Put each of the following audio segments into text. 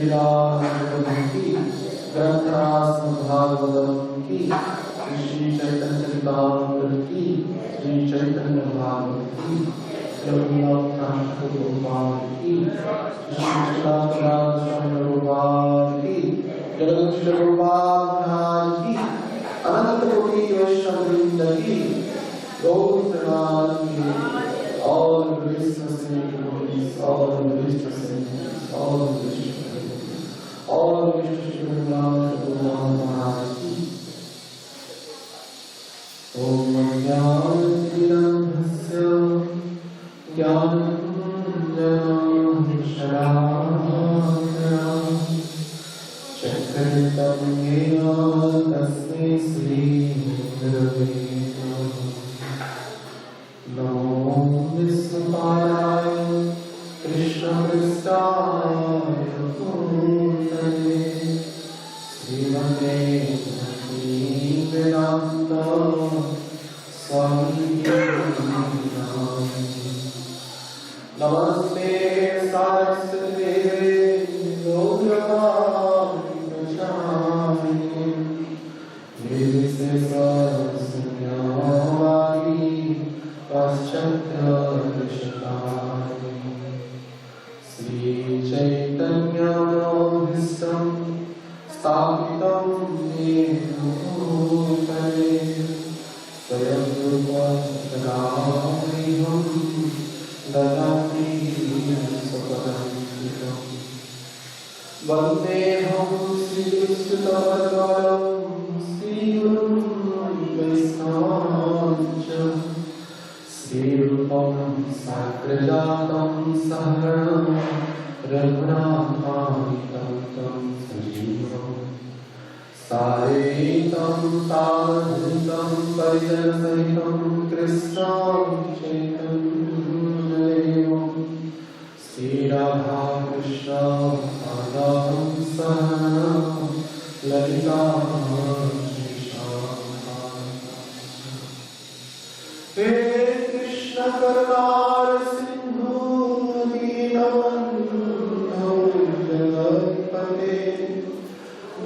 लीलामृतम की, ग्रंथराज भागवतम की, श्री चैतन्य चरितामृत की, श्री चैतन्य भागवत की, रघुनाथ गोपाल की, श्री गोपाल की, जगत गोपाल की, अनंत कोटि वैष्णववृंद की, गौरनाथ की, और विष्णु से और विष्णु से और विष्णु और विष्णु महाराज की। ओम ज्ञानतिमिरन्धस्य ज्ञानञ्जनशलाकया चक्रतमयेन तस्मै श्रीगुरवे नमः। नमो विष्णुपादाय कृष्णपृष्ठाय भूतले श्रीमते भक्तिवेदान्त स्वामिने नमस्ते सरस्वती गौरवाणी प्रचारिणे निर्विशेषशून्यवादी पाश्चात्यदेशतारिणे श्रीचैतन्यमनोभीष्टं स्थापितं येन भूतले स्वयं रूपं ददाति स्वपदान्तिकम्। वन्देऽहं श्रीकृष्णपरं श्रीगुरुं वैष्णवांश्च श्रीरूपं साग्रजातं सहगणं रघुनाथान्वितं तं सजीवम् सारैतं साधुतं परिजनसहितं कृष्णं चैतन्यदेवं श्रीराधा कृष्ण पादां सहगणं ललिता हे कृष्ण करुणा सिंधु दीनबन्धो जगत्पते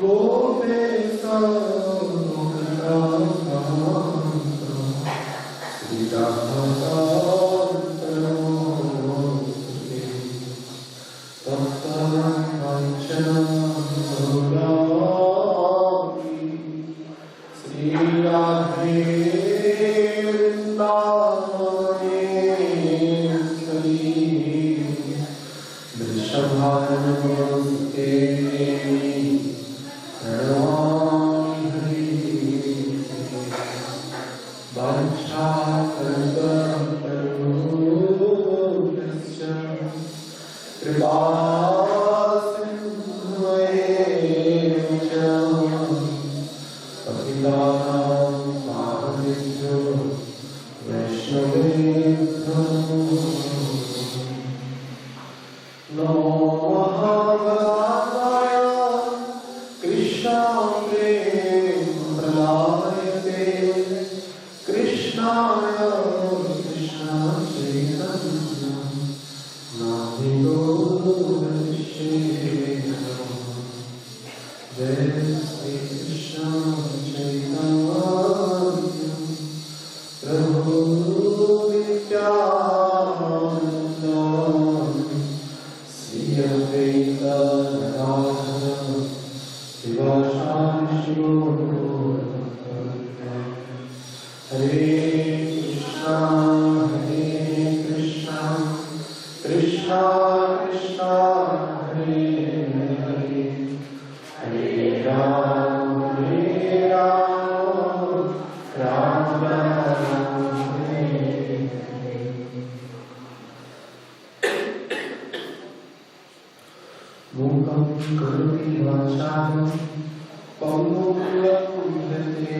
गोपेश गोपिकान्त श्रीरामकान्त नमोस्तुते। तप्तं काञ्चनं गौराङ्गी श्रीराधे वृषभानुते प्रणमामि हरिं वाञ्छाकल्पतरुभ्यश्च कृपासिन्धुभ्येव च पतितानां पावनेभ्यो वैष्णवेभ्यो नमो महाभागाय कृष्णाय प्रलायते कृष्णाय कृष्ण चैतन्य नामितो जय श्री कृष्ण चैतन्य प्रभु नित्यानंद श्री अद्वैत गदाधर शिवासादि हरे कृष्णा कृष्णा कृष्णा हरे हरे हरे राम राम राम हरे हरे। मूकं करोति वाचालं पङ्गुं लङ्घयते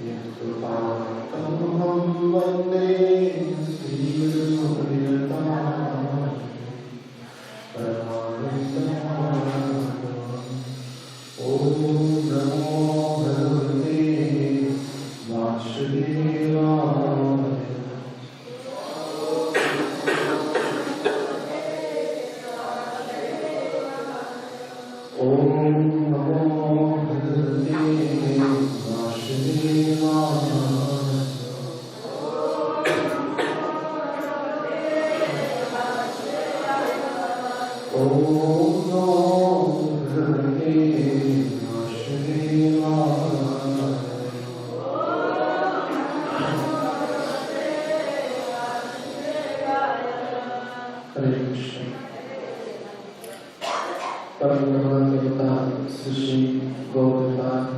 यत्कृपातमहं वन्दे ॐ नमो भगवते वासुदेवाय। ओम नमो भगवते वासुदेवाय। ओम नमो भगवते वासुदेवाय। हरे कृष्ण। परम भगवान देवता श्री गौरवान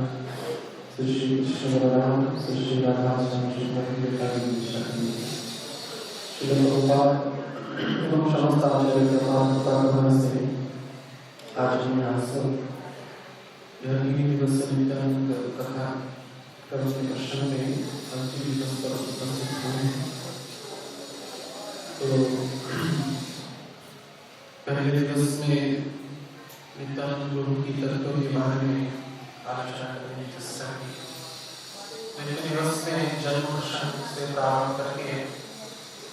श्री कृष्ण बलराम श्री राधा स्वामी श्री देवता की श्री प्रभुपाद एवं समस्त आचार्य देवता से आज हम यहाँ सब यह 3 दिवसीय नित्यानंद कथा करने प्रश्न में अंतिम दिवस पर उपस्थित हुए हैं। तो पहले दिवस में नित्यानंद प्रभु की तत्व के बारे में आलोचना करने की चेष्टा की। द्वितीय दिवस में जन्म प्रसंग से प्रारंभ करके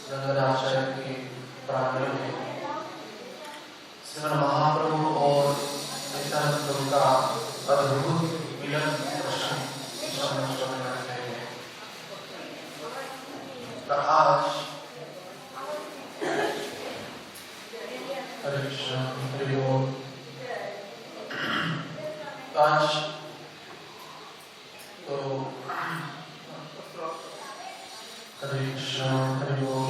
रंगराचार्य के प्रांगण में श्रीमद् महाप्रभु और नित्यानंद प्रभु का अद्भुत मिलन प्रसंग करने लगे हैं। आज हरे कृष्ण हरि बोल। आज तो हरे कृष्ण हरि बोल।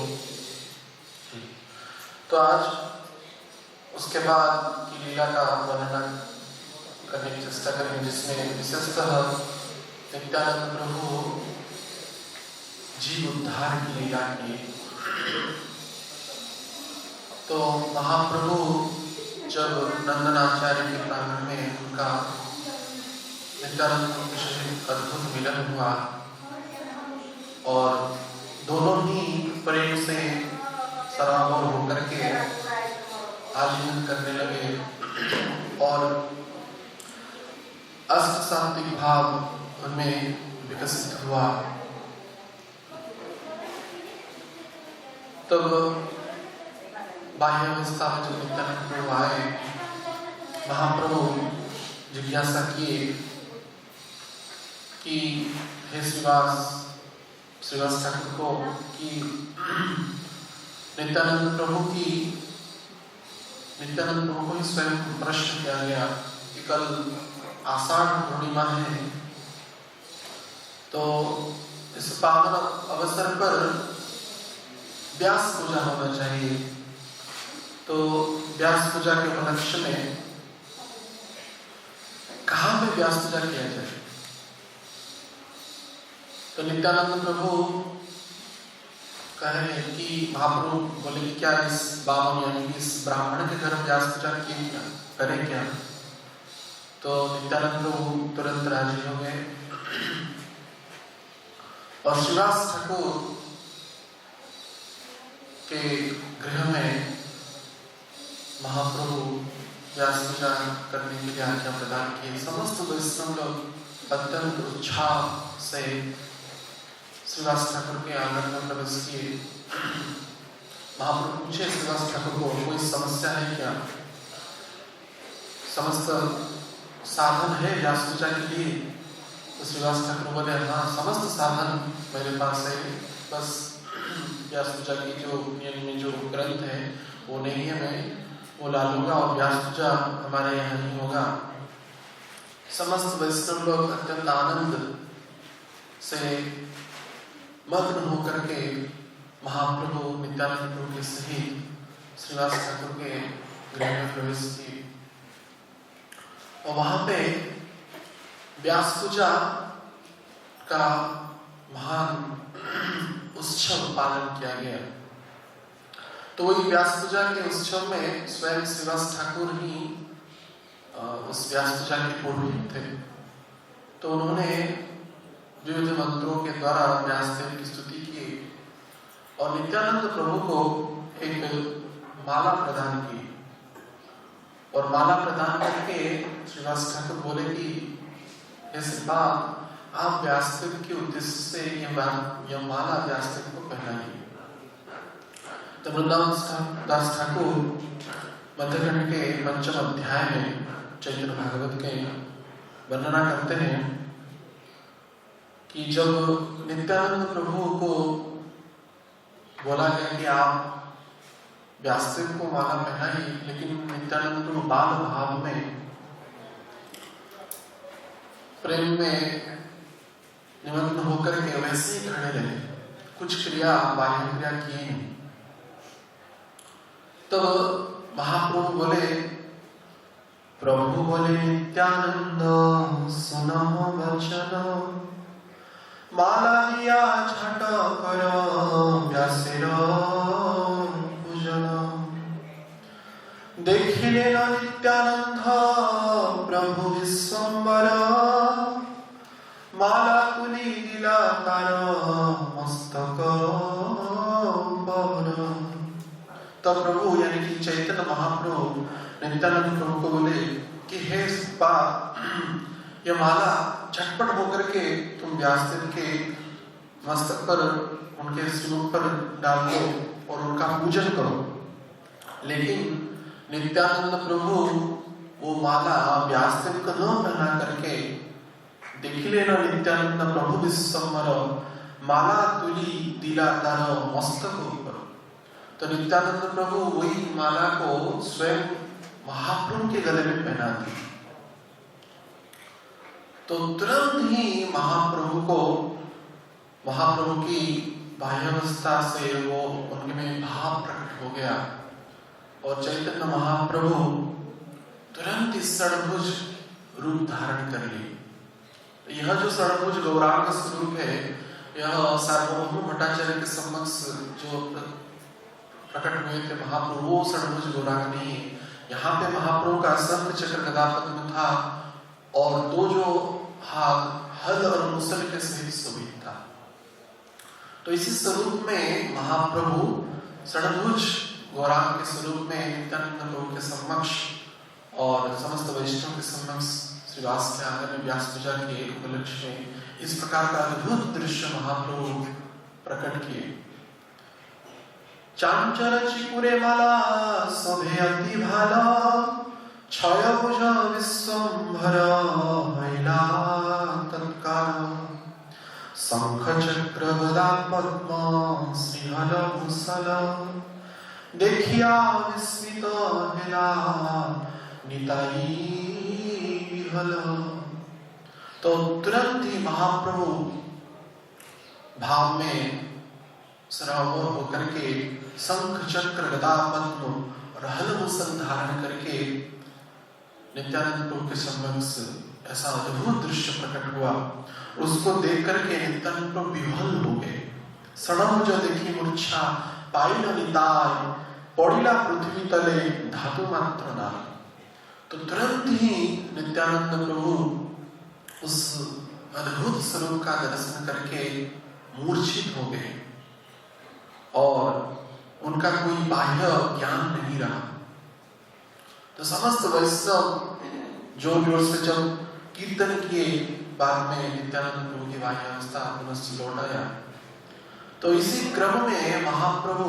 तो आज उसके बाद की लीला का वर्णन करने की चेष्टा करेंगे, जिसमें विशेषतः नित्यानंद प्रभु जीव उद्धार की लीला की। तो महाप्रभु जब नंदनाचार्य के प्रांगण में उनका नित्यानंद के साथ अद्भुत मिलन हुआ और दोनों ही प्रेम से सराबोर होकर के आलिंगन करने लगे और अष्ट सात्विक भाव उनमें विकसित हुआ। तब बाह्य अवस्था में जब नित्यानंद प्रभु आए, महाप्रभु जिज्ञासा किए कि हे श्रीवास ठाकुर को कि नित्यानंद प्रभु को ही स्वयं प्रश्न किया गया कि कल आषाढ़ पूर्णिमा है, तो इस पावन अवसर पर व्यास पूजा होना चाहिए। तो व्यास पूजा के उपलक्ष्य में कहाँ पे व्यास पूजा किया जाए? तो नित्यानंद प्रभु कह रहे हैं कि महाप्रभु बोले कि क्या इस बावन यानी इस ब्राह्मण के घर व्यास पूजा करें क्या? तो नित्यानंद प्रभु तुरंत राजी हो गए और श्रीवास ठाकुर के गृह में महाप्रभु व्यास पूजा करने के लिए आज्ञा प्रदान की। समस्त वैष्णव लोग अत्यंत उत्साह से श्रीवास ठाकुर के आंगन में प्रवेश किए। महाप्रभु पूछे श्रीवास ठाकुर को कोई समस्या है क्या? समस्त साधन है व्यास पूजा के लिए? तो श्रीवास ठाकुर बोले हाँ, समस्त साधन मेरे पास है, बस व्यास पूजा की जो नियम में जो ग्रंथ है वो नहीं है, मैं वो ला लूंगा और व्यास पूजा हमारे यहाँ ही होगा। समस्त वैष्णव लोग अत्यंत आनंद से मग्न होकर के महाप्रभु नित्यानंद प्रभु के सहित श्रीवास ठाकुर के गृह में प्रवेश किए और वहां पे व्यास पूजा का महान उत्सव पालन किया गया। तो वही व्यास पूजा के उत्सव में स्वयं श्रीवास ठाकुर ही उस व्यास पूजा के पुरोहित थे। तो उन्होंने विविध मंत्रों के द्वारा व्यासदेव की स्तुति की और नित्यानंद प्रभु को एक माला प्रदान की और माला प्रदान करके श्रीवास ठाकुर बोले कि हे श्रीपाद, आप व्यासदेव के उद्देश्य से यह माला व्यासदेव को पहनाइए। वृंदावन दास ठाकुर मध्यखंड के 5वें अध्याय में चैतन्य भागवत के वर्णना करते हैं कि जब नित्यानंद प्रभु को बोला गया कि आप व्यासदेव को माला पहनाई, लेकिन नित्यानंद प्रभु बाल भाव में प्रेम में निमग्न होकर के वैसे ही खड़े रहे, कुछ क्रिया बाह्य क्रिया किए नहीं। तो महाप्रभु बोले, प्रभु बोले नित्यानंद सुनो वचन, माला लिया झट कर व्यासेर पूजन। देखिले नित्यानंद प्रभु विश्वम्बर, माला कुली दिला तार मस्तक पवन। तब प्रभु यानी कि चैतन्य महाप्रभु नित्यानंद प्रभु को बोले कि हे ये माला झटपट होकर के तुम व्यासदेव के मस्तक पर, उनके सिर पर डाल दो और उनका पूजन करो। लेकिन नित्यानंद प्रभु वो माला व्यासदेव को न पहना करके, देखिले न नित्यानंद प्रभु विश्वम्बर, माला तुली दिला तार मस्तक ऊपर। तो नित्यानंद प्रभु वही माला को स्वयं महाप्रभु के गले में पहना दी। तो तुरंत ही महाप्रभु की बाह्यावस्था से वो उनके में भाव प्रकट हो गया और चैतन्य महाप्रभु तुरंत इस षड्भुज रूप धारण कर ली। यह जो षड्भुज गौरांग स्वरूप है, यह सार्वभौम भट्टाचार्य के समक्ष जो प्रकट हुए थे महाप्रभु, वो षड्भुज गौरांग नहीं है। यहाँ पे महाप्रभु का शंख चक्र गदा पद्म था और दो जो हाथ हल और मुसल के सहित शोभित था। तो इसी स्वरूप में महाप्रभु षड्भुज गौरांग के स्वरूप में नित्यानंद प्रभु के समक्ष और समस्त वैष्णव के समक्ष श्रीवास के आंगन में व्यास पूजा के उपलक्ष्य में इस प्रकार का अद्भुत दृश्य महाप्रभु प्रकट किए। चांचर चिपुरे माला सभे अति भाला, छय भुज विश्वम्भर महिला तत्काल। शंख चक्र गदा पद्म श्रीहल भूषल, देखिया विस्मित हेला निताई विहल। तो तुरंत ही महाप्रभु भाव में सरावर होकर के शंख चक्र गदा पद्म और हलभूषण धारण करके नित्यानंद प्रभु के समक्ष ऐसा अद्भुत दृश्य प्रकट हुआ। उसको देख करके नित्यानंद प्रभु विह्वल हो गए। सड़म जो देखी मूर्छा पाई न निताय, पड़िला पृथ्वी तले धातु मात्र नाय। तो तुरंत ही नित्यानंद प्रभु उस अद्भुत स्वरूप का दर्शन करके मूर्छित हो गए और उनका कोई बाह्य ज्ञान नहीं रहा। तो समस्त वैष्णव जोर जोर से जब कीर्तन किए, बाद में नित्यानंद प्रभु की बाह्यावस्था पुनः लौट आया। तो इसी क्रम में महाप्रभु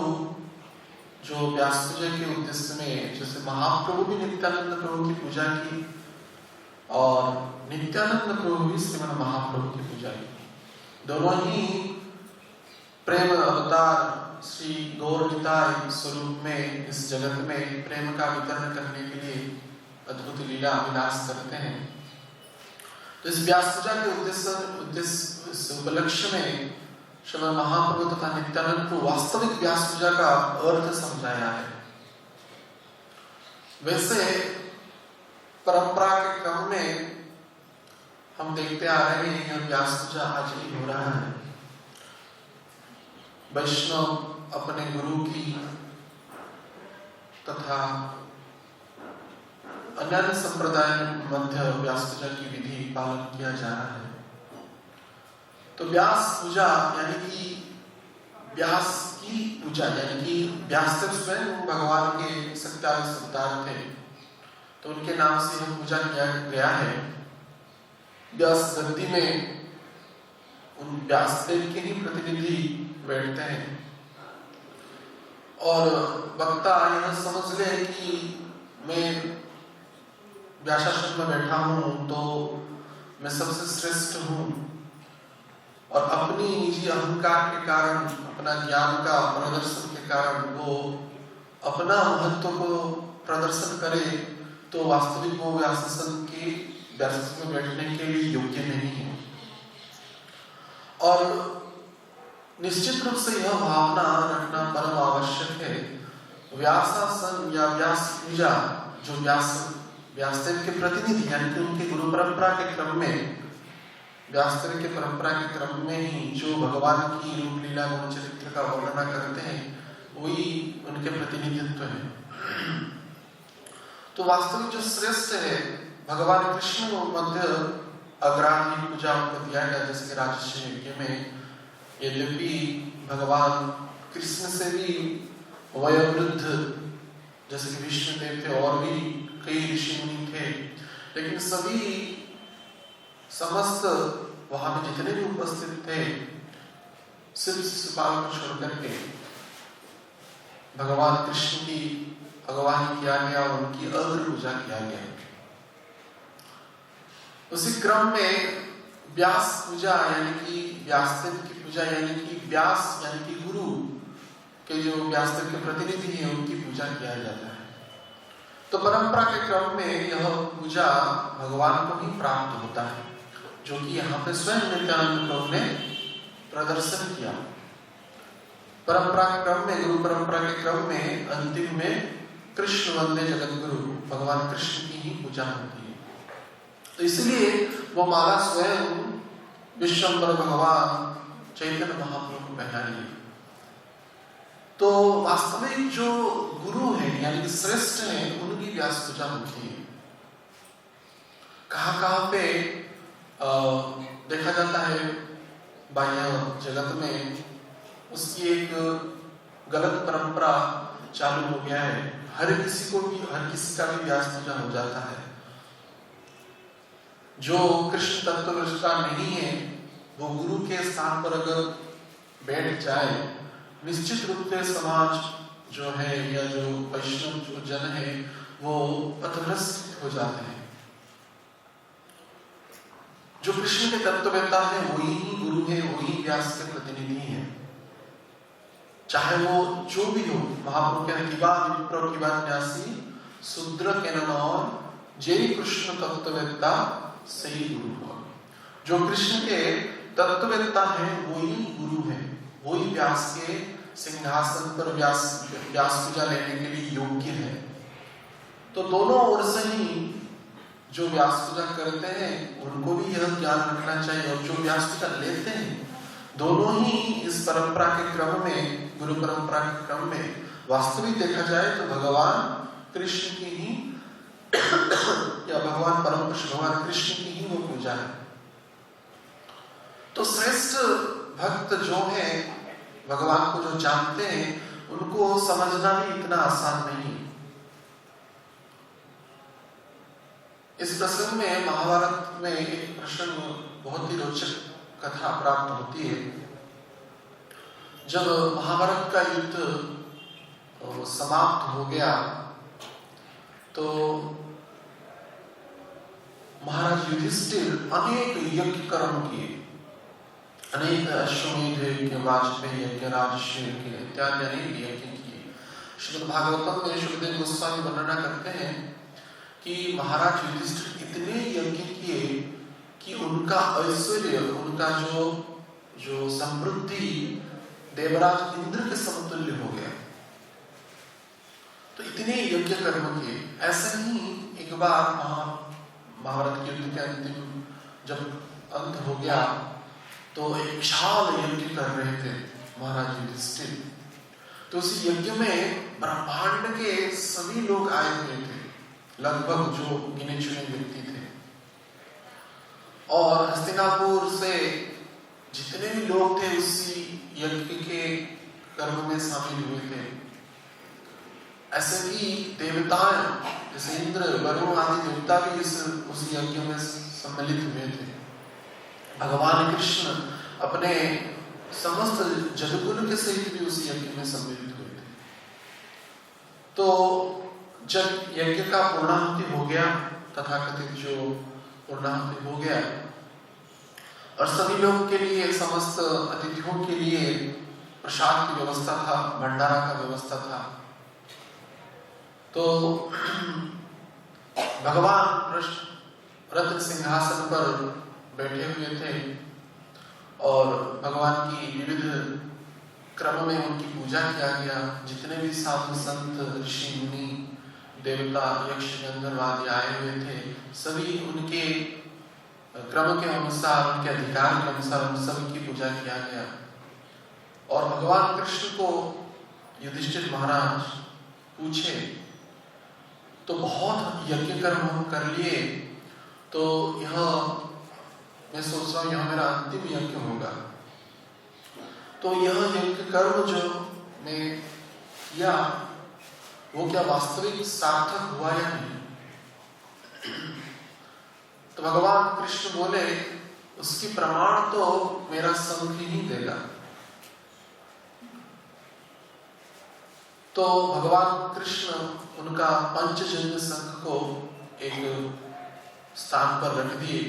जो व्यास पूजा के उद्देश्य में, जैसे महाप्रभु भी नित्यानंद प्रभु की पूजा की और नित्यानंद प्रभु भी श्रीमन महाप्रभु की पूजा की। दोनों ही प्रेम अवतार श्री गौरनिताय स्वरूप में इस जगत में प्रेम का वितरण करने के लिए अद्भुत लीला विलास करते हैं। तो इस व्यास पूजा के उद्देश्य उपलक्ष्य में श्रीमन महाप्रभु तथा नित्यानंद को वास्तविक व्यास पूजा का अर्थ समझाया है। वैसे परंपरा के क्रम में हम देखते आ रहे हैं यह व्यास पूजा आज भी हो रहा है। वैष्णव अपने गुरु की तथा अन्य संप्रदाय मध्य व्यास पूजा की विधि पालन किया जा रहा है। तो व्यास पूजा यानी कि व्यास की पूजा, यानी कि व्यासदेव स्वयं भगवान के सत्यावतार अवतार थे, तो उनके नाम से यह पूजा किया गया है। व्यास गद्दी में उन व्यासदेव के ही प्रतिनिधि बैठते हैं और वक्ता यह समझ ले कि मैं व्यासाश्रम में बैठा हूँ तो मैं सबसे श्रेष्ठ हूँ और अपनी निजी अहंकार के कारण, अपना ज्ञान का प्रदर्शन के कारण वो अपना महत्व को प्रदर्शन करे, तो वास्तविक वो व्यासासन में बैठने के लिए योग्य नहीं है। और निश्चित रूप से यह भावना रखना परम आवश्यक है। व्यासासन या व्यास पूजा जो व्यासदेव के प्रतिनिधि यानी कि उनके गुरु परंपरा के क्रम में, व्यासदेव के परंपरा के क्रम में ही जो भगवान की रूप लीला गुण चरित्र का वर्णना करते हैं वही उनके प्रतिनिधित्व है। तो वास्तविक जो श्रेष्ठ है भगवान कृष्ण को मध्य अग्राधी पूजा को दिया गया, जैसे राजर्षि यज्ञ में। यद्यपि भगवान कृष्ण से भी वयोवृद्ध जैसे कि विष्णुदेव थे और भी कई ऋषि मुनि थे, लेकिन सभी समस्त वहां में जितने भी उपस्थित थे सिर्फ शिशुपाल को छोड़कर के भगवान कृष्ण की अगवानी किया गया और उनकी अग्र पूजा किया गया। उसी क्रम में व्यास पूजा यानी कि व्यासदेव की पूजा यानी कि व्यास यानी कि गुरु के जो व्यासदेव के प्रतिनिधि हैं उनकी पूजा किया जाता है। तो परंपरा के क्रम में यह पूजा भगवान को ही प्राप्त होता है, जो कि यहाँ पे स्वयं नित्यानंद प्रभु ने प्रदर्शन किया। परंपरा के क्रम में, गुरु परंपरा के क्रम में अंतिम में कृष्ण वंदे जगत गुरु भगवान कृष्ण की ही पूजा होती है। तो इसलिए वो माला स्वयं विश्वम्भर भगवान चैतन्य महाप्रभु को पहनाई। तो वास्तविक जो गुरु है यानी कि श्रेष्ठ है उनकी व्यास पूजा होती है। कहाँ पे देखा जाता है बाह्य जगत में उसकी एक गलत परंपरा चालू हो गया है। हर किसी का भी व्यास पूजा हो जाता है। जो कृष्ण तत्व का नहीं है वो गुरु के स्थान पर अगर बैठ जाए, निश्चित रूप से समाज जो है या जो वैष्णव जो जन है वो पथभ्रष्ट हो जाते हैं। जो कृष्ण के तत्ववेत्ता है वही गुरु है, वही व्यास के प्रतिनिधि है। चाहे वो जो भी हो, महाप्रभु के विप्र न्यासी शूद्र के नमौन जय कृष्ण तत्ववेत्ता सही गुरु हो। जो कृष्ण के तत्ववेत्ता है वही गुरु है, वही व्यास के सिंहासन पर व्यास पूजा लेने के लिए योग्य है। तो दोनों ओर से ही जो व्यास पूजा करते हैं उनको भी यह ज्ञान रखना चाहिए, और जो व्यास पूजा लेते हैं दोनों ही इस परंपरा के क्रम में, गुरु परंपरा के क्रम में वास्तविक देखा जाए तो भगवान कृष्ण की ही या भगवान परम पुरुष भगवान कृष्ण की ही वो पूजा है। तो श्रेष्ठ भक्त जो है भगवान को जो जानते हैं उनको समझना भी इतना आसान नहीं। इस प्रसंग में महाभारत में एक प्रसंग बहुत ही रोचक कथा प्राप्त होती है। जब महाभारत का युद्ध समाप्त हो गया तो महाराज युधिष्ठिर अनेक यज्ञ कर्म किए, अनेक अश्वमेध यज्ञ, वाजपेयी यज्ञ, राजर्षि यज्ञ इत्यादि अनेक यज्ञ किए। श्रीमद् भागवतम में शुकदेव गोस्वामी वर्णना करते हैं कि महाराज युधिष्ठिर इतने यज्ञ किए कि उनका ऐश्वर्य, उनका जो समृद्धि देवराज इंद्र के समतुल्य हो गया। तो इतने यज्ञ कर्म किए। ऐसे ही एक बार महाभारत के युद्ध के अंतिम जब अंत हो गया तो एक विशाल यज्ञ कर रहे थे महाराज युधिष्ठिर। तो उस यज्ञ में ब्रह्मांड के सभी लोग आए हुए थे, लगभग जो गिने चुने व्यक्ति थे। और हस्तिनापुर से जितने भी लोग थे उसी यज्ञ के कर्म में शामिल हुए थे। ऐसे भी देवताएं जैसे इंद्र, वरुण आदि देवता भी उस यज्ञ में सम्मिलित हुए थे। भगवान कृष्ण अपने समस्त जगुल के सहित भी उस यज्ञ में सम्मिलित हुए थे। तो जब यज्ञ का पूर्णाहुति हो गया तथाकथित जो पूर्णाहुति हो गया और सभी लोग के लिए, समस्त अतिथियों के लिए प्रसाद की व्यवस्था था, भंडारा का व्यवस्था था। तो भगवान कृष्ण रत्न सिंहासन पर बैठे हुए थे और भगवान की विविध क्रम में उनकी पूजा किया गया। जितने भी साधु संत, ऋषि मुनि, देवता, यक्ष, गंधर्व आदि आए हुए थे, सभी उनके क्रम के अनुसार, उनके अधिकार के अनुसार उन सभी की पूजा किया गया। और भगवान कृष्ण को युधिष्ठिर महाराज पूछे तो बहुत यज्ञ कर्म हम कर लिए, तो यह मैं सोच रहा हूँ यह मेरा अंतिम यज्ञ होगा, तो यह यज्ञ कर्म जो मैं किया वो क्या वास्तविक सार्थक हुआ या नहीं? तो भगवान कृष्ण बोले उसकी प्रमाण तो मेरा संघ ही देगा। तो भगवान कृष्ण उनका पंचजन्य संघ को एक स्थान पर रख दिए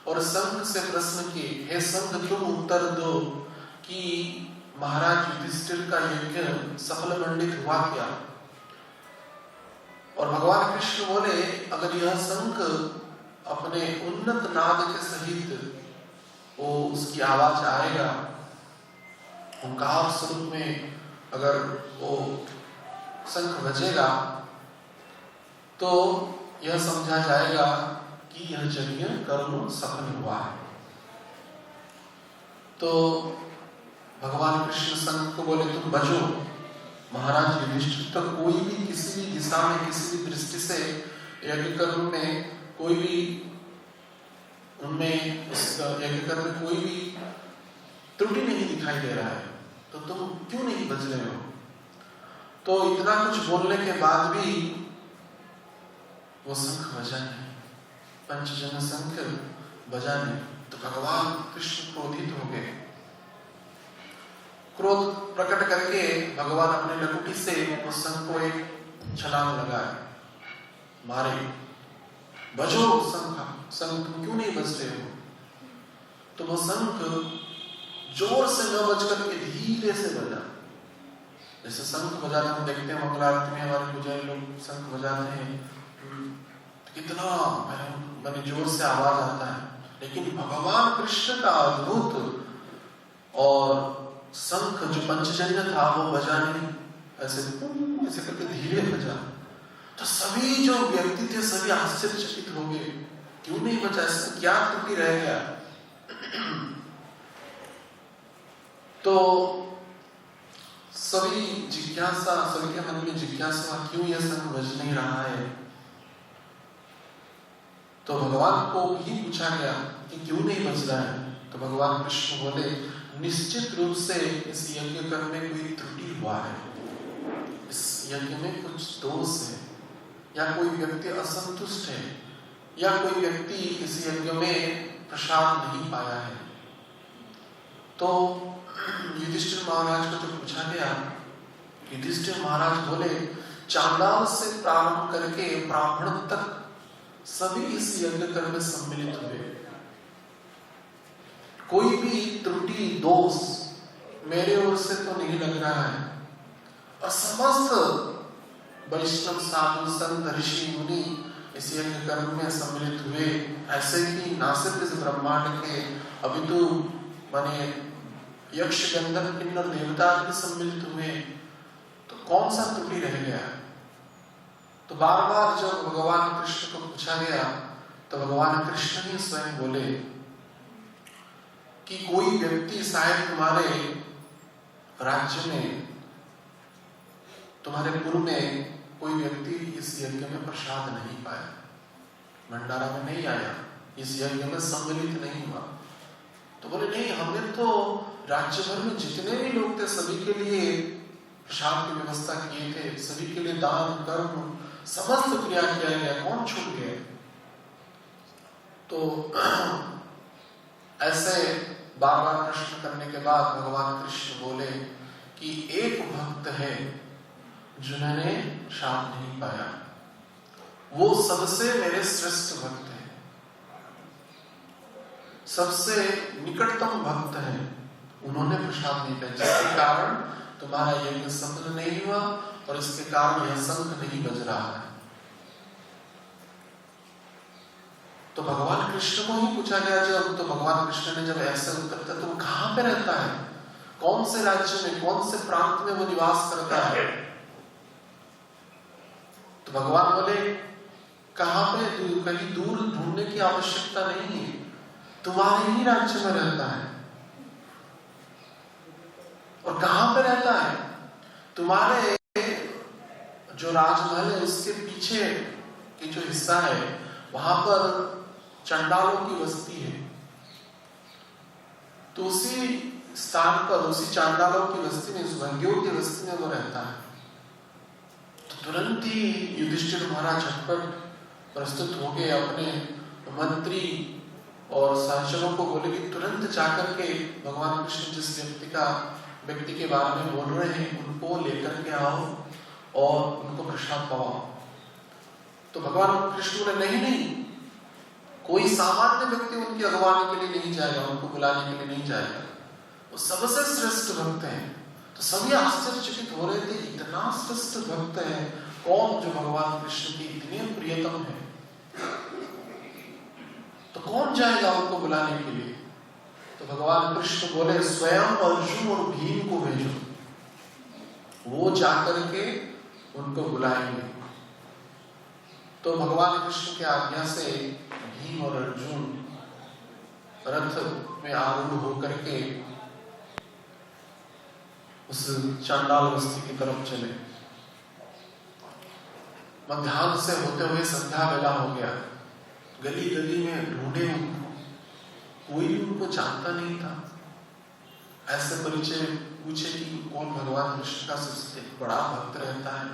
और संघ से प्रश्न किए, हे संघ तुम उत्तर दो कि महाराज युधिष्ठिर का यज्ञ सफल मंडित हुआ क्या? और भगवान कृष्ण बोले अगर यह संघ अपने उन्नत नाद के सहित वो उसकी आवाज आएगा, ओंकार स्वरूप में अगर वो शंख बजेगा तो यह समझा जाएगा कि यह यज्ञ कर्म सफल हुआ है। तो भगवान कृष्ण शंख को बोले तुम बजो। महाराज युधिष्ठिर तो कोई भी किसी भी दिशा में, किसी भी दृष्टि से यज्ञ कर्म में कोई भी उनमें उस यज्ञ कर्म में कोई भी त्रुटि नहीं दिखाई दे रहा है, तो तुम क्यों नहीं बज रहे हो? तो इतना कुछ बोलने के बाद भी वो शंख बजा नहीं, पंचजन्य शंख बजा नहीं। तो भगवान कृष्ण क्रोधित हो गए। क्रोध प्रकट करके भगवान अपने लकुटी से उस शंख को एक छलांग लगाए, मारे, बजो शंख, शंख तुम क्यों नहीं बज रहे हो? तो वो शंख जोर से न बज करके धीरे से बजा। जैसे शंख बजाते हम देखते हैं मंगल आरती में हमारे पुजारी लोग शंख बजाते हैं, कितना माने जोर से आवाज आता है। लेकिन भगवान कृष्ण का अद्भुत और शंख जो पंचजन्य था वो बजा नहीं, ऐसे करके धीरे बजा। तो सभी जो व्यक्ति थे सभी आश्चर्यचकित हो गए, क्यों नहीं बजा, इसमें क्या त्रुटि रह गया? तो सभी जिज्ञासा, सभी के मन में जिज्ञासा, क्यों यह शंख बज नहीं रहा है? तो भगवान को ही पूछा गया कि क्यों नहीं बज रहा है? तो भगवान कृष्ण बोले निश्चित रूप से इस यज्ञ कर्म में कोई त्रुटि हुआ है, इस यज्ञ में कुछ दोष है, या कोई व्यक्ति असंतुष्ट है, या कोई व्यक्ति इस यज्ञ में प्रसाद नहीं पाया है। तो युधिष्ठिर महाराज को जो पूछा गया, युधिष्ठिर महाराज बोले चांडाल से प्रारंभ करके ब्राह्मण तक सभी इस यज्ञ कर्म में सम्मिलित हुए। कोई भी त्रुटि, दोष मेरे ओर से तो नहीं लग रहा है। और समस्त वैष्णव, साधु, संत, ऋषि, मुनि इस यज्ञ कर्म में सम्मिलित हुए। ऐसे कि ना सिर्फ इस ब्रह्मांड के, अभी तो माने यक्ष, गंधर्व, किन्नर, देवता भी सम्मिलित हुए, तो कौन सा त्रुटि रह गया? तो बार बार जब भगवान कृष्ण को पूछा गया तो भगवान कृष्ण ही स्वयं बोले कि कोई व्यक्ति शायद तुम्हारे राज्य में, तुम्हारे पूर्व में कोई व्यक्ति इस यज्ञ में प्रसाद नहीं पाया, भंडारा में नहीं आया, इस यज्ञ में सम्मिलित नहीं हुआ। तो बोले नहीं, हमने तो राज्य भर में जितने भी लोग थे सभी के लिए प्रसाद की व्यवस्था किए थे, सभी के लिए दान, कर्म, समस्त क्रिया किया गया, कौन छूट गए? तो ऐसे बार बार प्रश्न करने के बाद भगवान कृष्ण बोले कि एक भक्त है जिन्होंने प्रसाद नहीं पाया। वो सबसे मेरे श्रेष्ठ भक्त हैं, सबसे निकटतम भक्त हैं, उन्होंने प्रसाद नहीं पाया, जिसके कारण तुम्हारा यज्ञ सफल नहीं हुआ और इसके कारण यह शंख नहीं बज रहा है। तो भगवान कृष्ण को ही पूछा गया, जब तो भगवान कृष्ण ने जब ऐसे उत्तर दिया तो वो कहां पे रहता है, कौन से राज्य में, कौन से प्रांत में वो निवास करता है? तो भगवान बोले कहां पे, कहीं दूर ढूंढने की आवश्यकता नहीं है, तुम्हारे ही राज्य में रहता है। और कहां पे रहता है? तुम्हारे जो राजमहल है उसके पीछे की जो हिस्सा है वहां पर चंडालों की बस्ती है, तो उसी स्थान पर, उसी चांडालों की बस्ती में, उस भंगियों की बस्ती में वो रहता है। तो तुरंत ही युधिष्ठिर महाराज झटपट प्रस्तुत हो गए, अपने मंत्री और सहचरों को बोले कि तुरंत जाकर के भगवान कृष्ण जिस व्यक्ति के बारे में बोल रहे हैं उनको लेकर के आओ और उनको प्रसाद पाओ। तो भगवान कृष्ण बोले नहीं, कोई सामान्य व्यक्ति उनकी अगवानी के लिए नहीं जाएगा, उनको बुलाने के लिए नहीं जाएगा, वो सबसे श्रेष्ठ भक्त हैं। तो सभी आश्चर्यचकित हो रहे थे, इतना श्रेष्ठ भक्त है कौन जो भगवान कृष्ण की इतने प्रियतम है, तो कौन जाएगा उनको बुलाने के लिए? तो भगवान कृष्ण बोले स्वयं अर्जुन और भीम को भेजो, वो जाकर के उनको बुलाएंगे। तो भगवान कृष्ण की आज्ञा से भीम और अर्जुन रथ में आरूढ़ होकर के उस चांडाल बस्ती की तरफ चले। मध्याह्न से होते हुए संध्या वेला हो गया, गली गली में ढूंढे उनको, कोई भी उनको जानता नहीं था। ऐसे परिचय पूछे कि कौन भगवान कृष्ण का सबसे बड़ा भक्त रहता है,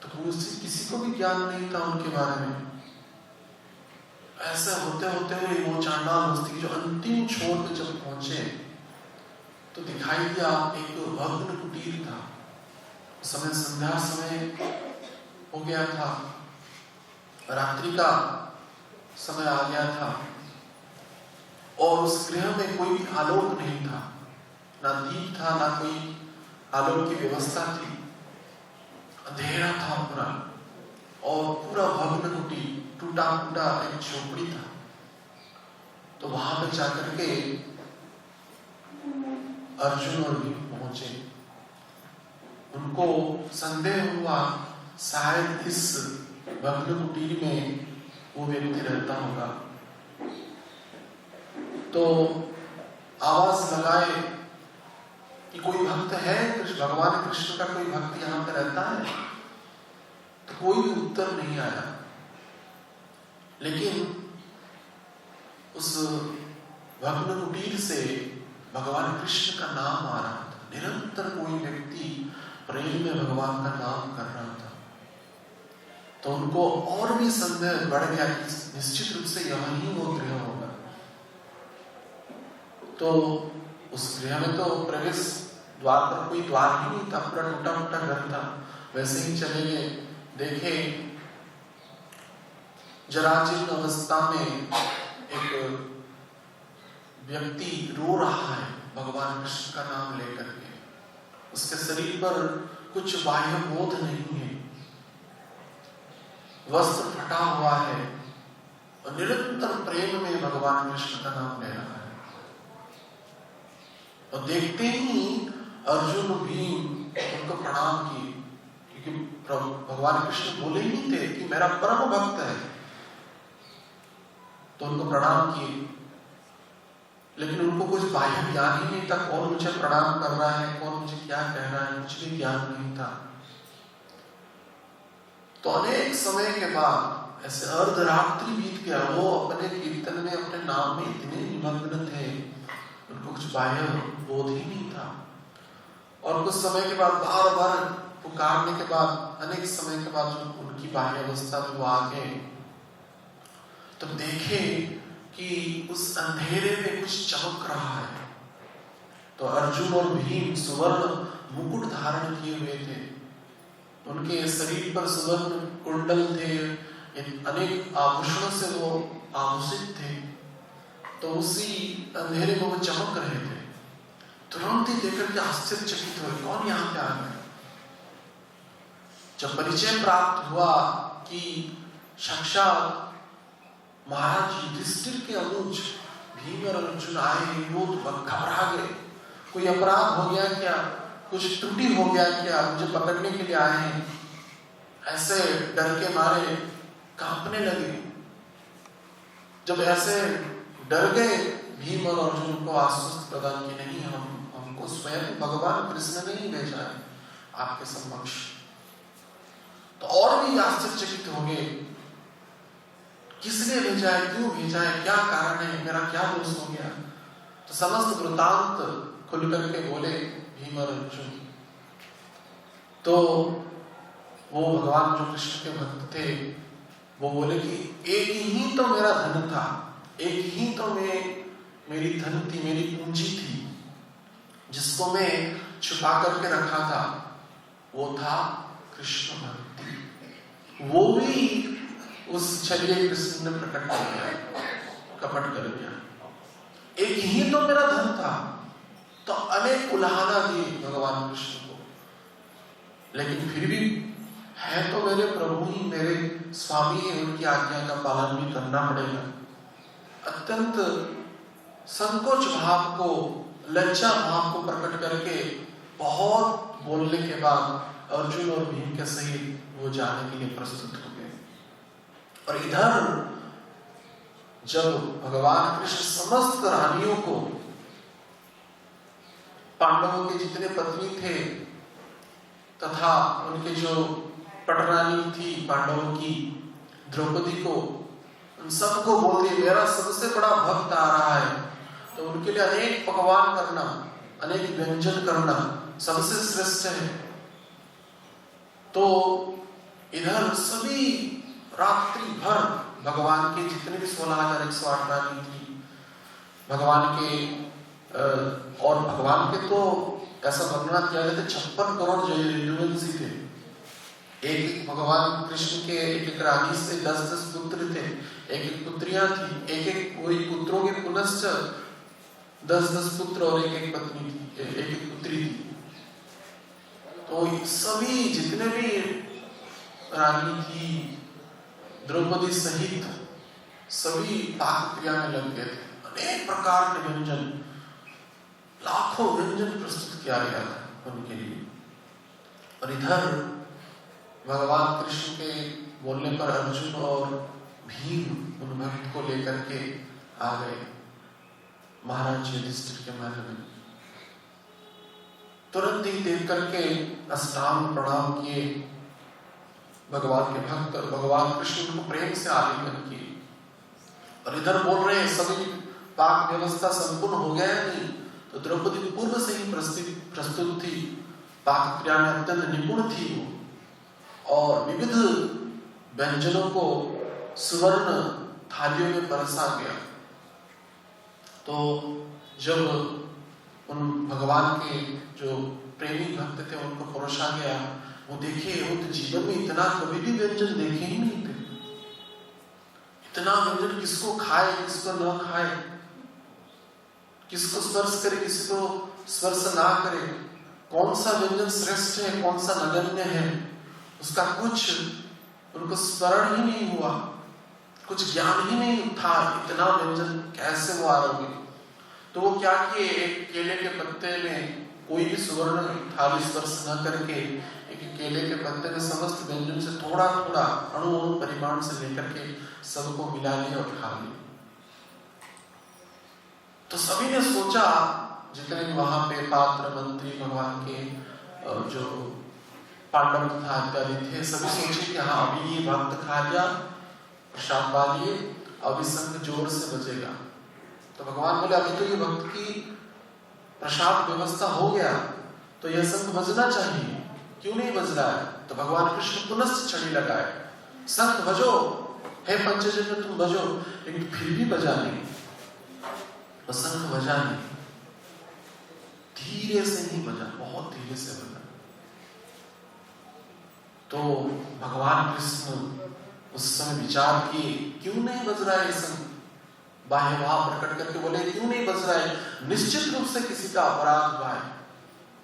तो किसी को भी ज्ञान नहीं था उनके बारे में। ऐसे होते होते हुए वो चांडाल बस्ती की जो अंतिम छोर पे जब पहुंचे तो दिखाई दिया एक भग्न कुटीर था। समय संध्या समय हो गया था, रात्रि का समय आ गया था और उस गृह में कोई भी आलोक नहीं था, ना दीप था, ना कोई आलोक की व्यवस्था थी, अंधेरा था पूरा, और पूरा भग्न कुटीर, टूटा फूटा एक झोपड़ी था। तो वहां पे जाकर के अर्जुन और भीम पहुंचे। उनको संदेह हुआ शायद इस भग्न कुटीर में वो व्यक्ति रहता होगा, तो आवाज लगाए कि कोई भक्त है, भगवान कृष्ण का कोई भक्त यहाँ पे रहता है? तो कोई भी उत्तर नहीं आया। लेकिन उस भग्न कुटीर से भगवान कृष्ण का नाम आ रहा था, निरंतर कोई व्यक्ति प्रेम में भगवान का नाम कर रहा था। तो उनको और भी संदेह बढ़ गया कि निश्चित रूप से यही वो गृह होगा। तो उस गृह में तो प्रवेश द्वार पर कोई द्वार ही नहीं था, पूरा टूटा फूटा घर था। वैसे ही चले गए, देखे जराजीर्ण अवस्था में एक व्यक्ति रो रहा है भगवान कृष्ण का नाम लेकर के। उसके शरीर पर कुछ बाह्य बोध नहीं है, वस्त्र फटा हुआ है और निरंतर प्रेम में भगवान कृष्ण का नाम ले रहा है। और देखते ही अर्जुन भीम उनको प्रणाम किए, क्योंकि भगवान कृष्ण बोले ही थे कि मेरा परम भक्त है। तो उनको प्रणाम किए, लेकिन उनको कुछ बाह्य ज्ञान ही नहीं था, कौन मुझे प्रणाम कर रहा है, कौन मुझे क्या कह रहा है, कुछ भी ज्ञान नहीं था। तो अनेक समय के बाद ऐसे अर्धरात्रि बीत गया, वो अपने कीर्तन में, अपने नाम में इतने निमग्न थे, उनको कुछ बाह्य बोध ही नहीं था। और कुछ समय के बाद बार बार पुकारने के बाद, अनेक समय के बाद जब उनकी बाह्य अवस्था में वो आ गए, तो देखे कि उस अंधेरे में कुछ चमक रहा है। तो अर्जुन और भीम सुवर्ण मुकुट धारण किए हुए थे, उनके शरीर पर सुवर्ण कुंडल थे, अनेक आभूषणों से वो आभूषित थे, तो उसी अंधेरे में वो चमक रहे थे। तुरंत ही देखकर के आश्चर्यचकित हुए, कौन यहाँ पे आ गया। जब परिचय प्राप्त हुआ कि साक्षात महाराज युधिष्ठिर के अनुज भीम और अर्जुन आए, वो तो घबरा गए। कोई अपराध हो गया क्या, कुछ त्रुटि हो गया क्या, मुझे पकड़ने के लिए आए हैं, ऐसे डर के मारे कांपने लगे। जब ऐसे डर गए, भीम और अर्जुन को आश्वस्त प्रदान की, नहीं, हमको स्वयं भगवान कृष्ण ने ही भेजा है आपके समक्ष। तो और भी आश्चर्यचकित हो गए, किसने भेजा है, क्यों भेजा है, क्या कारण है, मेरा क्या दोष हो गया। तो समस्त वृतांत खुल करके बोले भीम और अर्जुन। तो वो भगवान जो कृष्ण के भक्त थे, वो बोले कि एक ही तो मेरा धन था, एक ही तो मेरी धन थी, मेरी पूंजी थी, जिसको मैं छुपा करके रखा था, वो था कृष्ण भक्ति। वो भी उस छलिए कृष्ण ने प्रकट कर दिया, कपट कर दिया। एक ही तो मेरा धन था, तो अनेक उलाहना दी भगवान कृष्ण को, लेकिन फिर भी है तो मेरे प्रभु ही, मेरे स्वामी है, उनकी आज्ञा का पालन भी करना पड़ेगा। अत्यंत संकोच भाव को, लज्जा भाव को प्रकट करके बहुत बोलने के बाद अर्जुन और भीम के सहित वो जाने के लिए प्रस्तुत हो गए। और इधर जब भगवान कृष्ण समस्त रानियों को, पांडवों के जितने पत्नी थे तथा उनके जो पटरानी थी पांडवों की, द्रौपदी को, उन सबको बोलते मेरा सबसे बड़ा भक्त आ रहा है, तो उनके लिए अनेक पकवान करना, अनेक व्यंजन करना सबसे श्रेष्ठ है। तो इधर सभी रात्रि भर भगवान के जितने भी 16,108 रानी थी, भगवान के और भगवान के तो ऐसा वर्णना किया जाता है 56 करोड़ यदुवंशी थे। एक भगवान कृष्ण के एक रानी से 10-10 पुत्र थे, एक पुत्रियां थी, एक वही पुत्रों के पुनश्च 10-10 पुत्र और एक पत्नी थी, एक पुत्री थी। तो सभी जितने भी रानी थी, द्रौपदी सहित सभी पाक क्रिया में लग गए थे। अनेक प्रकार के व्यंजन, लाखों व्यंजन प्रस्तुत किया गया था उनके लिए। और इधर भगवान कृष्ण के बोलने पर अर्जुन और भीम उन भक्त को लेकर के आ गए महाराज युधिष्ठिर के महल में। तुरंत ही देख करके अष्टांग प्रणाम किए भगवान के भक्त, और भगवान कृष्ण को प्रेम से आलिंगन किए। और इधर बोल रहे हैं सभी पाक व्यवस्था संपूर्ण हो गया है नहीं, तो द्रौपदी पूर्व से ही प्रस्तुत थी, पाक क्रिया में अत्यंत निपुण थी वो, और विविध व्यंजनों को सुवर्ण थालियों में परोसा गया। तो जब उन भगवान के जो प्रेमी भक्त थे उनको परोसा गया, वो देखे, वो तो जीवन में इतना कभी भी व्यंजन देखे ही नहीं थे। इतना व्यंजन किसको खाए, किसको न खाए, किसको स्पर्श करे, किसको स्पर्श ना करे, कौन सा व्यंजन श्रेष्ठ है, कौन सा नगण्य है, उसका कुछ उनको स्मरण ही नहीं हुआ, कुछ ज्ञान ही नहीं था। इतना व्यंजन कैसे वो आरोगे। तो वो क्या किए, एक केले के पत्ते में कोई भी सुवर्ण थाली स्पर्श न करके एक केले के पत्ते में समस्त व्यंजन से थोड़ा थोड़ा अणु परिमाण से लेकर के सबको मिला लिया और खा लिया। तो सभी ने सोचा, जितने वहां पे पात्र मंत्री भगवान के जो पांडव तथा इत्यादि थे, सभी सोचे कि हाँ अभी ये भक्त खा लिया, प्रसाद पा लिए, अभी संघ जोर से बजेगा। तो भगवान बोले अभी तो ये भक्त की प्रसाद व्यवस्था हो गया, तो यह शंख बजना चाहिए, क्यों नहीं बज रहा है। तो भगवान कृष्ण पुनः छड़ी लगाए, शंख बजो हे पंचजन्य तुम बजो, लेकिन फिर भी बजा नहीं, तो शंख बजा नहीं, धीरे से ही बजा, बहुत धीरे से बजा। तो भगवान कृष्ण उस समय विचार किए, क्यों नहीं बज रहा है संग, बाह्य भाव प्रकट करके बोले क्यों नहीं बज रहा है, निश्चित रूप से किसी का अपराध हुआ है।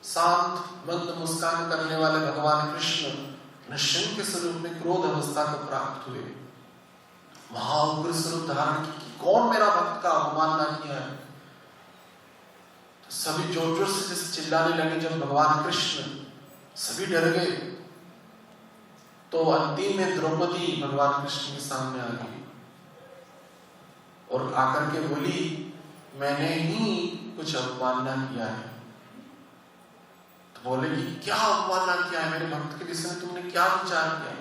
शांत मंद मुस्कान करने वाले भगवान कृष्ण नृसिंह के स्वरूप में क्रोध अवस्था को प्राप्त हुए, महाउग्र स्वरूप धारण की, कौन मेरा भक्त का अवमानना किया है। तो सभी जोर जोर से जैसे चिल्लाने लगे, जब भगवान कृष्ण सभी डर गए, तो अंतिम में द्रौपदी भगवान कृष्ण के सामने आ गई और आकर के बोली, मैंने ही कुछ अवमानना किया है। तो बोले कि क्या अवमानना किया है, मेरे भक्त के विषय में तुमने क्या विचार किया।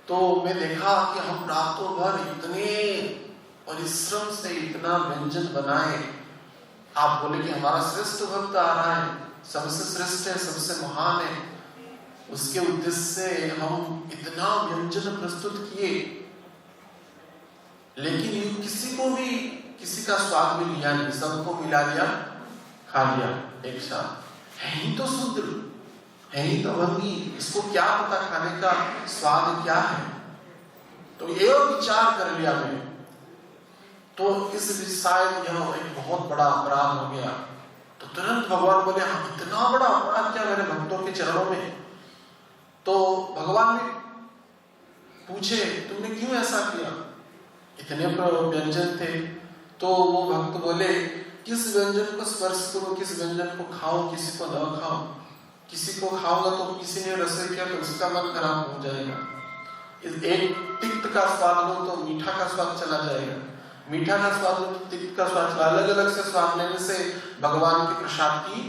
तो मैं देखा कि हम रातों भर इतने परिश्रम से इतना व्यंजन बनाए, आप बोले कि हमारा श्रेष्ठ भक्त आ रहा है, सबसे श्रेष्ठ है, सबसे महान है, उसके उद्देश्य से हम इतना व्यंजन प्रस्तुत किए, लेकिन किसी को भी किसी का स्वाद भी लिया नहीं, सबको मिला लिया, खा लिया एक साथ। है ही तो शूद्र, है ही तो भंगी, इसको क्या पता खाने का स्वाद क्या है। तो ये विचार कर लिया मैंने, तो इस शायद यह एक बहुत बड़ा अपराध हो गया। तो तुरंत भगवान बोले, हाँ इतना बड़ा अपराध क्या मेरे भक्तों के चरणों में। तो भगवान ने पूछे, तुमने क्यों ऐसा किया, इतने व्यंजन थे। तो वो भक्त बोले, किस व्यंजन को स्पर्श करो, किस व्यंजन को खाओ, किसी को न खाओ, किसी को खाऊंगा तो किसी ने रसोई किया तो उसका मन खराब हो जाएगा, एक तिक्त का स्वाद लो तो मीठा का स्वाद चला जाएगा, मीठा का स्वाद लो तो तिक्त का स्वाद चला, अलग अलग से स्वाद लेने से भगवान के प्रसाद की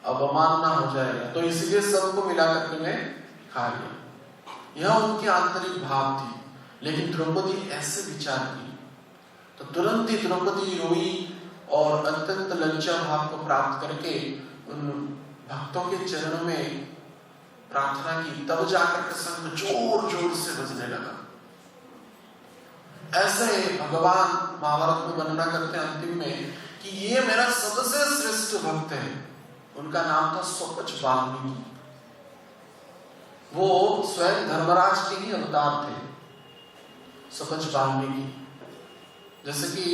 अवमानना हो जाएगा। तो इसलिए सबको मिलाकर के मैं खा लिया। यह उनकी आंतरिक भाव थी। लेकिन द्रौपदी ऐसे विचार की तो तुरंत ही द्रौपदी रोई और अत्यंत लज्जा भाव को प्राप्त करके उन भक्तों के चरणों में प्रार्थना की। तब जाकर के संग जोर जोर से बजने लगा। ऐसे भगवान महाभारत में वर्णना करते हैं अंतिम में कि ये मेरा सबसे श्रेष्ठ भक्त है। उनका नाम था स्वपच वाल्मीकि। वो स्वयं धर्मराज के ही अवतार थे, स्वपच वाल्मीकि। जैसे कि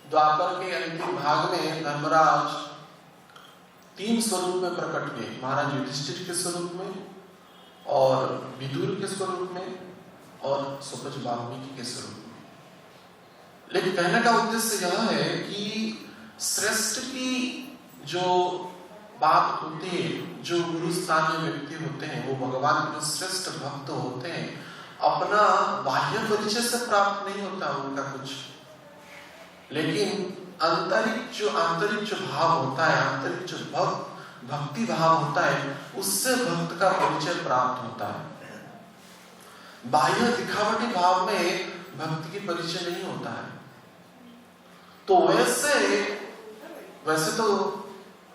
द्वापर के अंतिम भाग में धर्मराज 3 स्वरूप में प्रकट हुए, महाराज युधिष्ठिर के स्वरूप में और विदुर के स्वरूप में और स्वपच वाल्मीकि के स्वरूप में। लेकिन कहने का उद्देश्य यह है कि श्रेष्ठ की जो बात होती है, जो गुरु स्थानीय व्यक्ति होते हैं, वो भगवान के श्रेष्ठ भक्त होते हैं, अपना बाह्य परिचय से प्राप्त नहीं होता उनका कुछ, लेकिन आंतरिक जो भाव होता है, आंतरिक जो भक्ति भाव होता है, उससे भक्त का परिचय प्राप्त होता है। बाह्य दिखावटी भाव में भक्ति की परिचय नहीं होता है। तो वैसे तो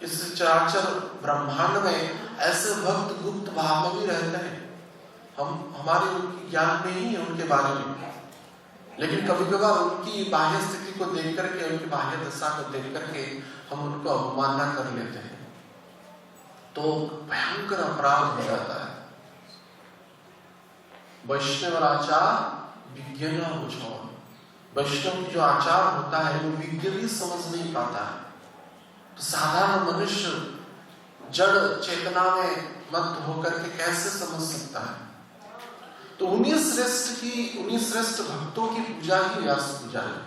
इस चराचर ब्रह्मांड में ऐसे भक्त गुप्त भाव में भी रहते हैं, हमारे उनकी ज्ञान में ही है उनके बारे में, लेकिन कभी कभार उनकी बाह्य स्थिति को देख करके, उनकी बाह्य दशा को देख करके हम उनको अवमानना कर लेते हैं, तो भयंकर अपराध हो जाता है। वैष्णव आचार विज्ञान हो जाओ, वैष्णव की जो आचार होता है वो विज्ञ भी समझ नहीं पाता है। तो साधारण मनुष्य जड़ चेतना में मत होकर के कैसे समझ सकता है। तो उन्हीं श्रेष्ठ भक्तों की पूजा ही व्यास पूजा है,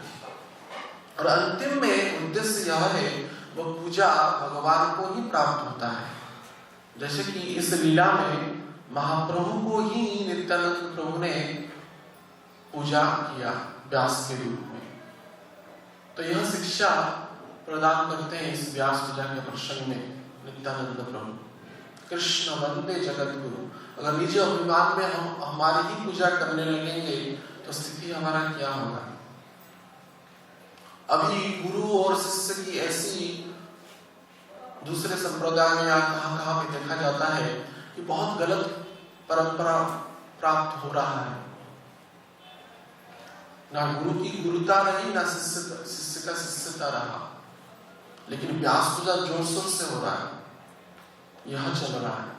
और अंतिम में उद्देश्य यह है वह पूजा भगवान को ही प्राप्त होता है। जैसे कि इस लीला में महाप्रभु को ही नित्यानंद प्रभु ने पूजा किया व्यास के रूप में। तो यह शिक्षा प्रदान करते हैं इस व्यास पूजा के प्रसंग में नित्यानंद प्रभु। कृष्ण वंदे जगत गुरु। अगर निज अभिमान में हम हमारी ही पूजा करने लगेंगे तो स्थिति हमारा क्या होगा। अभी गुरु और शिष्य की ऐसी दूसरे संप्रदाय में या कहां पे देखा जाता है कि बहुत गलत परंपरा प्राप्त हो रहा है। ना गुरु की गुरुता रही, ना शिष्य का शिष्यता रहा, लेकिन व्यास पूजा जोर शोर से हो रहा है, यह चल रहा है।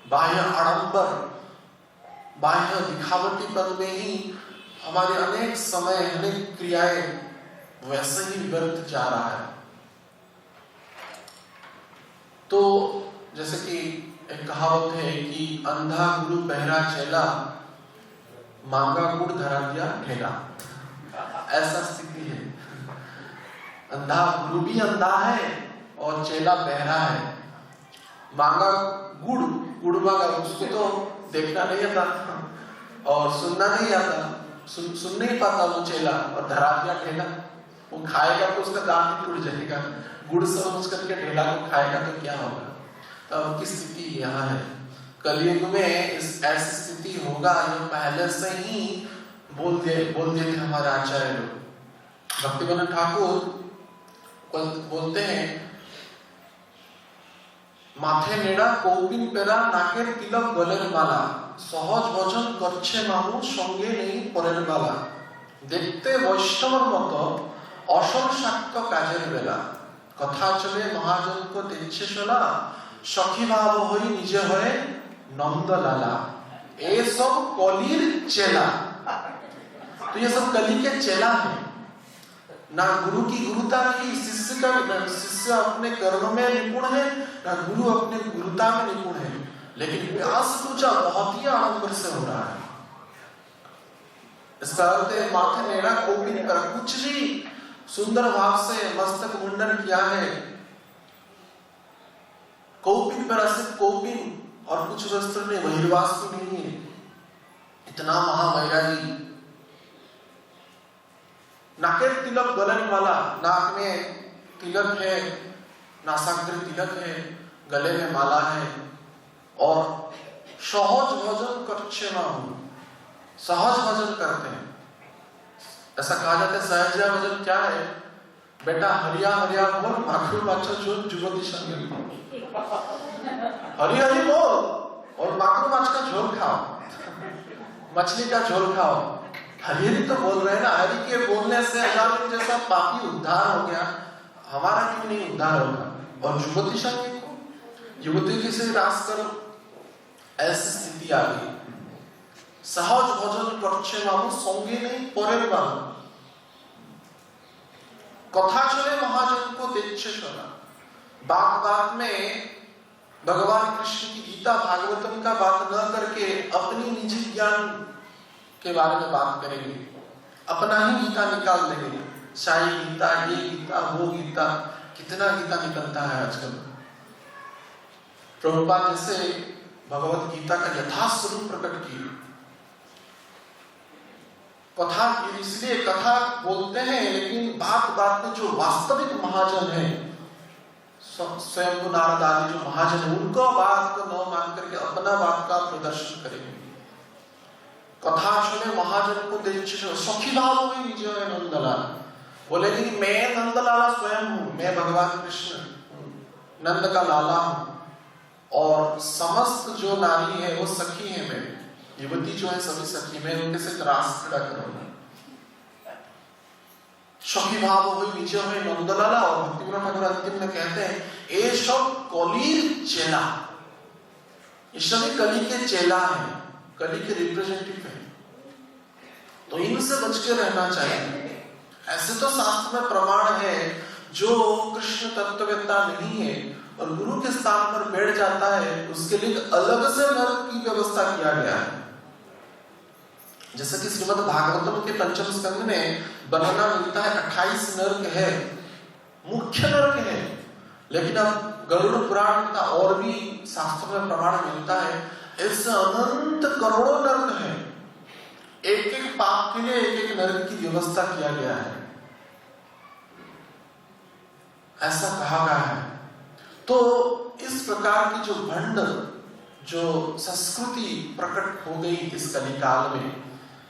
बाह्य आडंबर बाह्य दिखावटीपन में ही हमारे अनेक समय, अनेक क्रियाएं वैसे ही व्यर्थ जा रहा है। तो जैसे कि एक कहावत है कि अंधा गुरु बहरा चेला, मांगा गुड़ धरा दिया ठेला। ऐसा स्थिति है। अंधा गुरु भी अंधा है और चेला बहरा है। मांगा गुड़ मांगा, उसको तो देखना नहीं आता और सुनना नहीं आता, सुन नहीं पाता वो चेला, और धरा दिया ठेला। वो खाएगा तो उसका दांत टूट जाएगा। गुड़ समझ करके ठेला को खाएगा तो क्या होगा। तो अब की स्थिति यहाँ है। कलयुग में इस ऐसी स्थिति होगा, ये पहले से ही बोल देते हमारे आचार्य लोग। भक्तिवल्लभ ठाकुर बोलते हैं, माथे नेड़ा कौपिन पेरा नाकेर तिलक गलेर माला, सहज भजन करछे मामू संगे नहीं परेर बाला, देखते वैष्णवर मतो असल साक्ष्य काजेर बेला, कथा चले महाजन को दिच्छे शोला, सखी भाव होई निजे होए नंद लाला। ये सब कलिर चेला। तो ये सब कली के चेला है। ना गुरु की गुरुता की, शिष्य अपने कर्म में निपुण है, ना गुरु अपने गुरुता में निपुण है। लेकिन व्यास पूजा बहुत ही आडंबर से हो रहा है। इसका अर्थ है माथे नेड़ा कौपिन पर, कुछ भी सुंदर भाव से मस्तक मुंडन किया है, कौपिन पर सिर्फ कौपिन और कुछ वस्त्र में बहिर्वास भी नहीं है। इतना महावैरागी। नाकेर तिलक गलन वाला, नाक में तिलक है, नासाग्र तिलक है, गले में माला है, और सहज भजन करछे मामू, सहज भजन करते हैं। ऐसा कहा जाता है सहज भजन क्या है? बेटा हरिया हरिया बोल, माखुर माछा झोल जुगती संगे, हरी हरी बोल और माखुर माछ का झोल खाओ, मछली का झोल खाओ। हरी तो बोल रहे हैं ना। हरि के बोलने से अजामिल जैसा पापी उद्धार हो गया, हमारा क्यों नहीं उद्धार होगा? और युवती संगे को, युवती के से रास करो, ऐसी स्थिति आ गई। सहज भजन करछे मामू संगे नहीं परेर बाला, कथा चले महाजन को दिच्छे शोला। बात बात में भगवान कृष्ण की गीता भागवतम का बात न करके अपनी निजी ज्ञान के बारे में बात करेंगे, अपना ही गीता निकाल देंगे। शाही गीता, ये गीता, वो गीता, कितना गीता निकलता है आजकल। प्रभुपाद जैसे भगवत गीता का यथार्थ स्वरूप प्रकट किए। कथा इसलिए कथा बोलते हैं, लेकिन बात बात में जो वास्तविक महाजन है, स्वयं नारद आदि जो महाजन, उनको बात को न मान करके अपना बात का प्रदर्शन करेंगे। कथा सुने महाजन को दिच्छे, सखी भाव हुई निजे होए नंदलाल। बोलेगी कि मैं नंदलाला स्वयं हूँ, मैं भगवान कृष्ण नंद का लाला हूँ, और समस्त जो नारी है वो सखी है मेरी। युवती जो है सभी सखी, मैं उनके से रास खड़ा करूंगा। सखी भाव हुई निजे हुए नंदलाला। और भक्तिवल्लभ ठाकुर अंतिम में कहते हैं, ये सब कलिर चेला, ये सभी कली के चेला है, कली के रिप्रेजेंटेटिव है। तो इनसे बच के रहना चाहिए। ऐसे तो शास्त्र में प्रमाण है, जो कृष्ण तत्ववेत्ता नहीं है और गुरु के स्थान पर बैठ जाता है, उसके लिए अलग से नरक की व्यवस्था किया गया है। जैसे कि श्रीमद् भागवतम के पंचम स्कंद में वर्णना मिलता है, 28 नरक है, मुख्य नरक है। लेकिन अब गरुड़ पुराण का और भी शास्त्रों में प्रमाण मिलता है, ऐसे अनंत करोड़ों नरक है। एक एक पाप के लिए एक एक नरक की व्यवस्था किया गया है, ऐसा कहा गया है। तो इस प्रकार की जो भंड जो संस्कृति प्रकट हो गई इस कलिकाल में,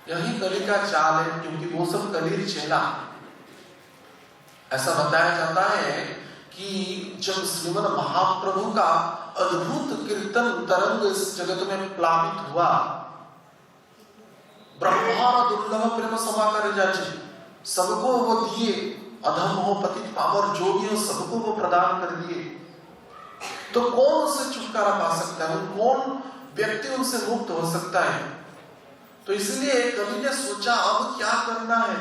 यही कली का चाल है, क्योंकि वो सब कलीर चेला। ऐसा बताया जाता है कि जब श्रीमद् महाप्रभु का अद्भुत कीर्तन तरंग इस जगत में प्लावित हुआ, ब्रह्मांड दुर्लभ प्रेम समाकर जाचे, सबको वो दिए, अधम हो पतित पामर जो भी हो सबको वो प्रदान कर दिए। तो कौन उससे छुटकारा पा सकता है? कौन व्यक्ति उनसे मुक्त हो सकता है? तो इसलिए कवि ने सोचा अब क्या करना है,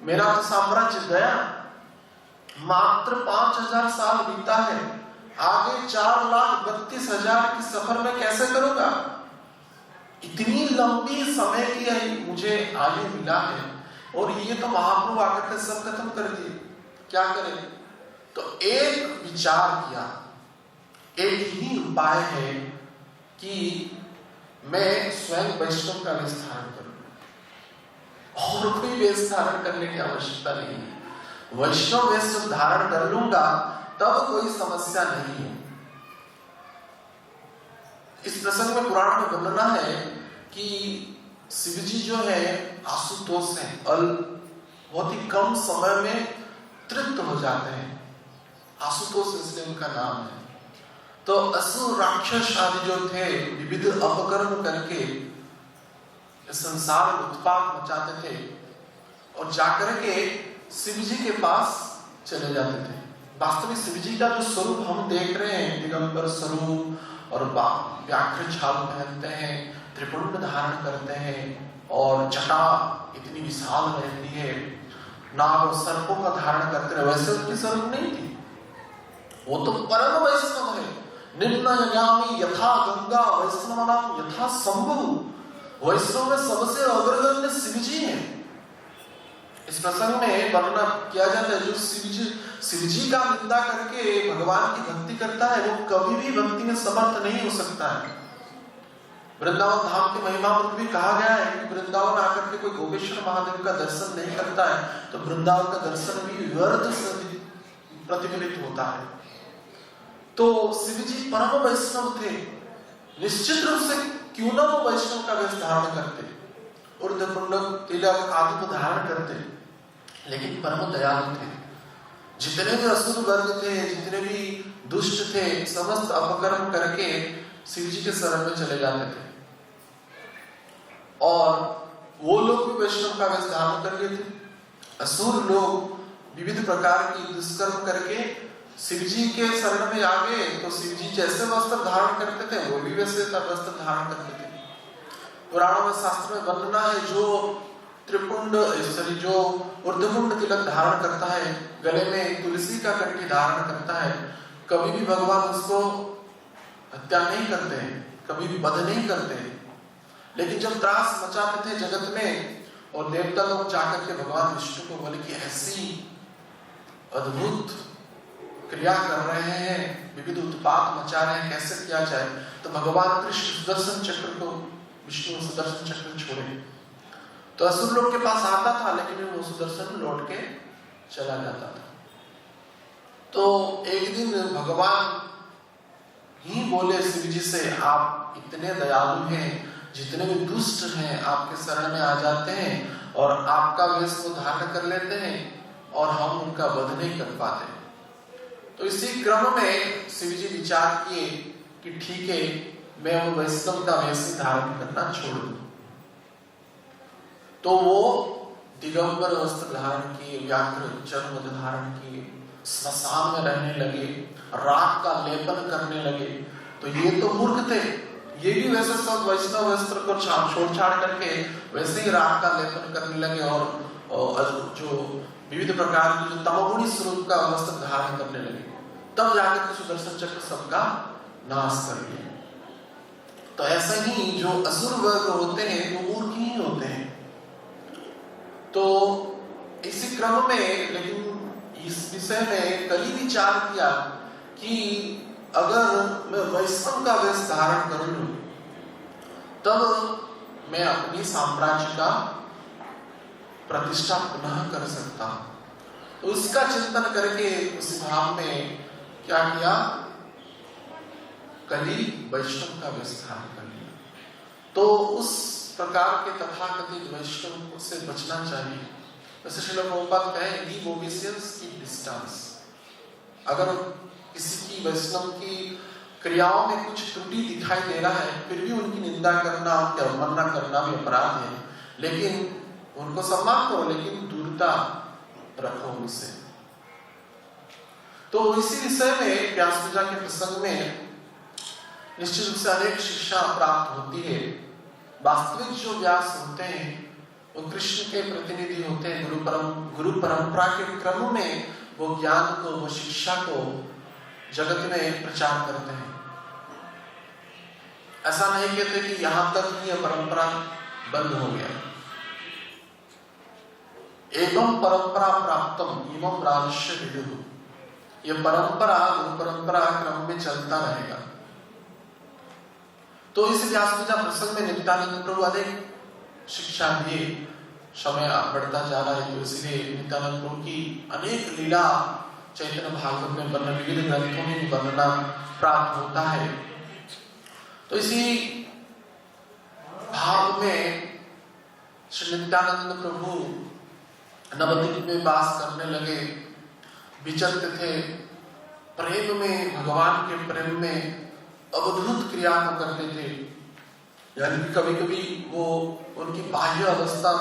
मेरा तो साम्राज्य गया, मात्र 5000 साल बीता है, आगे 4,32,000 की सफर में कैसे करूंगा। इतनी लंबी समय की मुझे आयु मिला है और ये तो महाप्रभु आकर के सब खत्म कर दिए, क्या करें। तो एक विचार किया, एक ही उपाय है कि मैं स्वयं वैष्णव का वेश धारण करूं, और कोई वेश धारण करने की आवश्यकता नहीं है। वैष्णव वेश धारण कर लूंगा तब कोई समस्या नहीं है। इस प्रसंग में पुराण में वर्णना है कि शिवजी जो है आशुतोष है, बहुत ही कम समय में तृप्त हो जाते हैं, आशुतोष इसलिए उनका नाम है। तो असुर राक्षस आदि जो थे विविध अपकर्म करके संसार में उत्पात मचाते थे और जाकर के शिवजी के पास चले जाते थे। वास्तविक शिवजी का जो स्वरूप हम देख रहे हैं, दिगंबर स्वरूप और व्याघ्र छाल पहनते हैं, त्रिपुंड धारण करते हैं और जटा इतनी विशाल रहती है, नाग और सर्पों का धारण करते हैं, वैसे उनकी स्वरूप नहीं थी। वो तो परम वैष्णव है, निम्नयामी यथा गंगा वैष्णवनाम यथा शंभु। वैष्णव में सबसे अग्रगण्य शिवजी है। इस प्रसंग में वर्णना किया जाता है, जो शिवजी का निंदा करके भगवान की भक्ति करता है वो कभी भी भक्ति में समर्थ नहीं हो सकता है। वृंदावन धाम की महिमा में भी कहा गया है कि वृंदावन आकर के कोई गोपेश्वर महादेव का दर्शन नहीं करता है तो वृंदावन का दर्शन भी व्यर्थ से प्रतिफलित होता है। तो शिवजी परम वैष्णव थे, निश्चित रूप से क्यों ना वो वैष्णव का वेश धारण करते, ऊर्ध्वपुंड तिलक आदि को धारण करते, लेकिन परम दयालु थे। जितने भी असुर वर्ग थे, जितने भी दुष्ट थे, समस्त अपकर्म करके शिवजी के शरण में चले जाते थे और वो लोग भी वैष्णव का वेश धारण कर लिए थे। असुर लोग विविध प्रकार की दुष्कर्म करके शिवजी के शरण में आ गए तो शिवजी जैसे वस्त्र धारण करते थे वो भी वैसे वस्त्र धारण करते थे। पुराणों में शास्त्र में वर्णना है, जो त्रिपुंड जो ऊर्ध्वपुंड तिलक धारण करता है, गले में तुलसी का कंठी धारण करता है, कभी भी भगवान उसको हत्या नहीं करते हैं, कभी भी वध नहीं करते हैं। लेकिन जब त्रास मचाते थे जगत में और देवता लोग जाकर के भगवान विष्णु को बोले कि ऐसी अद्भुत क्रिया कर रहे हैं, विविध उत्पात मचा रहे हैं, कैसे किया जाए, तो भगवान कृष्ण सुदर्शन चक्र को, विष्णु सुदर्शन चक्र छोड़े तो असुर लोग के पास आता था, लेकिन वो सुदर्शन लौट के चला जाता था। तो एक दिन भगवान ही बोले शिवजी से, आप इतने दयालु हैं, जितने भी दुष्ट हैं आपके शरण में आ जाते हैं और आपका वेश वो धारण कर लेते हैं और हम उनका वध नहीं कर पाते। तो इसी क्रम में शिवजी विचार किए कि ठीक है, मैं वो वैष्णव का वेश धारण करना छोड़ दूं। तो वो दिगंबर वस्त्र धारण किए, व्याघ्र चर्म धारण किए, स्मशान में रहने लगे, राख का लेपन करने लगे। तो ये तो मूर्ख थे, ये भी वैसे सब वैष्णव वस्त्र को छोड़ छाड़ करके वैसे ही राख का लेपन करने लगे और जो विविध प्रकार की जो तमोगुणी स्वरूप का वस्त्र धारण करने लगे। तब जाकर के सुदर्शन चक्र सबका नाश कर दिया। तो ऐसा ही जो असुर वर्ग होते हैं वो मूर्ख ही होते हैं। तो इसी क्रम में, लेकिन इस विषय में कई विचार किया कि अगर मैं वैष्णव का वेश धारण कर लूं तब मैं अपनी साम्राज्य का प्रतिष्ठा पुनः कर सकता हूं। तो उसका चिंतन करके उस भाव में क्या किया, कली वैष्णव का वेश धारण कर लिया। तो उस प्रकार के तथाकथित वैष्णव से बचना चाहिए। वैसे श्रील प्रभुपाद कहे, लीव ओबेसियंस, कीप डिस्टेंस। अगर किसी की वैष्णव की क्रियाओं में कुछ त्रुटि दिखाई दे रहा है, फिर भी उनकी निंदा करना, उनकी अवमानना करना भी अपराध है, लेकिन उनको सम्मान करो, लेकिन दूरता रखो उनसे। तो इसी विषय में व्यास के प्रसंग में निश्चित रूप से अनेक शिक्षा प्राप्त होती है। वास्तविक जो व्यास होते हैं वो कृष्ण के प्रतिनिधि होते हैं। गुरु परंपरा के क्रम में वो ज्ञान को, वो शिक्षा को जगत में प्रचार करते हैं। ऐसा नहीं कहते कि यहां तक ही यह परंपरा बंद हो गया। एवं परंपरा प्राप्तम इमं राजस्य विदुः, यह परंपरा गुरु परंपरा क्रम में चलता रहेगा। तो इस व्यास पूजा प्रसंग में नित्यानंद प्रभु अनेक शिक्षा दिए। समय बढ़ता जा रहा है तो इसलिए नित्यानंद प्रभु की अनेक लीला चैतन्य भागवत में वर्णन, विविध ग्रंथों में वर्णना प्राप्त होता है। तो इसी भाव में श्री नित्यानंद प्रभु नवद्वीप में वास करने लगे, विचरते थे प्रेम में, भगवान के प्रेम में अवधूत क्रिया को करते थे। यानी कभी कभी वो उनकी बाह्य अवस्था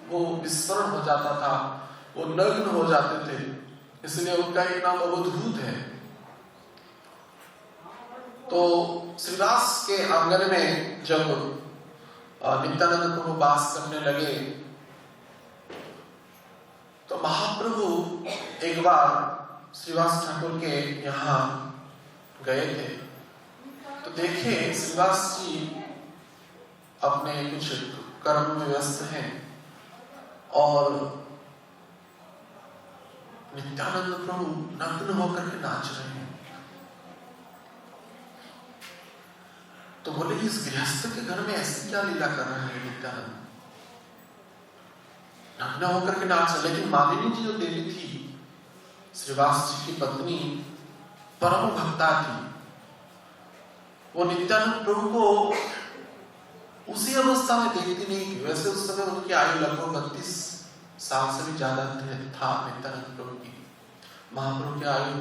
वो विस्मरण हो जाता था, वो नग्न हो जाते थे, इसलिए उनका एक नाम अवधूत है। तो श्रीवास के आंगन में जब नित्यानंद प्रभु वास करने लगे तो महाप्रभु एक बार श्रीवास ठाकुर के यहाँ गए थे। तो देखे श्रीवास जी अपने कुछ कर्म में व्यस्त हैं और नित्यानंद प्रभु नग्न होकर के नाच रहे हैं। तो बोले इस गृहस्थ के घर में ऐसी क्या लीला कर रहे हैं नित्यानंद, नग्न होकर के नाच रहे। लेकिन मालिनी जी जो देवी थी, श्रीवास जी की पत्नी, परम भक्ता थी। वो नित्यानंद प्रभु को उसी अवस्था में देखती नहीं थी। वैसे उस समय उनकी आयु लगभग 32 साल से भी ज्यादा था नित्यानंद प्रभु की। महाप्रभु की आयु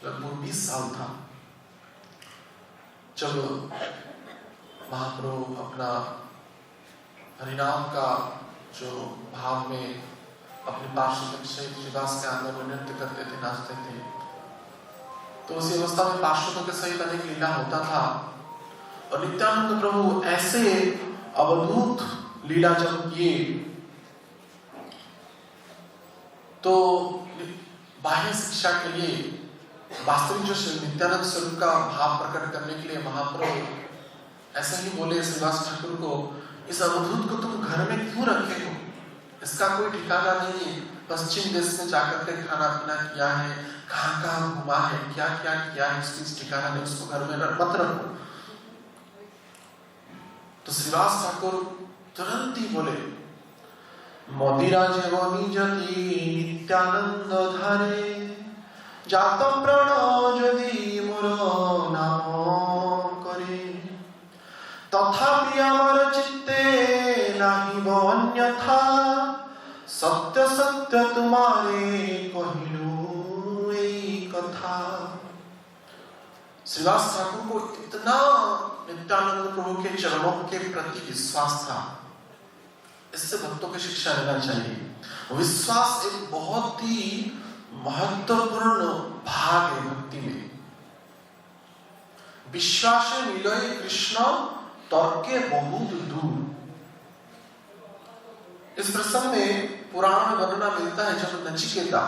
लगभग 20 साल था जब महाप्रभु अपना हरिनाम का जो भाव में अपने पार्षद सहित श्रीवास के आंगन में नृत्य करते थे, नाचते थे। तो उसी अवस्था में पार्षदों के सहित अनेक लीला होता था। और नित्यानंद प्रभु ऐसे अवधूत लीला जब किए तो बाह्य शिक्षा के लिए, वास्तविक जो नित्यानंद स्वरूप का भाव प्रकट करने के लिए महाप्रभु ऐसा ही बोले श्रीवास ठाकुर को, इस अवधूत को तुम घर में क्यों रखे हो, इसका कोई ठिकाना नहीं है। पश्चिम देश में जाकर के खाना पीना किया है, कहाँ कहाँ घुमा है, क्या क्या किया है, उसकी ठिकाना नहीं, उसको घर में मत रखो। तो श्रीवास ठाकुर तुरंत ही बोले, मदिरा जेवनी जति नित्यानंद धारे, जात प्राण यदि मोर नाम करे, तथापि अमर चित्ते नाही अन्यथा, सत्य सत्य तुम्हारे कहिलु एई कथा। श्रीवास ठाकुर को इतना नित्यानंद प्रभु के चरणों के प्रति विश्वास था। इससे भक्तों की शिक्षा लेना चाहिए। विश्वास एक बहुत ही महत्वपूर्ण भाग है भक्ति में। विश्वास मिलय कृष्ण तर्के बहुत दूर। इस प्रसंग में पुराण में वर्णना मिलता है जब नचिकेता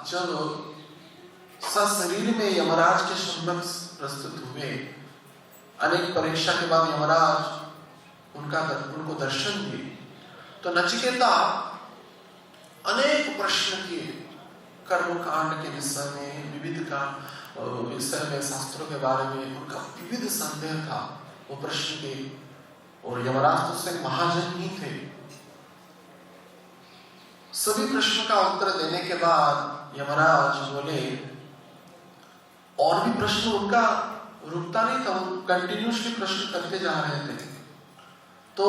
जब सशरीर में यमराज के सम्मुख प्रस्तुत हुए, अनेक परीक्षा के बाद यमराज उनको दर्शन दिए। तो नचिकेता अनेक प्रश्न किए कर्म कांड के विषय में, विविध का विषय में, शास्त्रों के बारे में उनका विविध संदेह था। वो प्रश्न किए और यमराज तो उससे महाजन ही थे। सभी प्रश्नों का उत्तर देने के बाद यमराज बोले, और भी प्रश्न उनका रुकता नहीं था, वो कंटिन्यूअसली प्रश्न करते जा रहे थे। तो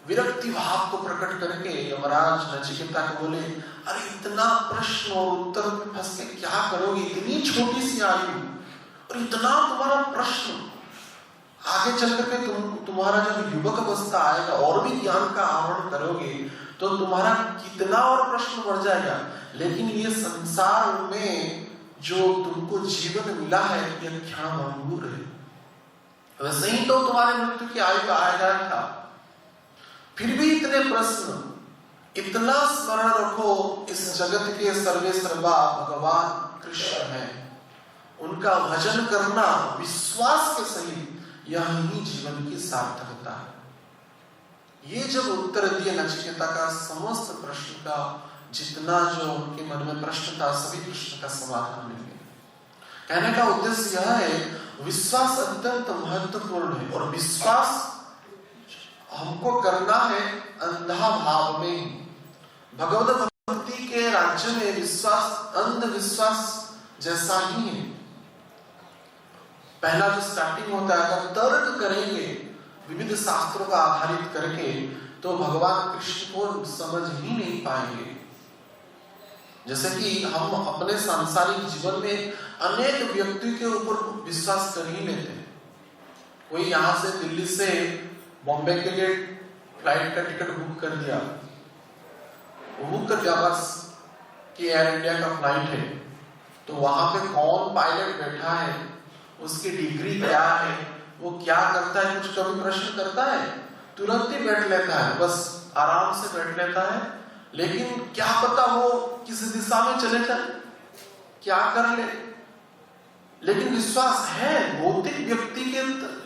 विरक्ति भाव को प्रकट करके यमराज नचिकेता को बोले, अरे इतना प्रश्न और उत्तर में फंस के क्या करोगे, इतनी छोटी सी आयु और इतना तुम्हारा प्रश्न, आगे चल करके तुम्हारा जब युवक अवस्था आएगा और भी ज्ञान का आवरण करोगे तो तुम्हारा कितना और प्रश्न बढ़ जाएगा। लेकिन ये संसार में जो तुमको जीवन मिला है यह क्षण भंगुर है, वैसे ही तो तुम्हारे मृत्यु की आयु का आया था। फिर भी इतने प्रश्न, इतना स्मरण रखो, इस जगत के सर्वे सर्वा भगवान कृष्ण है। उनका भजन करना विश्वास के सहित यही जीवन की सार्थकता है। ये जब उत्तर दिए नचिकेता का समस्त प्रश्न का, जितना जो उनके मन में प्रश्न था, सभी प्रश्न का समाधान मिल गया। कहने का उद्देश्य यह है, विश्वास अत्यंत महत्वपूर्ण है और विश्वास हमको करना है अंधा भाव में। भगवत भक्ति के राज्य में विश्वास अंधविश्वास जैसा ही है। पहला जो स्टार्टिंग होता है, अगर तर्क करेंगे विविध शास्त्रों का आधारित करके, तो भगवान कृष्ण को समझ ही नहीं पाएंगे। जैसे कि हम अपने सांसारिक जीवन में अनेक व्यक्ति के ऊपर विश्वास कर ही लेते हैं। कोई यहाँ से दिल्ली से बॉम्बे के लिए फ्लाइट का टिकट बुक कर दिया, बस कि एयर इंडिया का फ्लाइट है, तो वहां पे कौन पायलट बैठा है, उसकी डिग्री क्या है, वो क्या करता है, कुछ कभी प्रश्न करता है? तुरंत ही बैठ लेता है, बस आराम से बैठ लेता है। लेकिन क्या पता वो किस दिशा में चले जाए, क्या कर ले। लेकिन विश्वास है, भौतिक व्यक्ति के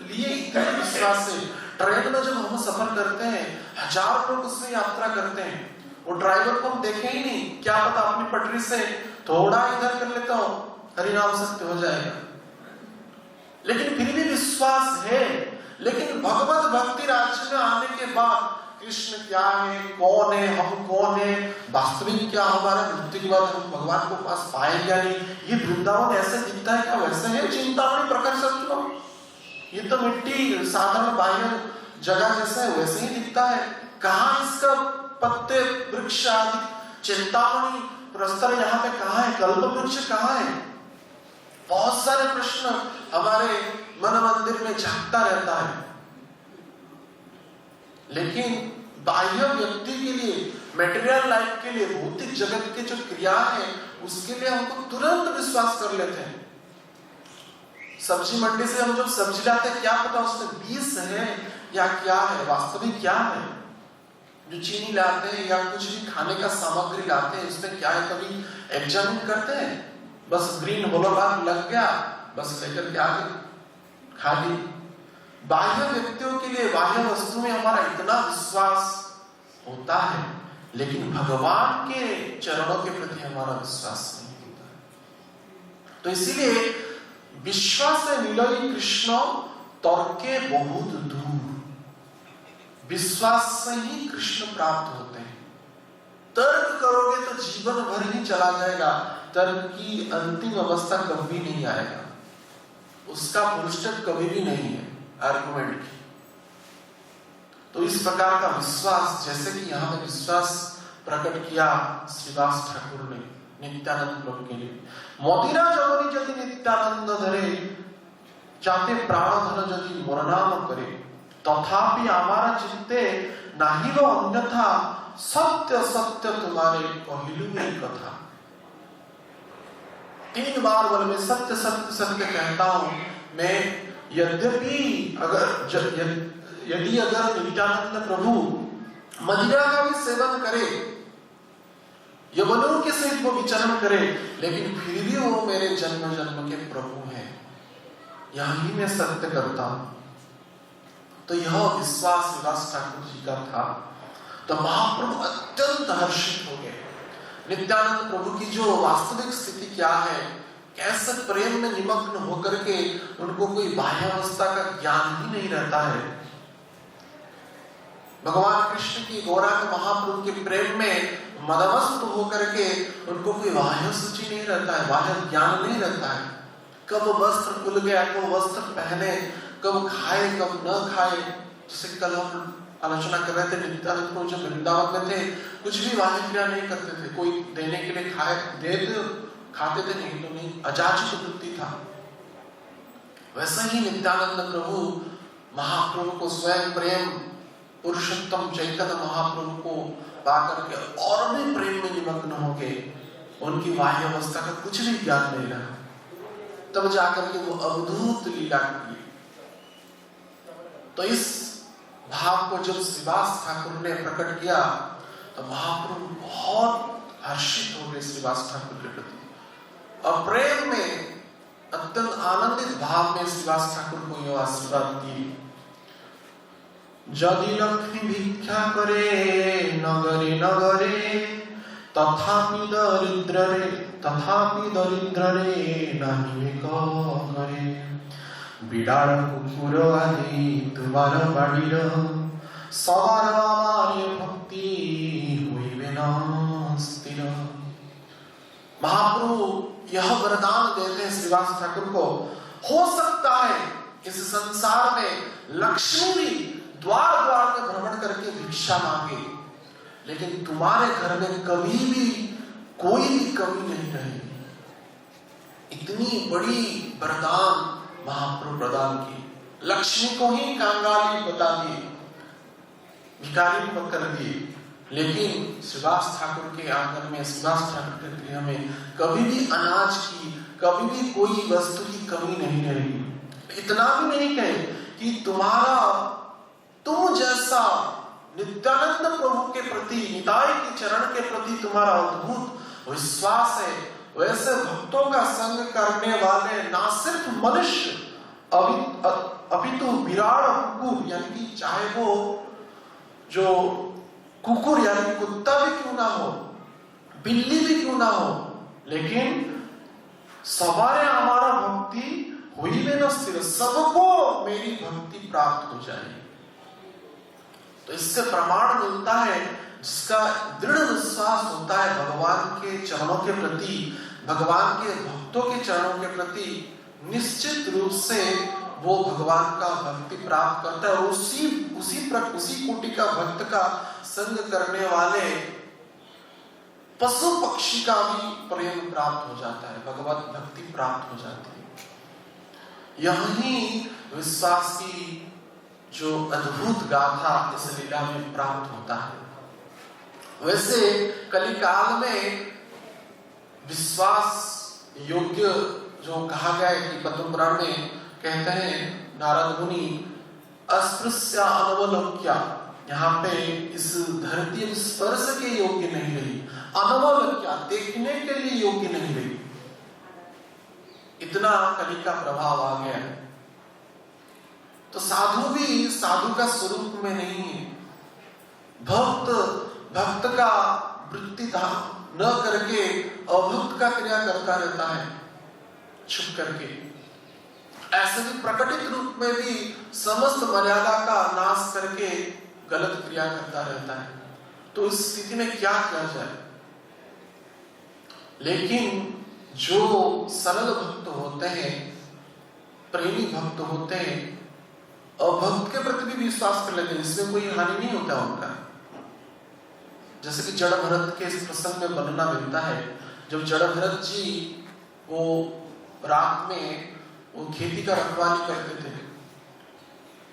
लिए इतना विश्वास है। ट्रेन में जब हम सफर करते हैं, हजार लोग उसमें यात्रा करते हैं, वो ड्राइवर को हम देखे ही नहीं, क्या पता अपनी पटरी से थोड़ा इधर कर लेता हो, हरिनाम सत्य हो जाएगा। लेकिन फिर भी विश्वास है। लेकिन भगवत भक्ति राज्य में आने के बाद कृष्ण क्या है, कौन है, हम कौन है, वास्तविक क्या हमारा मृत्यु के बाद हम भगवान को पास पाएंगे या नहीं, ये वृंदावन ऐसे दिखता है क्या वैसे है, चिंतामणि प्रकट सत्य, ये तो मिट्टी साधारण बाह्य जगह जैसा है वैसे ही दिखता है। कहाँ इसका पत्ते वृक्ष आदि, चिंतामणि प्रस्तर यहाँ पे कहाँ है, कल्प वृक्ष कहाँ है? बहुत सारे प्रश्न हमारे मन मंदिर में झांकता रहता है। लेकिन बाह्य व्यक्ति के लिए, मेटेरियल लाइफ के लिए, भौतिक जगत के जो क्रिया है उसके लिए हमको तुरंत विश्वास कर लेते हैं। सब्जी मंडी से हम जब सब्जी लाते हैं, क्या पता उसमें बीज है या क्या है, वास्तविक क्या है। जो चीनी लाते हैं या कुछ भी खाने का सामग्री लाते हैं, उसमें क्या है, कभी एग्जामिन करते हैं? बस ग्रीन होलोग्राफ लग गया, बस लेकर के आगे खा ली। बाह्य व्यक्तियों के लिए बाह्य वस्तु में हमारा इतना विश्वास होता है, लेकिन भगवान के चरणों के प्रति हमारा विश्वास नहीं होता है। तो इसीलिए विश्वास से मिलोई कृष्ण तर्के बहुत दूर। विश्वास से ही कृष्ण प्राप्त होते हैं। तर्क करोगे तो जीवन भर ही चला जाएगा, तर्क की अंतिम अवस्था कभी नहीं आएगा, उसका फुल स्टॉप कभी भी नहीं है आर्गुमेंट की। तो इस प्रकार का विश्वास, जैसे कि यहाँ पे विश्वास प्रकट किया श्रीवास ठाकुर ने नित्यानंद प्रभु के लिए, मोदिरा जगनी यदि नित्यानंद धरे, चाहते प्राण धन यदि मोर नाम करे, तथापि हमारा चित्ते नाही वो अन्यथा, सत्य सत्य तुम्हारे कहलू में कथा। 3 बार बोले, मैं सत्य सत्य सत्य कहता हूं। मैं यद्यपि यदि अगर नित्यानंद प्रभु मदिरा का भी सेवन करे, यवनों के सहित वो विचरण करे, लेकिन फिर भी वो मेरे जन्म जन्म के प्रभु हैं, यही मैं सत्य करता हूं। तो यह विश्वास श्रीवास ठाकुर जी का था। तो महाप्रभु अत्यंत हर्षित हो गए। नित्यानंद प्रभु की जो वास्तविक स्थिति क्या है, कैसे प्रेम में निमग्न होकर के उनको कोई बाह्यावस्था का ज्ञान ही नहीं रहता है। भगवान कृष्ण की गौरांग महाप्रभु के प्रेम में मदमस्त होकर के उनको कोई बाह्य सूची नहीं रहता है, बाह्य ज्ञान नहीं रहता है। कब वस्त्र खुल गया, कब वस्त्र पहने, कब खाए कब न खाए। जैसे कल हम आलोचना कर रहे थे, नित्यानंद प्रभु जब वृंदावन में थे कुछ भी बाह्य क्रिया नहीं करते थे। कोई देने के लिए खाते थे, नहीं तो नहीं, अजाचित वृत्ति था। वैसे ही नित्यानंद प्रभु महाप्रभु को स्वयं प्रेम, पुरुषोत्तम चैतन्य महाप्रभु को पाकर के और भी प्रेम में निमग्न हो गए। उनकी बाह्य अवस्था का कुछ भी ज्ञान नहीं रहा। तब जाकर के वो अवधूत लीला की। तो इस भाव को जब श्रीवास ठाकुर ने प्रकट किया तो महाप्रभु बहुत हर्षित हो गए श्रीवास ठाकुर के प्रति और प्रेम में अत्यंत आनंदित भाव में श्रीवास ठाकुर को यह आशीर्वाद दिए। यदि लक्ष्मी भिक्षा करे नगरे नगरे तथापि दरिद्र रे नहीं करे बिडार कुकुर आदि तुम्हार बाड़ीर सवार आमार भक्ति हुईबे न स्थिर। महाप्रभु यह वरदान देते हैं श्रीवास ठाकुर को, हो सकता है इस संसार में लक्ष्मी भी द्वार द्वार में भ्रमण करके भिक्षा मांगे, लेकिन तुम्हारे घर में कभी भी कोई भी कमी नहीं रहेगी। इतनी बड़ी वरदान महाप्रभु प्रदान की। लक्ष्मी को ही कंगाली बता दिए, भिखारी कर दिए, लेकिन श्रीवास ठाकुर के आंगन में, श्रीवास ठाकुर के गृह में कभी भी अनाज की, कभी भी कोई वस्तु की कमी नहीं रहेगी। इतना भी नहीं कहे कि तुम जैसा नित्यानंद प्रभु के प्रति, निताई के चरण के प्रति तुम्हारा अद्भुत विश्वास है, वैसे भक्तों का संग करने वाले ना सिर्फ मनुष्य अपितु विराट कुकुर, यानी चाहे वो जो कुकुर यानी कुत्ता भी क्यों ना हो, बिल्ली भी क्यों ना हो, लेकिन सवारे हमारा भक्ति हुई में न स्थिर, सबको मेरी भक्ति प्राप्त हो जाए। तो इससे प्रमाण मिलता है, जिसका दृढ़ विश्वास होता है भगवान के चरणों के प्रति, भगवान के भक्तों के चरणों के प्रति, निश्चित रूप से वो भगवान का भक्ति प्राप्त करता है और उसी कोटि का भक्त का संग करने वाले पशु पक्षी का भी प्रेम प्राप्त हो जाता है, भगवत भक्ति प्राप्त हो जाती है। यही विश्वास की जो अद्भुत गाथा इस लीला में प्राप्त होता है। वैसे कलिकाल में विश्वास योग्य जो कहा गया है कि पद्म पुराण में कहते हैं नारद मुनि, अस्पृश्य अनवलोक्या, यहाँ पे इस धरती स्पर्श के योग्य नहीं रही, अनवलोक्या देखने के लिए योग्य नहीं रही। इतना कलि का प्रभाव आ गया है। तो साधु भी साधु का स्वरूप में नहीं है, भक्त का वृत्ति न करके अभक्त का क्रिया करता रहता है छुप करके। ऐसे भी प्रकटित रूप में भी समस्त मर्यादा का नाश करके गलत क्रिया करता रहता है। तो इस स्थिति में क्या किया जाए? लेकिन जो सरल भक्त होते हैं, प्रेमी भक्त होते हैं, अभक्त के प्रति भी विश्वास कर लेते हैं, इसमें कोई हानि नहीं होता उनका। जैसे कि जड़ भरत के इस प्रसंग में वर्णना मिलता है, जब जड़ भरत जी वो रात में वो खेती का रखवाली करते थे,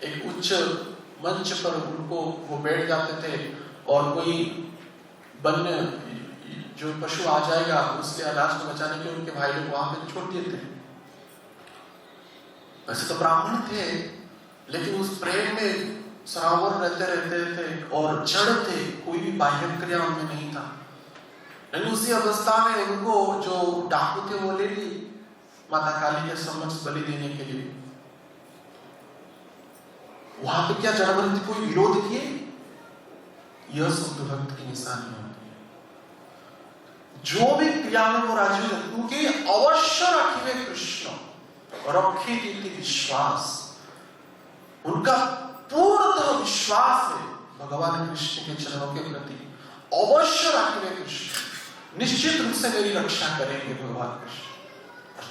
एक उच्च मंच पर उनको वो बैठ जाते थे और कोई वन्य जो पशु आ जाएगा उसके अनाज को बचाने के उनके भाई लोग वहां पे छोड़ दिए थे। वैसे तो ब्राह्मण थे, लेकिन उस प्रेम में सरावर रहते थे और जड़ थे, कोई भी बाह्य क्रिया उनमें नहीं था। लेकिन उसी अवस्था में उनको जो डाकू थे वो ले ली माता काली के समक्ष बलि देने के लिए। वहां पे क्या जड़ भरत कोई विरोध किए? यह शुद्ध भक्त की निशानी होती है। जो भी क्रिया में वो राजी है, क्योंकि अवश्य रखिए कृष्ण रखे रीति विश्वास, उनका पूर्णतः विश्वास है भगवान कृष्ण के चरणों के प्रति। अवश्य रखिए कृष्ण निश्चित रूप से मेरी रक्षा करेंगे भगवान कृष्ण।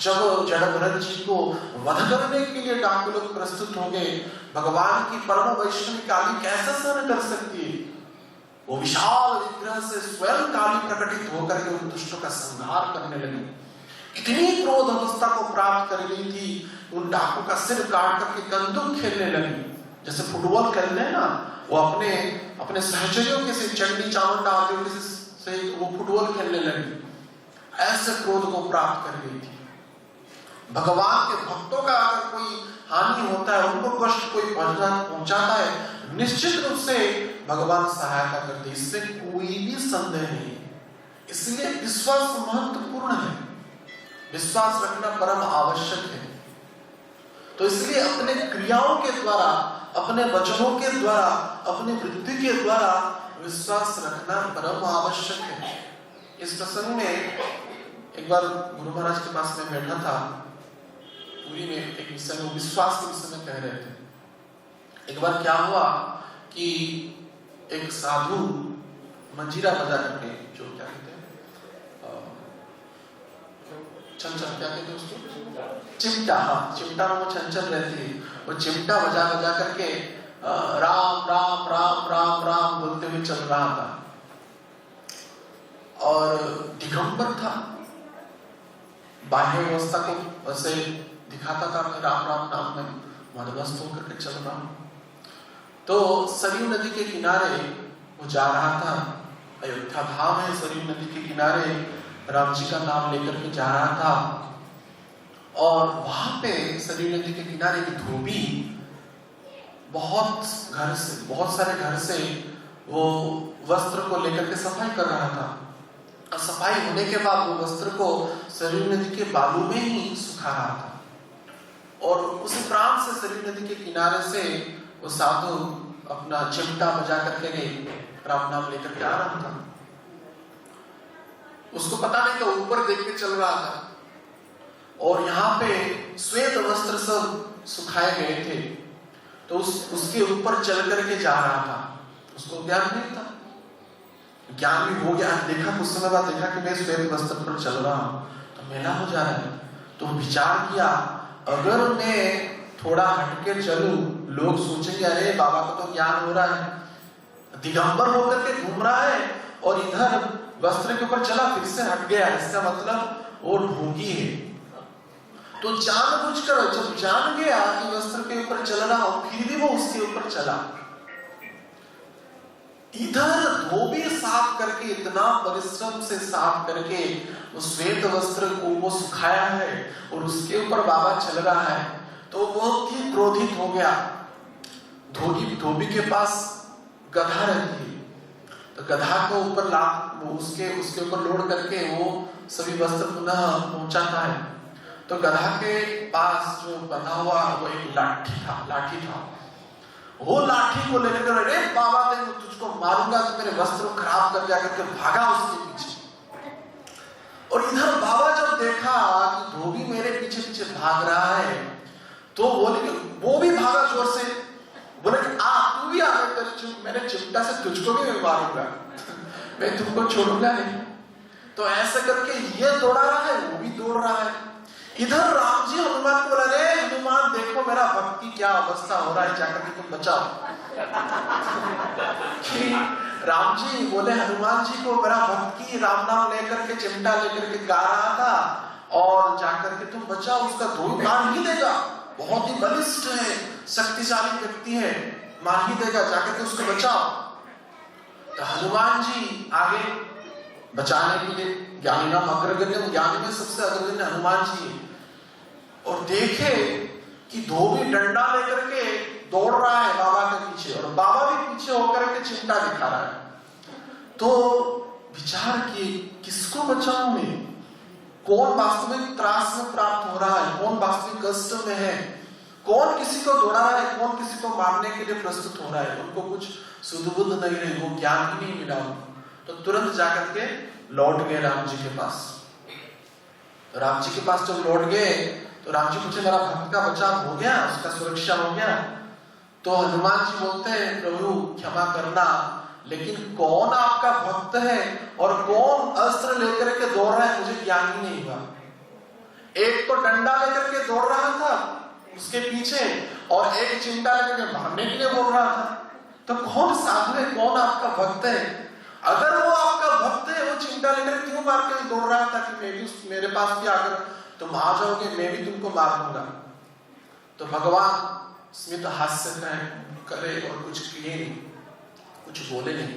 जब जड़ भरत जी को वध करने के लिए डाकू लोग प्रस्तुत हो गए, भगवान की परम वैष्णवी काली कैसे सहन कर सकती है? वो विशाल विग्रह से स्वयं काली प्रकटित होकर के उन दुष्टों का संहार करने लगी। इतनी क्रोध अवस्था को प्राप्त कर गई थी, उन डाकू का सिर काट करके कंदुक खेलने लगी। जैसे फुटबॉल खेलते हैं ना, वो अपने सहचर्यों के से चंडी चामुंडा आदि से वो फुटबॉल खेलने लगी। ऐसे क्रोध को प्राप्त कर गई थी। भगवान के भक्तों का अगर कोई हानि होता है, उनको कष्ट कोई पहुंचाता है, निश्चित रूप से भगवान सहायता करते, इससे कोई भी संदेह नहीं। इसलिए विश्वास महत्वपूर्ण है, विश्वास रखना परम आवश्यक है। तो इसलिए अपने क्रियाओं के द्वारा, अपने वचनों के द्वारा, अपनी वृत्ति के द्वारा विश्वास रखना परम आवश्यक है। इस प्रसंग में एक बार गुरु महाराज के पास में बैठा था, पूरी में एक विषय में, विश्वास के विषय में कह रहे थे। एक बार क्या हुआ कि एक साधु मंजीरा बजा करके, जो क्या कहते हैं, छंचल क्या कहते हैं उसको, चिमटा, हाँ चिमटा में वो छंचल रहती है, वो चिमटा बजा बजा करके राम राम राम राम राम बोलते हुए चल रहा था। और दिगंबर था, बाह्य अवस्था को वैसे दिखाता था, मैं राम राम नाम में मदमस्त होकर के चल रहा हूं। तो सरयू नदी के किनारे वो जा रहा था, अयोध्या धाम है, सरयू नदी के किनारे राम जी का नाम लेकर के जा रहा था। और वहां पे सरयू नदी के किनारे की धोबी बहुत सारे घर से वो वस्त्र को लेकर के सफाई कर रहा था। और सफाई होने के बाद वो वस्त्र को सरयू नदी के बालू में ही सुखा रहा था। और उसी प्रांत से सरयू नदी के किनारे से वो साधु अपना चिमटा बजा करके राम नाम लेकर के आ रहा था। उसको पता नहीं था, ऊपर देख के चल रहा था। और यहाँ पे श्वेत वस्त्र सब सुखाए गए थे, तो उसके ऊपर चल करके जा रहा था। उसको ज्ञान नहीं था, ज्ञान भी हो गया, देखा कुछ समय बाद देखा कि मैं श्वेत वस्त्र पर चल रहा हूँ तो मेला हो जा रहा है। तो विचार किया, अगर मैं थोड़ा हटके चलूं, लोग सोचेंगे अरे बाबा को तो ज्ञान हो रहा है, दिगंबर होकर के घूम रहा है और इधर वस्त्र के ऊपर चला, फिर से हट गया, इसका मतलब वो ढोंगी है। तो जानबूझकर जब जान गया कि वस्त्र के ऊपर चल रहा हो, फिर भी वो उसके ऊपर चला। इधर धोबी साफ करके, इतना परिश्रम से साफ करके वो श्वेत वस्त्र को वो सुखाया है और उसके ऊपर बाबा चल रहा है, तो बहुत ही क्रोधित हो गया। धोबी के पास गधा रहती है, तो गधा को ऊपर उसके ऊपर लोड करके वो सभी वस्त्र पुनः पहुंचाता है। तो गधा के पास जो बना हुआ वो एक लाठी था। वो लाठी को लेकर, अरे बाबा मैं तुझको मारूंगा, तो मेरे वस्त्र खराब कर दिया करके भागा उसके पीछे। और इधर बाबा जब देखा कि धोबी मेरे पीछे पीछे भाग रहा है, तो बोले, वो भी भागा जोर से, बोले तू भी आ, मेरे चिमटा से तुझको भी मैं मारूंगा, मैं तुमको छोड़ूंगा नहीं। तो ऐसा करके ये दौड़ा रहा है, वो भी दौड़ रहा है। इधर राम जी हनुमान को बोला, रे हनुमान देखो मेरा भक्त की क्या अवस्था हो रहा है, जाकर के तुम बचाओ। राम जी बोले हनुमान जी को, मेरा भक्त की राम नाम लेकर के चिमटा लेकर के गा रहा था और जाकर के तुम बचाओ, उसका धोबी मार ही देगा, बहुत ही बलिष्ठ है, शक्तिशाली व्यक्ति है, मार ही देगा, जाकर के उसको बचाओ। तो हनुमान जी आगे बचाने के लिए, ज्ञानी नाम अग्रगण्य, ज्ञानी में सबसे अग्रगण्य हनुमान जी, और देखे कि धोबी डंडा लेकर के दौड़ रहा है बाबा के पीछे, और बाबा भी पीछे होकर के चिमटा दिखा रहा है। तो विचार किए, किसको बचाऊं मैं, कौन वास्तविक त्रास में प्राप्त हो रहा है, कौन वास्तविक कष्ट में है, कौन किसी को दौड़ा रहा है, कौन किसी को मारने के लिए प्रस्तुत हो रहा है। उनको कुछ सुध-बुध नहीं रही, वो ज्ञान ही नहीं मिला। तो तुरंत जाकर के लौट गए राम जी के पास। तो राम जी के पास जब लौट गए तो राम जी पूछे, मेरा भक्त का बचाव हो गया, उसका सुरक्षा हो गया? तो हनुमान जी बोलते हैं, प्रभु क्षमा करना, लेकिन कौन आपका भक्त है और कौन अस्त्र लेकर के दौड़ रहा है, मुझे ज्ञान ही नहीं हुआ। एक तो डंडा लेकर के दौड़ रहा था उसके पीछे, और एक चिमटा लेकर के मारने के लिए बोल रहा था। तो कौन साधु है, कौन आपका भक्त है? अगर वो आपका भक्त है, वो चिमटा लेकर क्यों मार के दौड़ रहा था कि मैं भी, मेरे पास भी आकर तुम आ जाओगे, मैं भी तुमको मार दूंगा। तो भगवान स्मित हास्य करे और कुछ किए नहीं, कुछ बोले नहीं।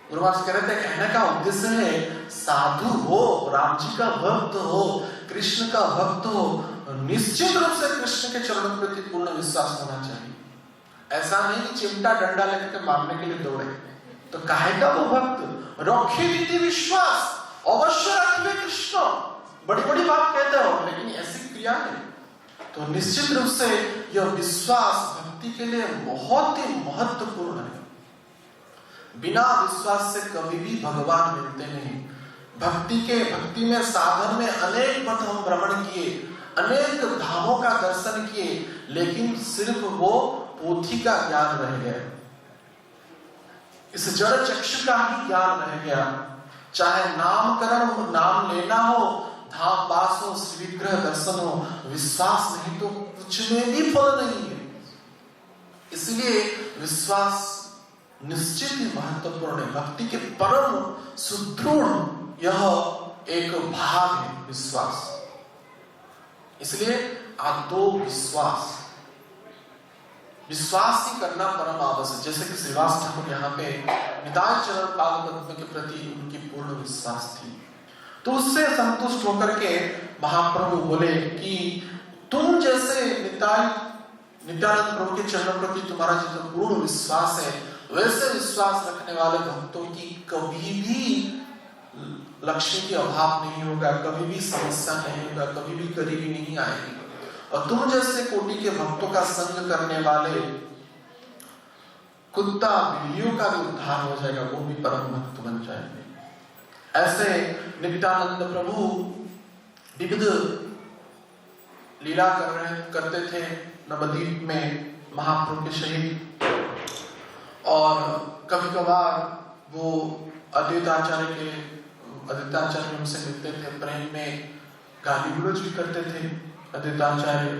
गुरु महाराज कह रहे थे, कहने का उद्देश्य है साधु हो, राम जी का भक्त हो, कृष्ण का भक्त हो, निश्चित रूप से कृष्ण के चरणों के प्रति पूर्ण विश्वास होना चाहिए। ऐसा नहीं कि चिमटा डंडा लेकर मारने के लिए दौड़े, तो काहे का वो भक्त रखे रीति विश्वास अवश्य रखिए कृष्ण, बड़ी बड़ी बात कहते हो, लेकिन ऐसी क्रिया है। तो निश्चित रूप से यह विश्वास भक्ति के लिए बहुत ही महत्वपूर्ण है। बिना विश्वास से कभी भी भगवान मिलते नहीं। भक्ति में साधन में अनेक पथ हम भ्रमण किए, अनेक धामों का दर्शन किए, लेकिन सिर्फ वो पोथी का ज्ञान रह गया, इस जड़ चक्षु का ही ज्ञान रह गया। चाहे नामकरण हो, नाम लेना हो, धाम वास हो, श्री विग्रह दर्शन हो, विश्वास नहीं तो कुछ में भी फल नहीं है। इसलिए विश्वास निश्चित ही महत्वपूर्ण है। भक्ति के परम सुदृढ़ यह एक भाग है विश्वास। इसलिए आदो विश्वास ही करना परम आवश्यक। जैसे कि श्रीवास ठाकुर यहाँ पे निताय चरण पादपद्म के प्रति उनकी पूर्ण विश्वास थी, तो उससे संतुष्ट होकर के महाप्रभु बोले कि तुम जैसे नित्यानंद प्रभु के चरणों प्रति तुम्हारा जितना पूर्ण विश्वास है, वैसे विश्वास रखने वाले भक्तों की कभी भी लक्ष्मी की अभाव नहीं होगा, कभी भी समस्या नहीं होगा, कभी भी गरीबी नहीं आएगी। और तुम जैसे कोटि के भक्तों का संग करने वाले कुत्ता बिल्लियों का भी उद्धार हो जाएगा, वो भी परम भक्त बन जाएंगे। ऐसे नित्यानंद प्रभु विविध लीला करते थे नवद्वीप में महाप्रभु के शहीद, और कभी कभार वो अद्वैताचार्य उनसे मिलते थे, प्रेम में गाली गलौज भी करते थे अद्वैताचार्य,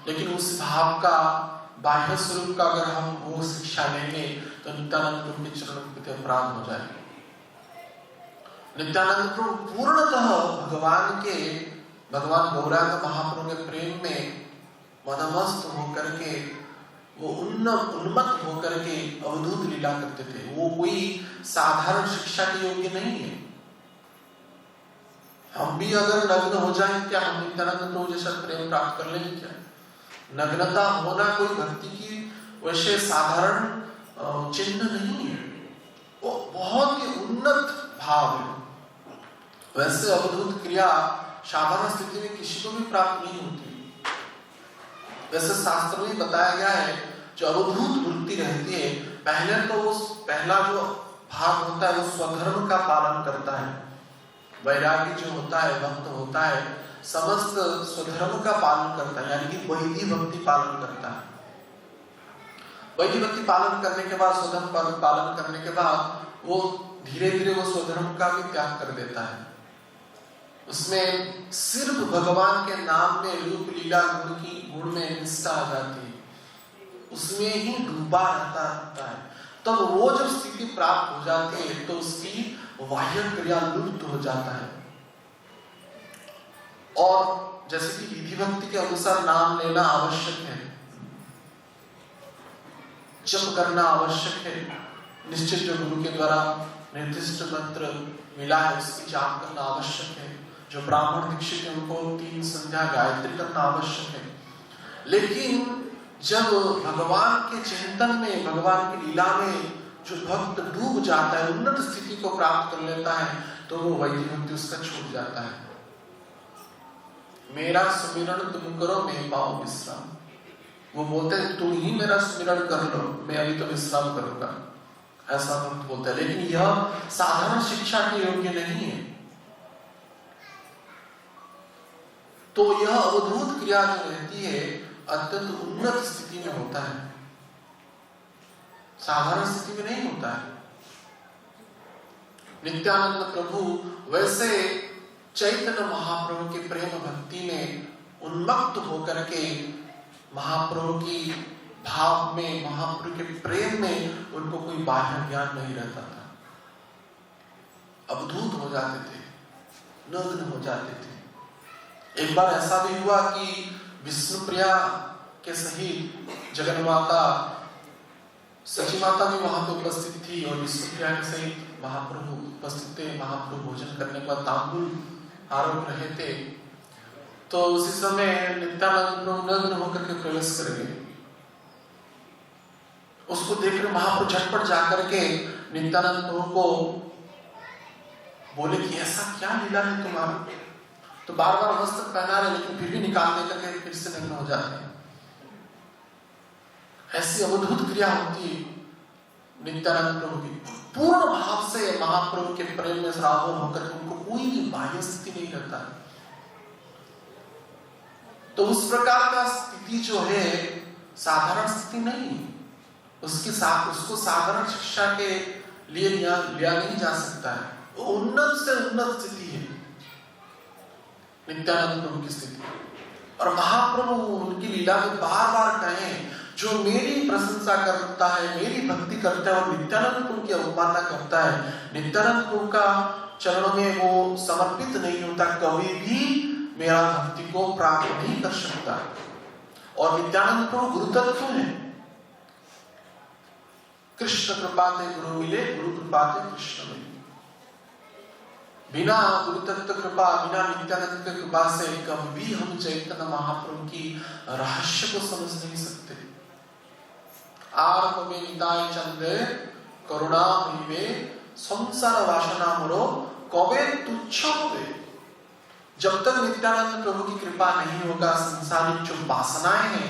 लेकिन उस भाव का बाह्य स्वरूप का अगर हम वो शिक्षा लेंगे तो नित्यानंद प्रभु के चरणों के प्रति अपराध हो जाएगा। नित्यानंद प्रभु पूर्णतः भगवान गौरांग महाप्रभु के प्रेम में मदमस्त होकर के, वो उन्मत्त होकर के अवधूत लीला करते थे। वो कोई साधारण शिक्षा के योग्य नहीं है। हम भी अगर नग्न हो जाएं, क्या हम नित्यानंद प्रभु जैसा प्रेम प्राप्त कर लेंगे क्या? नग्नता होना कोई भक्ति की वैसे साधारण चिन्ह नहीं है, वो बहुत ही उन्नत भाव है। वैसे अवधूत क्रिया साधारण स्थिति में किसी को भी प्राप्त नहीं होती। वैसे शास्त्र में बताया गया है, जो अवधूत वृत्ति रहती है, पहले तो वो पहला जो भाग होता है वो स्वधर्म का पालन करता है। वैरागी जो होता है, भक्त होता है, समस्त स्वधर्म का पालन करता है, यानी कि वैधि भक्ति पालन करता है। वैधि भक्ति पालन करने के बाद, स्वधर्म पालन करने के बाद, वो धीरे धीरे वो स्वधर्म का भी त्याग कर देता है। उसमें सिर्फ भगवान के नाम में रूप लीला गुण में निष्ठा आ जाती है, उसमें ही डूबा रहता है। तब तो वो जब स्थिति प्राप्त हो जाती है तो उसकी बाह्य क्रिया लुप्त हो जाता है। और जैसे कि विधि भक्ति के अनुसार नाम लेना आवश्यक है, जप करना आवश्यक है, निश्चित जो गुरु के द्वारा निर्दिष्ट मंत्र मिला है उसकी जाप करना आवश्यक है। जो ब्राह्मण दीक्षित है उनको 3 संध्या गायत्री करना आवश्यक है। लेकिन जब भगवान के चिंतन में, भगवान की लीला में जो भक्त डूब जाता है, उन्नत स्थिति को प्राप्त कर लेता है, तो वो वैधि भक्ति उसका छूट जाता है। मेरा सुमिरन तुम करो, मैं पाऊं विश्राम। वो बोलते हैं तुम ही मेरा सुमिरन कर लो, मैं अभी तो विश्राम करूंगा, ऐसा भक्त बोलता है। लेकिन यह साधारण शिक्षा के योग्य नहीं है। तो यह अवधूत क्रिया जो रहती है अत्यंत उन्नत स्थिति में होता है, साधारण स्थिति में नहीं होता है। नित्यानंद प्रभु वैसे चैतन्य महाप्रभु के प्रेम भक्ति में उन्मत्त होकर के महाप्रभु की भाव में, महाप्रभु के प्रेम में उनको कोई बाह्य ज्ञान नहीं रहता था। अवधूत हो जाते थे, नग्न हो जाते थे। एक बार ऐसा भी हुआ कि विष्णुप्रिया के सहित जगन माता सची माता भी वहां पे उपस्थित थी और विष्णुप्रिया के सहित महाप्रभु उपस्थित थे। महाप्रभु भोजन करने के बाद तांबूल आरोप रहे थे। तो उसी समय नित्यानंद प्रभु नग्न होकर के प्रवेश करेंगे। उसको देखकर महाप्रभु झटपट जाकर के नित्यानंद प्रभु को बोले कि ऐसा क्या लीला है तुम्हारा? तो बार बार वस्त्र पहना रहे लेकिन फिर भी निकाल देकर के फिर से नग्न हो जाते हैं। ऐसी अवधूत क्रिया होती है नित्यानंद प्रभु की। पूर्ण भाव से महाप्रभु के प्रेम में श्रावण होकर उनको कोई भी बाह्य स्थिति नहीं करता है। तो उस प्रकार का स्थिति जो है साधारण स्थिति नहीं, उसको साधारण शिक्षा के लिए लिया नहीं जा सकता है। वो उन्नत से उन्नत स्थिति है नित्यानंद प्रभु की स्थिति। और महाप्रभु उनकी लीला में बार बार कहें, जो मेरी प्रशंसा करता है, मेरी भक्ति करता है और नित्यानंद प्रभु की अवमानना करता है, नित्यानंद प्रभु का चरणों में वो समर्पित नहीं होता, कभी भी मेरा भक्ति को प्राप्त नहीं कर सकता। और नित्यानंद प्रभु गुरु तत्व है। कृष्ण कृपा से गुरु मिले, गुरु कृपा से कृष्ण मिले। बिना गुरु तत्व कृपा, बिना नित्यानंद की कृपा से कभी हम चैतन्य महाप्रभु की रहस्य को समझ नहीं सकते। आर कबे निताय चंद्रे करुणा मिले, संसार वासना मोरो कबे तुच्छ होवे। जब तक नित्यानंद प्रभु की कृपा नहीं होगा, संसारिक जो वासनाएं हैं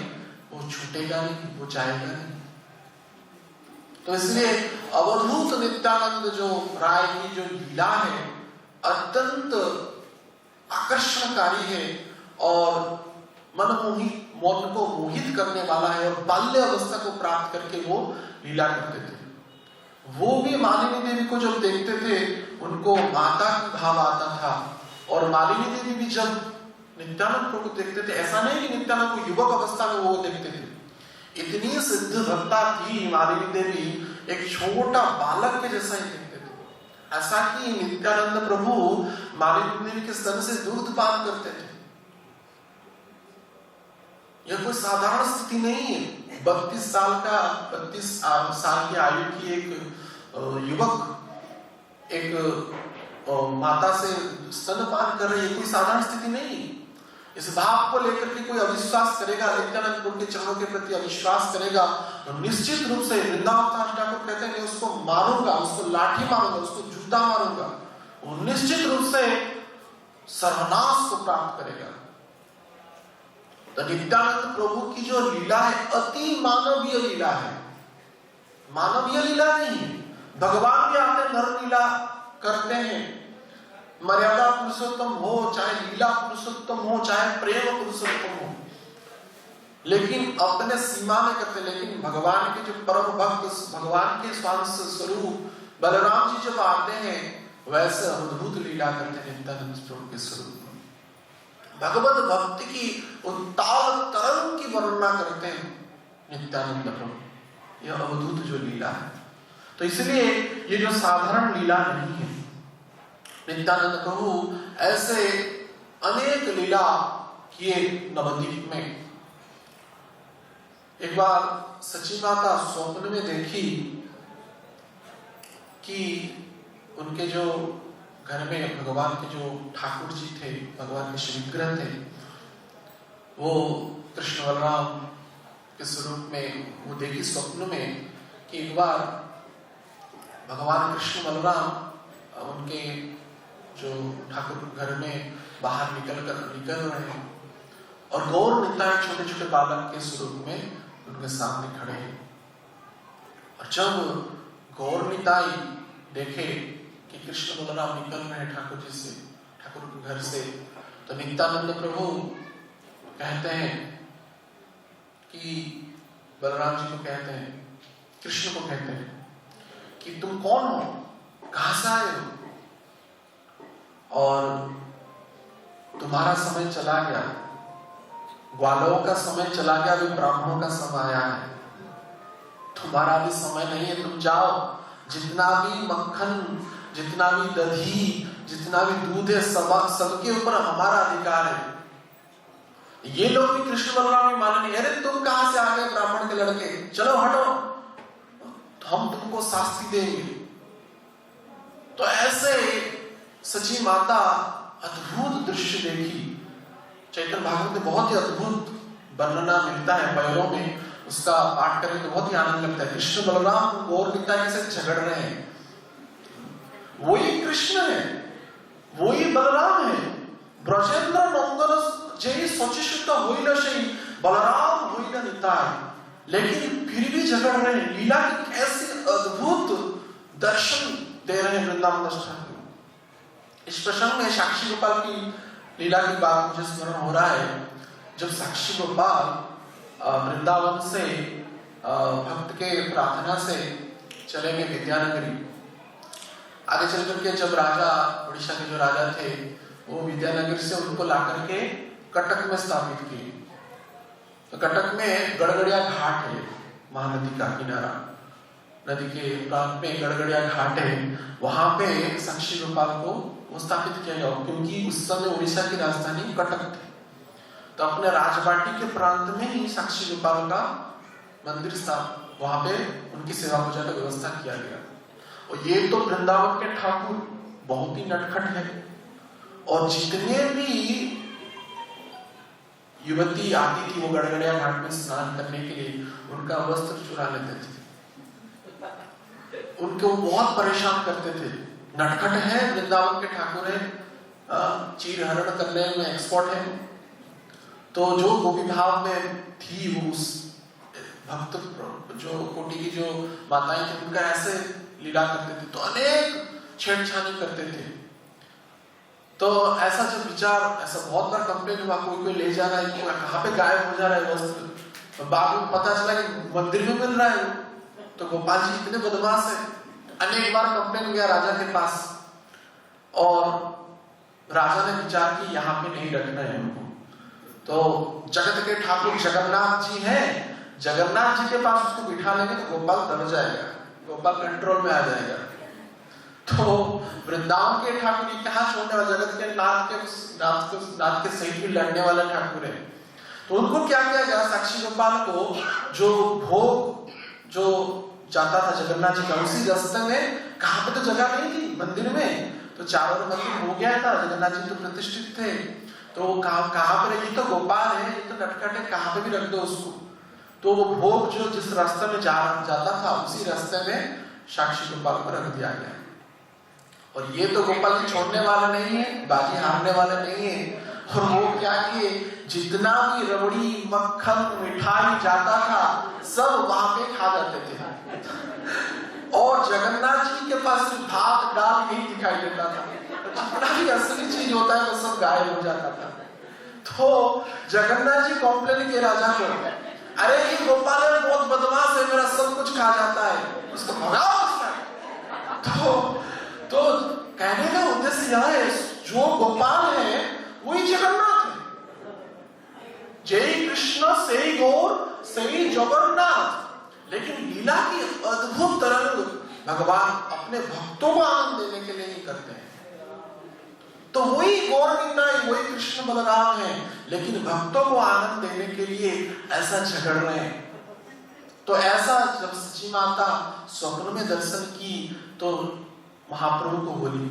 वो छूटेगा नहीं, वो जाएगा नहीं। तो इसलिए अवधूत नित्यानंद जो राय की जो लीला है अत्यंत आकर्षणकारी है और मन को मोहित करने वाला है। और बाल्य अवस्था को प्राप्त करके वो लीला करते थे। वो भी मालिनी देवी को जब देखते थे उनको माता की भाव आता था। और मालिनी देवी भी जब नित्यानंद प्रभु को देखते थे, ऐसा नहीं कि नित्यानंद को युवक अवस्था में वो देखते थे, इतनी सिद्ध भक्ता थी मालिनी देवी, एक छोटा बालक के जैसा ही देखते थे। ऐसा कि नित्यानंद प्रभु मालिनी देवी के स्तन से दूध पान करते थे। यह कोई साधारण स्थिति नहीं है। 32 साल की आयु की एक युवक एक माता से स्तनपान कर रही है, कोई साधारण स्थिति नहीं। इस भाव को लेकर के कोई अविश्वास करेगा, नित्यानंद प्रभु के चरणों के प्रति अविश्वास करेगा, तो निश्चित रूप से वृंदावन ठाकुर कहते हैं उसको मारूंगा, उसको लाठी मारूंगा, उसको जूता मारूंगा, वो निश्चित रूप से सर्वनाश को प्राप्त करेगा। तो नित्यानंद प्रभु की जो लीला है अति मानवीय लीला है, मानवीय लीला नहीं है। भगवान भी आते नर लीला करते हैं, मर्यादा पुरुषोत्तम हो, चाहे लीला पुरुषोत्तम हो, चाहे प्रेम पुरुषोत्तम हो, लेकिन अपने सीमा में करते। लेकिन भगवान के जो परम भक्त, भगवान के स्वांश स्वरूप बलराम जी जब आते हैं वैसे अद्भुत लीला करते हैं नित्यानंद प्रभु के स्वरूप में। भगवत भक्ति की उत्ताल तरंग की वर्णना करते हैं नित्यानंद प्रभु। यह अद्भुत जो लीला है, तो इसलिए ये जो साधारण लीला नहीं है। नित्यानंद प्रभु ऐसे अनेक लीला किए नवद्वीप में। एक बार सची माता स्वप्न में देखी कि उनके जो घर में भगवान के जो ठाकुर जी थे, भगवान के श्री विग्रह थे, वो कृष्ण बलराम के स्वरूप में वो देखी स्वप्न में कि एक बार भगवान कृष्ण बलराम उनके जो ठाकुर घर में बाहर निकल रहे हैं और गौर निताई छोटे छोटे बालक के स्वरूप में उनके सामने खड़े हैं। और जब गौर निताई देखे कि कृष्ण बलराम निकल रहे हैं ठाकुर जी से, ठाकुर के घर से, तो नित्यानंद प्रभु कहते हैं कि बलराम जी को कहते हैं, कृष्ण को कहते हैं कि तुम कौन हो, कहां से आए हो, और तुम्हारा समय चला गया, ग्वालों का समय चला गया, अभी ब्राह्मणों का समय आया है, तुम्हारा भी समय नहीं है, तुम जाओ, जितना भी मक्खन, जितना भी दही, जितना भी दूध है, सबके ऊपर हमारा अधिकार है। ये लोग भी कृष्ण बलराम में मानेंगे, अरे तुम कहां से आ गए ब्राह्मण के लड़के, चलो हटो, तो हम तुमको शास्ति देंगे। तो ऐसे सची माता अद्भुत दृश्य देखी चैतन्य भागवत में बहुत ही अद्भुत वर्णना मिलता है, पैरों में उसका पाठ करें तो बहुत ही आनंद लगता है। कृष्ण बलराम गौर पिता के साथ झगड़ रहे हैं, वही कृष्ण है, वही बलराम है। ब्रजेंद्र नंदन जय सचिशुद्ध होइल शई बलराम होइल निताय, लेकिन फिर भी झगड़ रहे हैं। लीला की कैसे अद्भुत दर्शन दे रहे हैं वृंदावन दास ठाकुर। इस प्रसंग में साक्षी गोपाल की लीला की बात मुझे स्मरण हो रहा है। जब साक्षी गोपाल वृंदावन से भक्त के प्रार्थना से चले गए विद्यानगरी, आगे चल करके जब राजा, उड़ीसा के जो राजा थे, वो विद्यानगर से उनको लाकर के कटक में स्थापित किए। तो कटक में गड़गड़िया घाट है, महानदी का किनारा, नदी के प्रांत में गड़गड़िया घाट है, वहां पे साक्षी गोपाल को वो स्थापित किया गया, क्योंकि उस समय उड़ीसा की राजधानी कटक थी। तो अपने राजबाटी के प्रांत में ही साक्षी गोपाल का मंदिर स्थापित, वहां पे उनकी सेवा पूजा का व्यवस्था किया गया। और ये तो वृंदावन के ठाकुर बहुत ही नटखट है, और जितने भी युवती आती थी वो गड़गड़िया घाट में स्नान करने के लिए, उनका वस्त्र चुरा लेते थे, उनको बहुत परेशान करते थे। नटखट है, वृंदावन के ठाकुर है, चीर हरण करने में एक्सपर्ट है। तो जो गोपी भाव में थी, वो उस भक्त जो कोटि की जो माताएं थी, उनका ऐसे लीला करते थे, तो अनेक छेड़छाड़ी करते थे। तो ऐसा जब विचार, ऐसा बहुत बार कंप्लेन हुआ, कोई ले जा रहा है, कहाँ पे गायब हो जा रहा है वस्त्र। बाद में पता चला कि मंदिर में मिल रहा है, तो गोपाल जी इतने बदमाश है। अनेक बार कंप्लेन गया राजा के पास, और राजा ने विचार की यहाँ पे नहीं रखना है उनको। तो जगत के ठाकुर जगन्नाथ जी हैं, जगन्नाथ जी के पास उसको बिठा लेंगे तो गोपाल डर जाएगा, गोपाल कंट्रोल में आ जाएगा। तो वृंदावन के ठाकुर ये कहाँ छोड़ने वाले, जगत के नाथ के सहित भी लड़ने वाला ठाकुर है। तो उनको क्या किया गया, साक्षी गोपाल को जो भोग जो जाता था जगन्नाथ जी का, उसी रास्ते में, कहाँ पे तो जगह नहीं थी मंदिर में, तो चारों ओर मंदिर हो गया था, जगन्नाथ जी तो प्रतिष्ठित थे, तो कहाँ पर, ये तो गोपाल है, ये तो नटखट है, कहाँ पे भी रख दो उसको। तो वो भोग जो जिस रास्ते में जाता था, उसी रास्ते में साक्षी गोपाल को रख दिया गया। और ये तो गोपाल जी छोड़ने वाला नहीं है, बाजी हारने वाला नहीं है। और वो क्या किए, जितना भी रबड़ी मक्खन मिठाई जाता था, सब वहां पे खा जाते थे। और जगन्नाथ जी के पास भात दाल नहीं दिखाई देता था, जितना भी असली चीज होता है वो सब गायब हो जाता था। तो जगन्नाथ जी कॉम्प्लेन किए राजा को, अरे ये गोपाल है, बहुत बदमाश है, मेरा सब कुछ खा जाता है, उसको भगाओ उसका। तो कहने का उद्देश्य यह है, जो गोपाल है वही जगन्नाथ है। जय कृष्ण से गौर से जगन्नाथ। लेकिन लीला की अद्भुत तरंग भगवान अपने भक्तों को आनंद देने के लिए ही करते हैं। तो वही गौर निताई, वही कृष्ण बलराम है, लेकिन भक्तों को आनंद देने के लिए ऐसा झगड़ रहे हैं। तो ऐसा जब सची माता स्वप्न में दर्शन की तो महाप्रभु को बोली,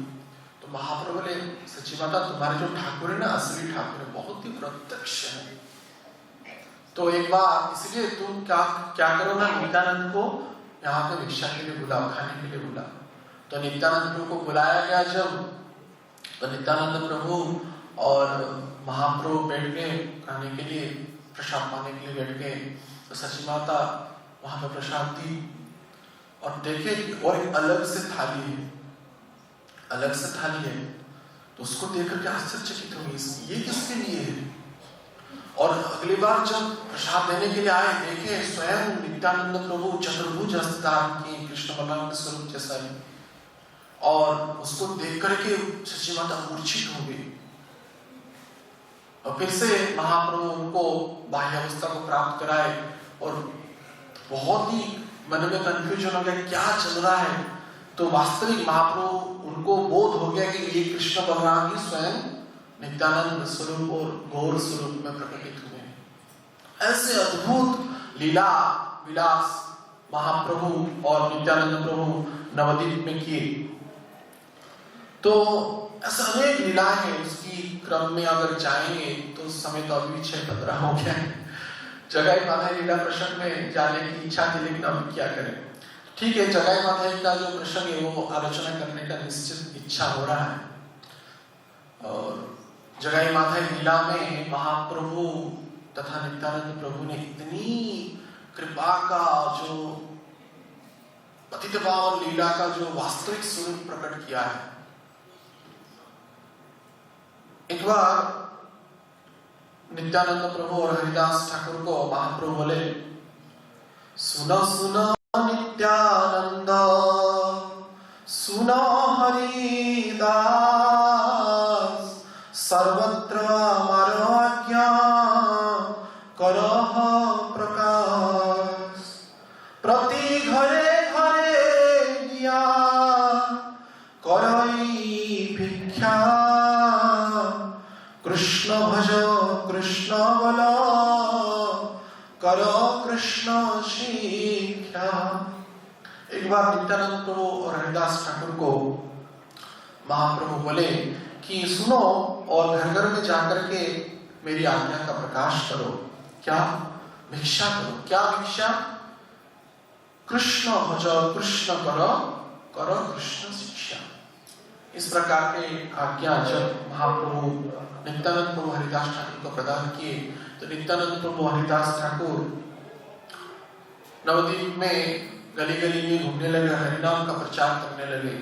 तो महाप्रभु ने, सची माता तुम्हारे जो ठाकुर है ना, असली ठाकुर है, बहुत ही प्रत्यक्ष है। तो एक बार इसलिए तुम क्या करो ना, नित्यानंद को यहाँ पे भिक्षा के लिए बुलाओ, खाने के लिए बुलाओ। तो नित्यानंद प्रभु को बुलाया गया जब, तो नित्यानंद प्रभु और महाप्रभु बैठ गए खाने के लिए, प्रसाद पाने के लिए बैठ गए। तो सची माता वहां पे प्रसाद दी, और देखे और एक अलग से थाली है, अलग से थाली है। तो उसको देखकर के आश्चर्यचकित हो गई, ये किसके लिए है। और अगली बार जब प्रसाद देने के लिए आए, देखे स्वयं नित्यानंद प्रभु चतुर्भुज हस्तधारण किए, कृष्ण बलराम के स्वरूप जैसा है। और उसको देख करके सची माता मूर्छित हो गई। और फिर से महाप्रभु उनको बाह्य अवस्था को प्राप्त कराए, और बहुत ही मन में कंफ्यूजन हो गया क्या चल रहा है। तो वास्तविक महाप्रभु उनको बोध हो गया कि ये कृष्ण बलराम ही स्वयं नित्यानंद स्वरूप और गौर स्वरूप में प्रकटित हुए। ऐसे अद्भुत लीला विलास महाप्रभु और नित्यानंद प्रभु नवद्वीप में किए। तो ऐसा अनेक लीलाएं हैं, उसकी क्रम में अगर जाएंगे तो उस समय तो अभी 6-15 हो गया है। जगाई माधव लीला प्रसंग में जाने की इच्छा थी, लेकिन अब क्या करें। ठीक है, जगाई माधव का जो प्रसंग है वो आलोचना करने का निश्चित इच्छा हो रहा है। और जगाई माधव लीला में महाप्रभु तथा नित्यानंद प्रभु ने इतनी कृपा का जो पतित पावन लीला का जो वास्तविक स्वरूप प्रकट किया है। एक बार नित्यानंद प्रभु और हरिदास ठाकुर को महाप्रभु बोले, सुनो सुनो नित्यानंद, सुनो हरिदास, सर्वत्र हमारो आज्ञा करो प्रकाश, प्रति घरे गया करई भिक्षा, कृष्ण भज कृष्ण बोलो, करो कृष्ण शिक्षा। एक बार नित्यानंद प्रभु और हरिदास ठाकुर को महाप्रभु बोले कि सुनो और घर घर में जाकर के मेरी आज्ञा का प्रकाश करो। क्या? भिक्षा करो। क्या भिक्षा? कृष्ण भजो कृष्ण करो, करो कृष्ण शिक्षा। इस प्रकार के आज्ञा जब महाप्रभु नित्यानंद प्रभु हरिदास ठाकुर को प्रदान किए तो नित्यानंद प्रभु हरिदास ठाकुर नवद्वीप में गली गली में घूमने लगे, हरिनाम का प्रचार करने लगे।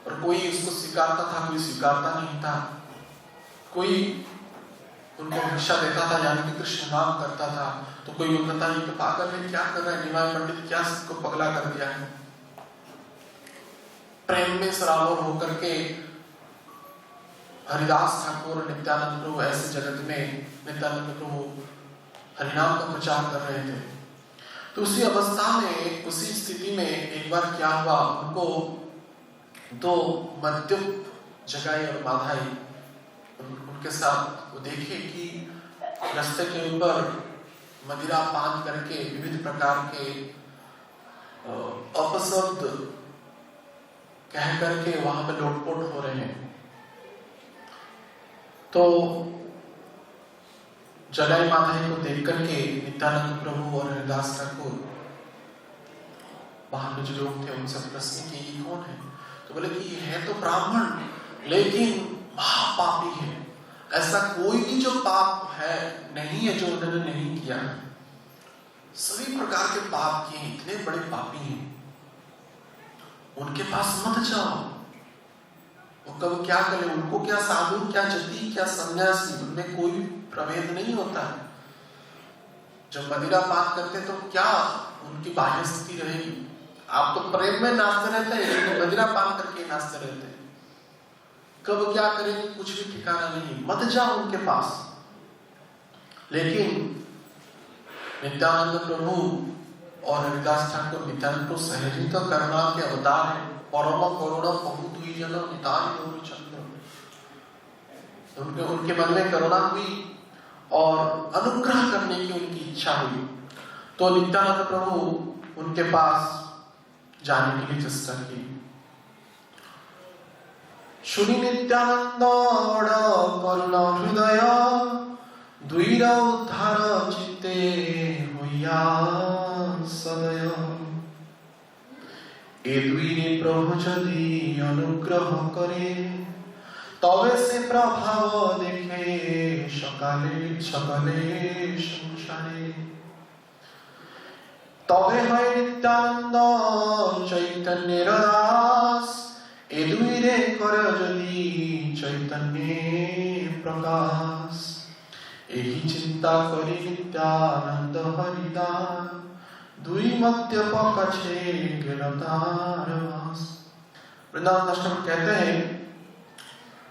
और कोई इसको स्वीकारता था, कोई स्वीकारता नहीं था। कोई उनको भिक्षा देता था, यानी कि कृष्ण नाम करता था, तो कोई बोलता था ये तो पागल है, क्या कर रहा है निमाय पंडित, क्या सबको पगला कर दिया है। प्रेम में सराबोर होकर के हरिदास ठाकुर और नित्यानंद प्रभु ऐसे जगत में नित्यानंद प्रभु हरिनाम का प्रचार कर रहे थे। तो उसी अवस्था में, उसी स्थिति में एक बार क्या हुआ, उनको दो मद्यप जगाई और माधाई उनके साथ वो देखे कि रास्ते के ऊपर मदिरा पान करके विविध प्रकार के अपशब्द कह करके वहां पे लोटपोट हो रहे हैं। तो जगाई माधाई को देख करके नित्यानंद प्रभु और हरिदास ठाकुर वहां पे जो लोग थे उनसे प्रश्न किए ये कौन है। तो बोले कि ये है तो ब्राह्मण, लेकिन महापापी है। ऐसा कोई भी जो पाप है नहीं है जो उन्होंने नहीं किया है। सभी प्रकार के पाप किए, इतने बड़े पापी हैं, उनके पास मत जाओ। वो कब क्या करे, उनको क्या साधु, क्या जति, क्या सन्यासी, उनमें कोई प्रभेद नहीं होता है। जब मदिरा पान करते तो क्या उनकी बाह्य स्थिति रहेगी। आप तो प्रेम में नाचते रहते हैं, तो मदिरा पान करके नाचते रहते हैं। कब क्या करेंगे कुछ भी ठिकाना नहीं, मत जाओ उनके पास। लेकिन नित्यानंद प्रभु और हरिदास ठाकुर, नित्यानंद प्रभु सहज तो करुणा के अवतार है, परम करुणा बहुत हुई जन निताय गौर चंद्र। उनके मन में करुणा हुई और अनुग्रह करने की उनकी इच्छा हुई। तो नित्यानंद प्रभु उनके पास जाने के लिए चेष्टा की। शुनि नित्यानंद करुणा हृदय, द्वीर उद्धार चित्ते होइया सदय। ए द्वीरे प्रभु यदि अनुग्रह करे, तबे से प्रभाव देखे सकले संसारे। तबे है नित्यानंद चैतन्य दास, ए दुईरे कर यदि चैतन्य प्रकाश। एही चिंता करी नित्यानंद हरिदास, दुई मध्य पकछे गिरतार वास। वृंदावन अष्टक कहते हैं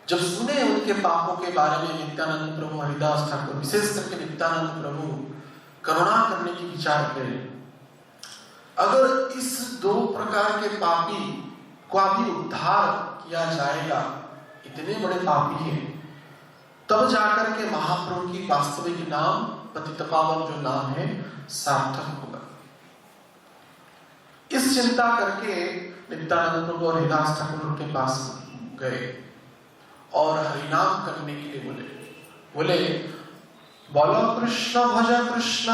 जब सुने उनके पापों के बारे में नित्यानंद प्रभु हरिदास ठाकुर, विशेष करके नित्यानंद प्रभु करुणा करने की विचार करें। अगर इस दो प्रकार के पापी को भी उद्धार किया जाएगा, इतने बड़े पापी हैं, तब जाकर के महाप्रभु की वास्तविक नाम पतितपावन जो नाम है सार्थक होगा। इस चिंता करके नित्यानंद प्रभु और हरिदास ठाकुर उनके पास गए और हरिनाम करने के लिए बोले बोलो कृष्ण भज कृष्ण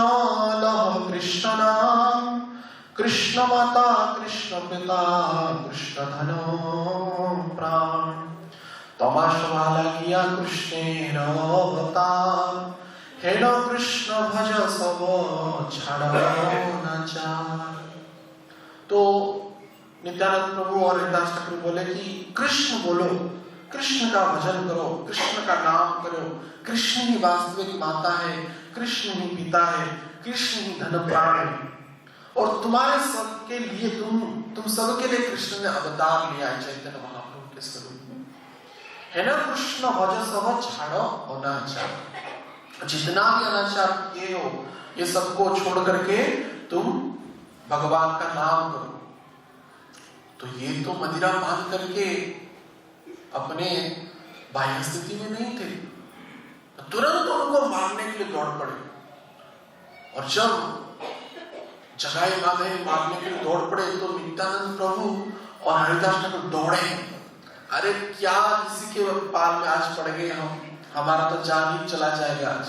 लह कृष्ण नाम, कृष्ण माता कृष्ण पिता कृष्ण धनो प्राण, तमाशवाला किया कृष्ण अवतार, हे न कृष्ण भज सब छाड़ो न चार। तो नित्यानंद प्रभु और हरिदास ठाकुर बोले कि कृष्ण बोलो, कृष्ण का भजन करो, कृष्ण का नाम करो, कृष्ण ही वास्तविक माता है, कृष्ण ही पिता है, कृष्ण ही धन प्राण है, और तुम्हारे सबके लिए तुम सबके लिए कृष्ण ने अवतार लिया है चैतन्य महाप्रभु के स्वरूप में, है ना। कृष्ण भज सब छाड़ो अनाचार, जितना भी अनाचार किए हो ये सबको छोड़ करके तुम भगवान का नाम करो। तो ये तो मदिरा पान करके अपने बाह्य स्थिति में नहीं थे, तुरंत उनको मारने के लिए दौड़ पड़े, और जब जगाई माधव मारने के लिए दौड़ पड़े तो नित्यानंद प्रभु और हरिदास ठाकुर दौड़े, अरे क्या किसी के पाल में आज पड़ गए हम, हमारा तो जान ही चला जाएगा आज।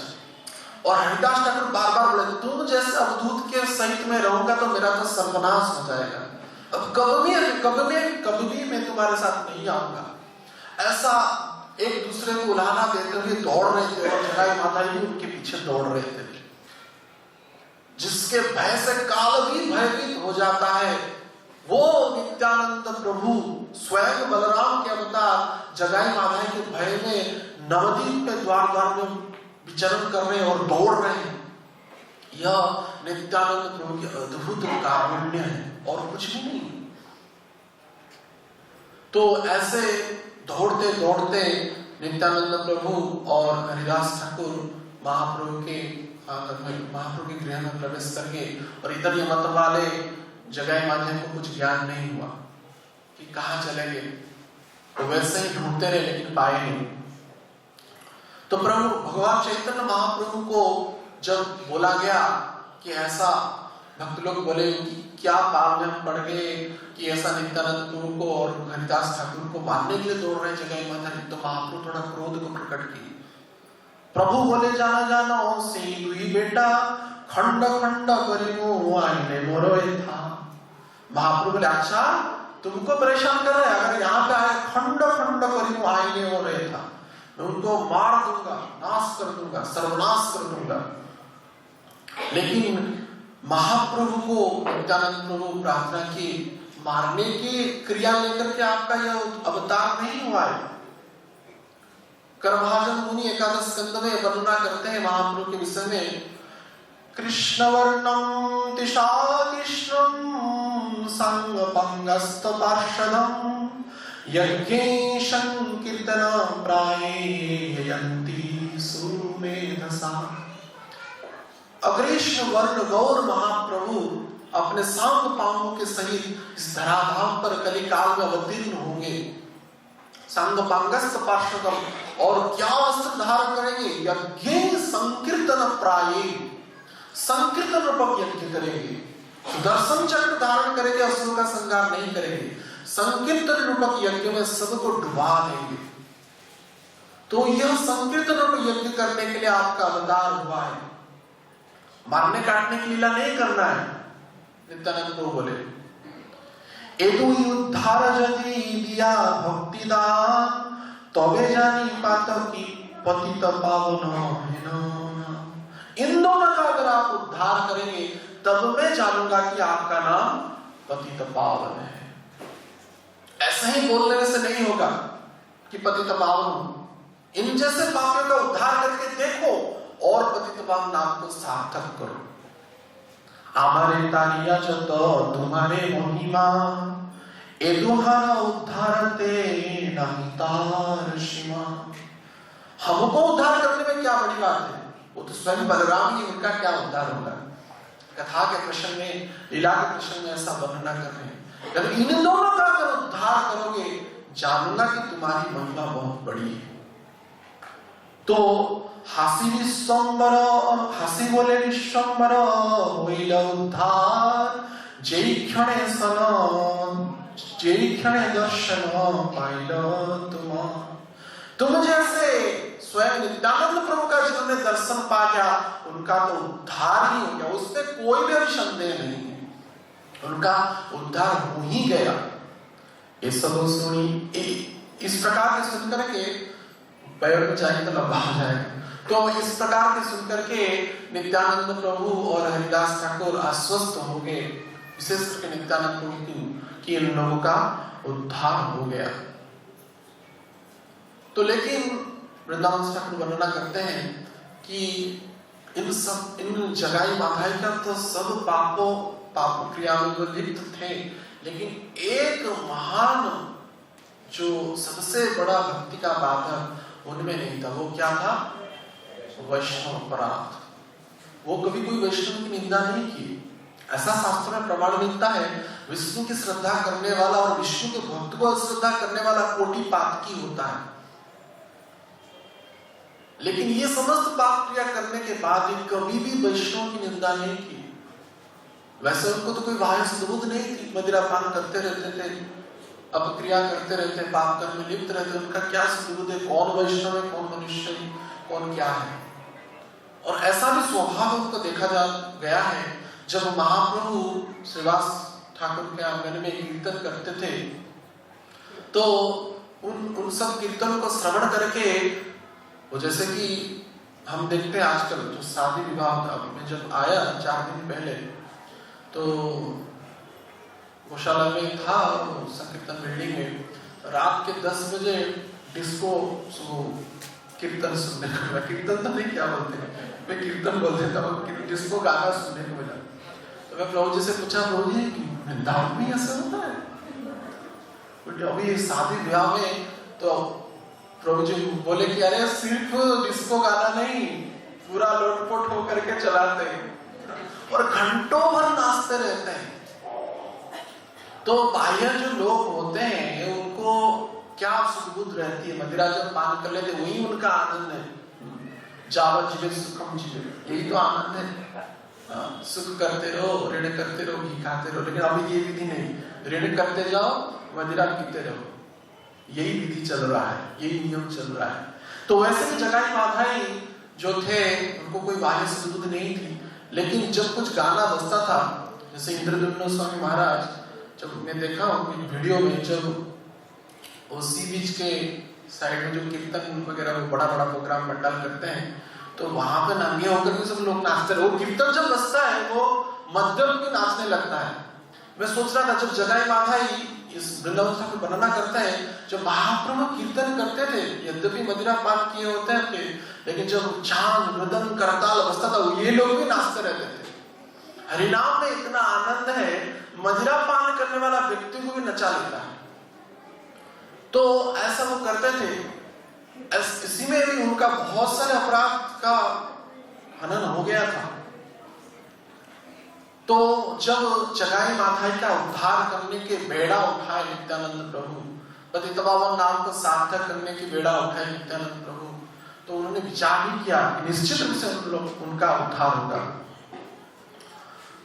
और हरिदास ठाकुर बार बार बोले तुम जैसे अवधूत के सहित में रहूंगा तो मेरा तो सर्वनाश हो जाएगा, अब कभी भी मैं तुम्हारे साथ नहीं आऊंगा। ऐसा एक दूसरे को उलाहना देते हुए दौड़ रहे थे, और जगाई माता जी उनके पीछे दौड़ रहे थे, जिसके भय से काल भी भयभीत हो जाता है। वो नित्यानंद प्रभु स्वयं बलराम के अवतार जगाई माता के भय में नवदीप में द्वार द्वार में विचरण कर रहे और दौड़ रहे हैं। यह नित्यानंद प्रभु की अद्भुत कारुण्य है और कुछ भी नहीं। तो ऐसे दौड़ते दौड़ते नित्यानंद प्रभु और हरिदास ठाकुर महाप्रभु के गृह में प्रवेश करके, और इधर ये मत वाले जगाई माधव को कुछ ज्ञान नहीं हुआ कि कहाँ चले गए, तो वैसे ही ढूंढते रहे लेकिन पाए नहीं। तो प्रभु भगवान चैतन्य महाप्रभु को जब बोला गया कि ऐसा, भक्त लोग बोले कि क्या पाप में पड़ गए कि ऐसा नित्यानंद प्रभु को और हरिदास ठाकुर को मारने के लिए दौड़ रहे जगाई माधव, तो महाप्रभु थोड़ा क्रोध को प्रकट किए। प्रभु बोले जाना जानो से दुई बेटा खंड खंड करियो आईने मोरोए था। महाप्रभु बोले अच्छा तुमको परेशान कर रहे, अगर यहाँ पे आए खंड खंड करियो आईने मोरोए था, मैं उनको मार दूंगा, नाश कर दूंगा, सर्वनाश कर दूंगा। लेकिन महाप्रभु को नित्यानंद प्रभु प्रार्थना की, मारने की क्रिया लेकर के आपका यह अवतार नहीं हुआ है। करभाजन मुनि एकादश स्कंद में वर्णना करते हैं महाप्रभु के विषय में, कृष्ण वर्णम तिषा कृष्णम संग पंगस्त पार्षदम यज्ञे संकीर्तन प्रायेयन्ति सुमेधसा। अग्रेष्ण वर्ण गौर महाप्रभु अपने सांग पांगों के सहित इस धराधाम पर कलिकाल में अवतीर्ण होंगे। संग पांगस्त पार्षदम, और क्या वस्त्र धारण करेंगे, यज्ञ संकीर्तन प्राये, संकीर्तन रूपक यज्ञ करेंगे। सुदर्शन चक्र धारण करेंगे, असुर का संहार नहीं करेंगे, संकीर्तन रूपक यज्ञ में सबको डुबा देंगे। तो यह संकीर्तन रूपक यज्ञ करने के लिए आपका अवतार हुआ है, मारने काटने की लीला नहीं करना है। नित्यानंद प्रभु बोले एदु उद्धार यदि दिया भक्ति दान, तबे जानी पातकी पतित पावन है। इन दोनों का अगर आप उद्धार करेंगे तब मैं जानूंगा कि आपका नाम पतित पावन है। ऐसा ही बोलने से नहीं होगा कि पतित पावन, इन जैसे पापियों का उद्धार करके देखो और पतित पावन नाम को सार्थक करो। आमारे तारिया चत तुम्हारे महिमा, ए दुहारा उद्धारते नहीं तार सीमा। हमको उद्धार करने में क्या बड़ी बात है, वो तो स्वयं बलराम ही, उनका क्या उद्धार होगा। कथा के प्रसंग में, लीला के प्रसंग में ऐसा वर्णना कर रहे हैं। लेकिन इन दोनों का अगर उद्धार करोगे, जानूंगा कि तुम्हारी महिमा बहुत बड़ी है। तो हासी विश्वम्बर, हासी बोले विश्वम्बर होइल उद्धार, जेई क्षणे सन जेई क्षणे दर्शन पाइल तुम जैसे स्वयं नित्यानंद प्रभु का जिन्होंने दर्शन पा गया उनका तो उद्धार ही हो गया, उसमें कोई भी संदेह नहीं है, उनका उद्धार हो ही गया। ये सब सुनी इस प्रकार के सुन करके पैर में जाएंगे तो लंबा हो जाएगा। तो इस प्रकार के सुनकर के नित्यानंद प्रभु और हरिदास ठाकुर आश्वस्त हो गए, विशेष करके नित्यानंद प्रभु की इन लोगों का उद्धार हो गया। तो लेकिन वृंदावन ठाकुर वर्णना करते हैं कि इन जगाई माधाई का तो सब पाप क्रियाओं में लिप्त थे, लेकिन एक महान जो सबसे बड़ा भक्ति का बाधक उनमें नहीं था। वो क्या था? वैष्णव अपराध। वो कभी कोई वैष्णव की निंदा नहीं की। ऐसा शास्त्र में प्रमाण मिलता है, विष्णु की श्रद्धा करने वाला और विष्णु के भक्त को श्रद्धा करने वाला कोटि पातकी होता है, लेकिन ये समस्त पाप क्रिया करने के बाद भी कभी भी वैष्णव की निंदा नहीं की। वैसे उनको तो कोई बाह्य सुबुद्ध नहीं थी, मदिरा पान करते रहते थे, अपक्रिया करते रहते, पाप कर्म में लिप्त रहते, उनका क्या सुबुद्ध है? कौन वैष्णव है, कौन मनुष्य है, कौन क्या है? और ऐसा भी स्वभाव उनको देखा जा गया है, जब महाप्रभु श्रीवास ठाकुर के आंगन में कीर्तन करते थे तो उन सब कीर्तनों को श्रवण करके वो, जैसे कि हम देखते हैं आजकल जो शादी विवाह में जब आया 4 दिन पहले, तो गौशाला में था संकीर्तन बिल्डिंग में, रात के 10 बजे डिस्को कीर्तन सुनने को मिला। कीर्तन तो नहीं, क्या बोलते हैं, मैं कीर्तन बोल देता हूँ, डिस्को गाना सुनने को मिला। तो मैं प्रभु जी से पूछा, प्रभु जी वृंदावन में ऐसा होता है? अभी शादी विवाह में तो प्रभु जी बोले कि अरे सिर्फ डिस्को गाना नहीं, पूरा लोटपोट होकर के चलाते हैं और घंटों भर नाचते रहते हैं। तो बाह्य जो लोग होते हैं उनको क्या सुबुद्ध रहती है, मदिरा जब पान कर लेते वही उनका आनंद है। जावत जीवे सुखम जीवे, यही तो आनंद है। सुख करते रहो, ऋण करते रहो, घी खाते रहो, लेकिन अभी ये विधि नहीं, ऋण करते जाओ, मदिरा पीते रहो, यही विधि चल रहा है, यही नियम चल रहा है। तो वैसे भी जगाई माधाई जो थे उनको कोई बाह्य सुबुद्ध नहीं थी, लेकिन जब कुछ गाना बजता था, जैसे इंद्रद्युम्न स्वामी महाराज, जब मैं देखा वीडियो में, जब वो सी बीच के साइड में जो कीर्तन वगैरह बड़ा बड़ा प्रोग्राम पंडाल करते हैं, तो वहां पे नंगे होकर के सब लोग नाचते रहे। वो कीर्तन जब बजता है वो मध्यम भी नाचने लगता है। मैं सोच रहा था, जब जगाई माधाई इस वृंदावन ठाकुर वर्णना करते हैं, जब महाप्रभु कीर्तन करते थे, यद्यपि मदिरा पान किए होते थे, लेकिन जब चांद मृदंग करताल बजता था, ये लोग भी नाचते रहते थे। हरिनाम में इतना आनंद है, मदिरा पान करने वाला व्यक्ति को भी नचा लेता है। तो ऐसा वो करते थे। इसी में भी उनका बहुत सारे अपराध का हनन हो गया था। तो जब जगाई माधाई का उद्धार करने के बेड़ा उठाए नित्यानंद प्रभु, पतित पावन नाम को सार्थक करने की बेड़ा उठाए नित्यानंद प्रभु, तो उन्होंने विचार भी किया कि निश्चित रूप से उनका उद्धार होगा।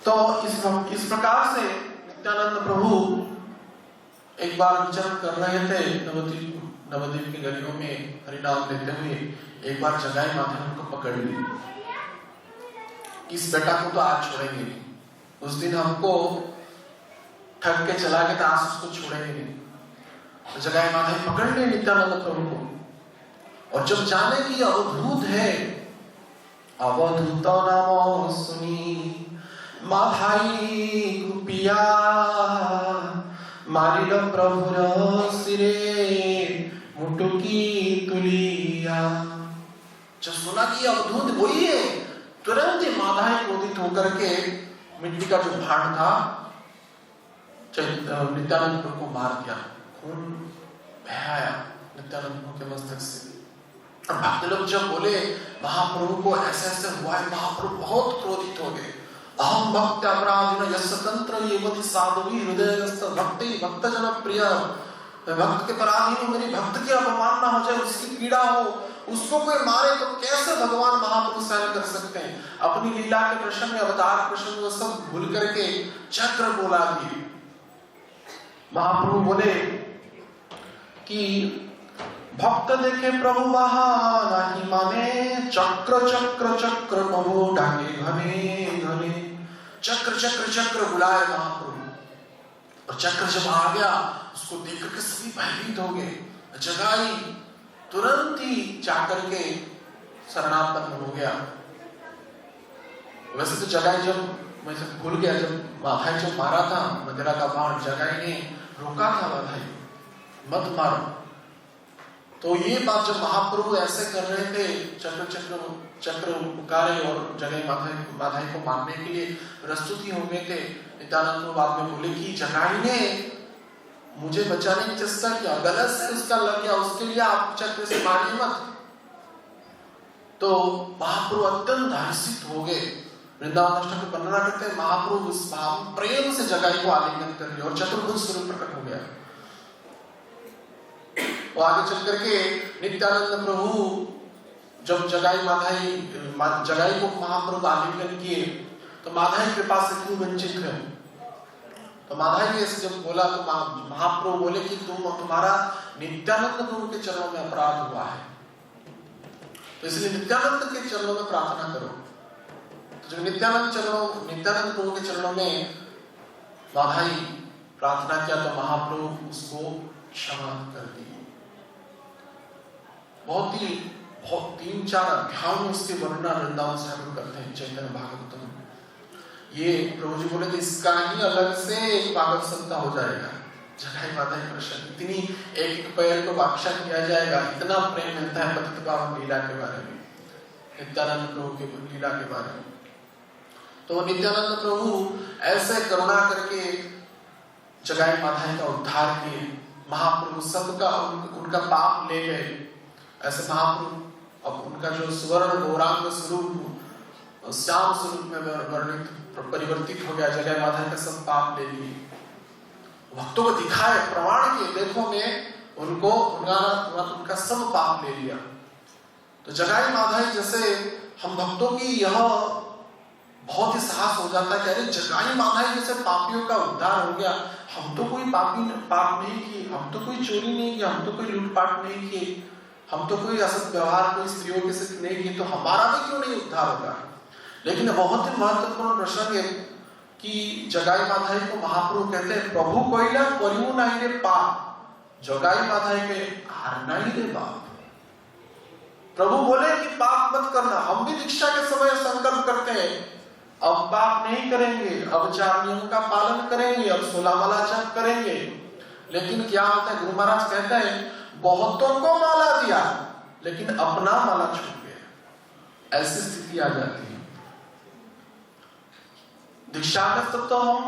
तो इस प्रकार से नित्यानंद प्रभु एक बार विचरण कर रहे थे नवद्वीप की गलियों में हरिनाम लेते हुए, एक बार जगाई माधाई उनको पकड़ ली। इस बेटा को तो आज छोड़ेंगे नहीं, उस दिन हमको ठग के चला गया था, आज उसको छोड़ेंगे नहीं। तो जगाई माधाई पकड़ ले नित्यानंद प्रभु को, और जब जाने की अवधूत है, अवधूत नाम सुनी माधाई गुपिया, मारिल प्रभुर सिरे मुटुकी तुलिया। जब सुना कि अवधूत वही है, तुरंत ही माधाई क्रोधित होकर के मिट्टी का जो भांड था नित्यानंद प्रभु को मार दिया, खून बहाया नित्यानंद प्रभु के मस्तक से। और भक्त लोग जब बोले महाप्रभु को ऐसे ऐसे हुआ है, महाप्रभु बहुत क्रोधित हो गए। अहम भक्त अपराधिन यस्यतंत्र येवति साधुवी हृदयस्थ भक्ति भक्त जन प्रिय। भक्त के पराधीन हूं, मेरी भक्त की अपमान ना हो जाए, उसकी पीड़ा हो, उसको कोई मारे तो कैसे भगवान महाप्रभु सहन कर सकते हैं। अपनी लीला के प्रसंग में, अवतार प्रसंग में सब भूल करके चक्र बोला दिए। महाप्रभु बोले कि भक्त देखे प्रभु वहा नहीं माने, चक्र चक्र चक्र प्रभु डाके घने घने। चक्र चक्र चक्र बुलाए महाप्रभु, और चक्र जब आ गया उसको देख करके सभी भयभीत हो गए। जगाई तुरंत ही जाकर के शरणापन्न हो गया। वैसे तो जगाई जब मैं भूल गया, जब माधाई जो मारा था मदिरा का बाण, जगाई ने रोका था माधाई मत मारो। तो ये बात जब महाप्रभु ऐसे कर रहे थे, चक्र चक्र चक्र पुकारे और जगाई माधाई को मारने के लिए प्रस्तुत ही हो गए थे। नित्यानंद बाद में बोले कि जगाई ने मुझे बचाने की चेष्टा किया, गलत से उसका लग गया, उसके लिए आप चक्र से मारिए मत। तो महाप्रभु अत्यंत हर्षित हो गए। वृंदावन अष्टक में वर्णना करते हैं महाप्रभु उस भाव प्रेम से जगाई को आलिंगन कर लिया और चतुर्भुज स्वरूप प्रकट हो गया। वो आगे चल करके नित्यानंद प्रभु जब जगाई को महाप्रभु आलिंगन किए तो माधाई कृपा से क्यों वंचित है। तो माधाई ने ऐसे जब बोला तो महाप्रभु बोले कि तुम्हारा नित्यानंद प्रभु के चरणों में अपराध हुआ है, तो इसलिए नित्यानंद के चरणों में प्रार्थना करो। तो जब नित्यानंद प्रभु के चरणों में माधाई प्रार्थना किया तो महाप्रभु उसको क्षमा कर दी। बहुत 3-4 अध्यायों में उसके वर्णना वृंदावन से हम करते हैं चैतन्य भागवतम। ये प्रभु जी बोले थे इसका ही अलग से एक भागवत संहिता हो जाएगा। जगाई माधाई प्रश्न इतनी एक पैर को व्याख्या किया जाएगा, इतना प्रेम मिलता है पतित पावन लीला के बारे में, नित्यानंद प्रभु के लीला के बारे में। तो नित्यानंद प्रभु ऐसे करुणा करके जगाई माधाई का उद्धार किए। महाप्रभु सबका उनका पाप ले गए। ऐसे महाप्रभु अब उनका जो स्वर्ण गौरांग स्वरूप श्याम स्वरूप में परिवर्तित हो गया। जगाई माधाई का सब पाप ले लिए, भक्तों को दिखाए, प्रमाण किए, देखो मैं उनको उनका सब पाप ले लिया। तो जगाई माधाई जैसे हम भक्तों की यह बहुत ही साहस हो जाता है कि अरे जगाई माधाई जैसे पापियों का उद्धार हो गया। हम तो कोई पाप नहीं किए, हम तो कोई चोरी नहीं की, हम तो कोई लूटपाट नहीं किए, हम तो कोई असत व्यवहार कोई स्त्रियों के साथ नहीं किए, तो हमारा भी क्यों नहीं उद्धार होगा। लेकिन बहुत ही महत्वपूर्ण प्रसंग है कि जगाई माधाई को महाप्रभु कहते हैं प्रभु कोइला परियु नहीं रे पाप, जगाई माधाई के हार नहीं रे बाप। प्रभु बोले कि पाप मत करना। हम भी दीक्षा के समय संकल्प करते हैं अब पाप नहीं करेंगे, अब 4 नियम का पालन करेंगे, अब 16 माला जप करेंगे। लेकिन क्या होता है, गुरु महाराज कहते हैं बहुतों को माला दिया लेकिन अपना माला छूट गया। ऐसी स्थिति आ जाती है। दीक्षा में तो हम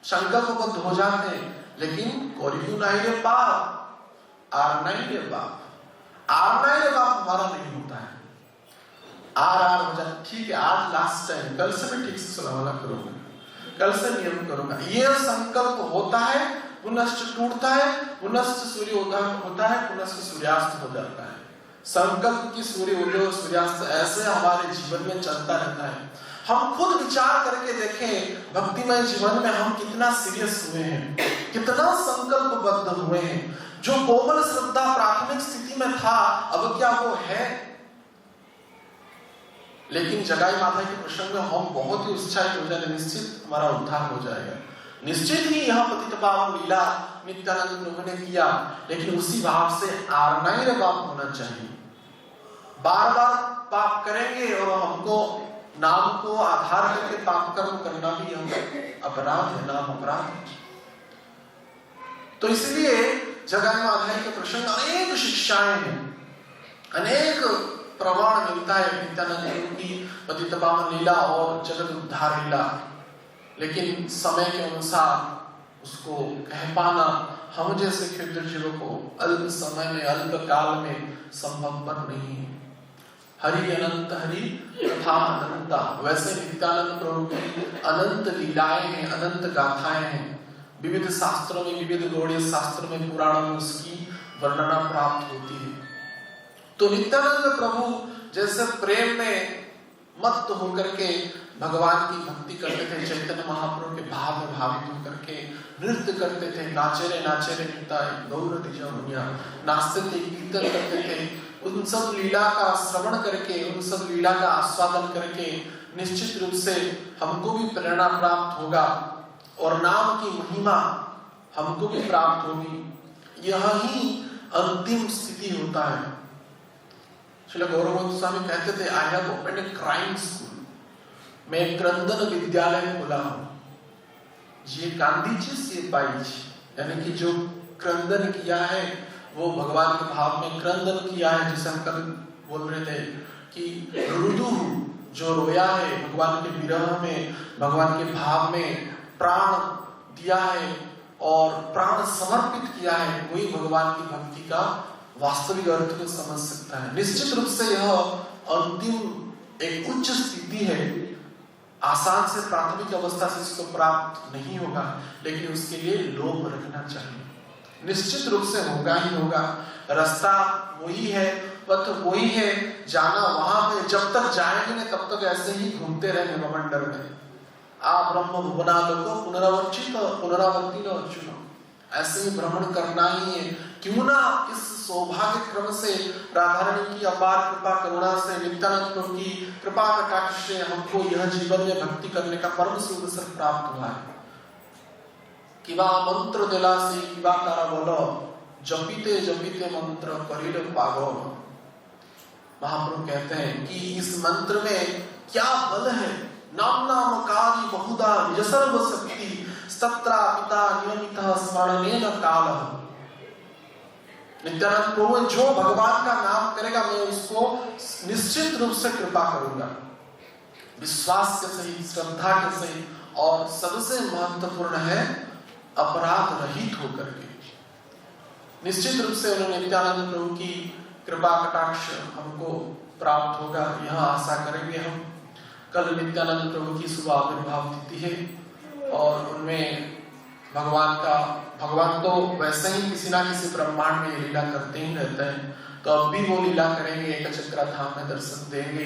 संकल्पबद्ध हो जाते हैं, लेकिन कोरियू नहीं रे पाप, आर नहीं रे बाप, आर नहीं रे बाप हमारा नहीं होता है। आर हो जाता ठीक है, आज लास्ट टाइम, कल से मैं ठीक से 16 माला करूंगा, कल से नियम करूंगा। ये संकल्प होता है, पुनश्च टूटता है, पुनश्च सूर्योदय होता है, पुनश्च सूर्यास्त हो जाता है। संकल्प की सूर्योदय सूर्यास्त ऐसे हमारे जीवन में चलता रहता है। हम खुद विचार करके देखें भक्तिमय जीवन में हम कितना सीरियस हुए हैं, कितना संकल्पबद्ध हुए हैं। जो कोमल श्रद्धा प्राथमिक स्थिति में था अब क्या वो है। लेकिन जगाई माधाई के प्रसंग में हम बहुत ही उत्साहित हो जाए, निश्चित हमारा उद्धार हो जाएगा। निश्चित ही यह पतित पावन लीला नित्यानंद प्रभु ने किया, लेकिन उसी भाव से आरनाई बाप होना चाहिए। बार बार पाप करेंगे और हमको नाम को आधार करके पाप कर्म करना भी हम अपराध है, नाम अपराध है। तो इसलिए जगाई माधाई के प्रसंग अनेक शिक्षाएं हैं, अनेक प्रमाण मिलता है नित्यानंद प्रभु की पतित पावन लीला और जगत उद्धार लीला। लेकिन समय के अनुसार उसको कह पाना हम जैसे क्षुद्र जीवों को अल्प समय में अल्प काल में संभवपर नहीं है। हरि अनंत हरि तथा अनंता, वैसे नित्यानंद प्रभु की अनंत लीलाएं हैं, अनंत गाथाएं हैं। विविध शास्त्रों में, विविध गौड़ीय शास्त्रों में, पुराणों में उसकी वर्णना प्राप्त होती है। तो नित्यानंद प्रभु जैसे प्रेम में मत होकर के भगवान की भक्ति करते थे, चैतन्य महाप्रभु के भाव में भावित होकर के नृत्य करते थे, नाचे रे निताय गौर दिशा मुनिया, नाचते थे, कीर्तन करते थे। उन सब लीला का श्रवण करके, उन सब लीला का आस्वादन करके निश्चित रूप से हमको भी प्रेरणा प्राप्त होगा और नाम की महिमा हमको भी प्राप्त होगी। यह ही अंतिम स्थिति होता है। श्रील गौरवंत स्वामी कहते थे, I have opened a crime school, मैं एक क्रंदन विद्यालय खोला हूं। ये गांधी जी से पाई, यानी कि जो क्रंदन किया है वो भगवान के भाव में क्रंदन किया है। जैसे हम कल बोल रहे थे कि रुदु जो रोया है भगवान के विरह में, भगवान के भाव में प्राण दिया है और प्राण समर्पित किया है, वही भगवान की भक्ति का वास्तविक अर्थ को समझ सकता है। निश्चित रूप से यह अंतिम एक उच्च स्थिति है। आसान से प्राथमिक अवस्था से इसको प्राप्त नहीं होगा, लेकिन उसके लिए लोभ रखना चाहिए। निश्चित रूप से होगा ही होगा। रास्ता वही है, पथ वही है, जाना वहां पे। जब तक जाएंगे नहीं तब तक ऐसे ही घूमते रहेंगे ब्रह्मांड में। आ ब्रह्म भुवना लोको पुनरावर्तित पुनरावर्ती न अर्जुन, ऐसे ही भ्रमण करना ही है। क्यों ना इस सौभाग्य क्रम से राधा रानी की अपार कृपा करुणा से, नित्यानंद प्रभु की कृपा कटाक्ष से हमको यह जीवन में भक्ति करने का परम सुख अवसर प्राप्त हुआ है। किवा मंत्र दिला से किवा तारा बोलो, जपीते जपीते मंत्र करील पागो। महाप्रभु कहते हैं कि इस मंत्र में क्या बल है। नाम नाम कारी बहुधा निज सर्व शक्ति, सत्रा पिता नियमित स्मरणेन काल। नित्यानंद प्रभु जो भगवान का नाम करेगा मैं उसको निश्चित रूप से कृपा करूंगा, विश्वास के सहित, श्रद्धा के सहित, और सबसे महत्वपूर्ण है अपराध रहित होकर के। निश्चित रूप से उन्होंने नित्यानंद प्रभु की कृपा कटाक्ष हमको प्राप्त होगा, यह आशा करेंगे हम। कल नित्यानंद प्रभु की शुभ आविर्भाव तिथि है और उनमें भगवान तो वैसे ही किसी ना किसी ब्रह्मांड में लीला करते ही रहते हैं, तो अब भी वो लीला करेंगे, एक चक्रा धाम में दर्शन देंगे,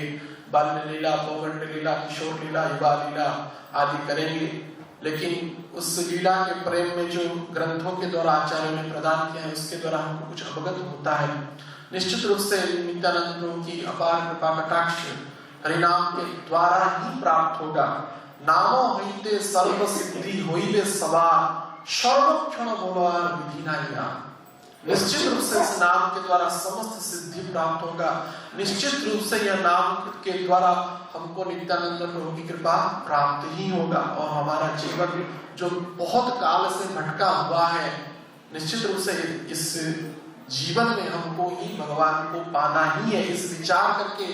बाल्य लीला, पौगंड लीला, किशोर लीला, युवा लीला आदि करेंगे। लेकिन उस लीला के प्रेम में जो ग्रंथों के द्वारा आचार्यों ने प्रदान किया है उसके द्वारा हमको कुछ अवगत होता है। निश्चित रूप से नित्यानंद प्रभु की अपार कृपा कटाक्ष हरिनाम के द्वारा ही प्राप्त होगा। नामो हईते सर्व सिद्धि होइले सवार, सर्वक्षण बोलवार विधि नाया। निश्चित रूप से इस नाम के द्वारा समस्त सिद्धि प्राप्त होगा। निश्चित रूप से यह नाम के द्वारा हमको नित्यानंद प्रभु की कृपा प्राप्त ही होगा और हमारा जीवन जो बहुत काल से भटका हुआ है, निश्चित रूप से इस जीवन में हमको ही भगवान को पाना ही है। इस विचार करके,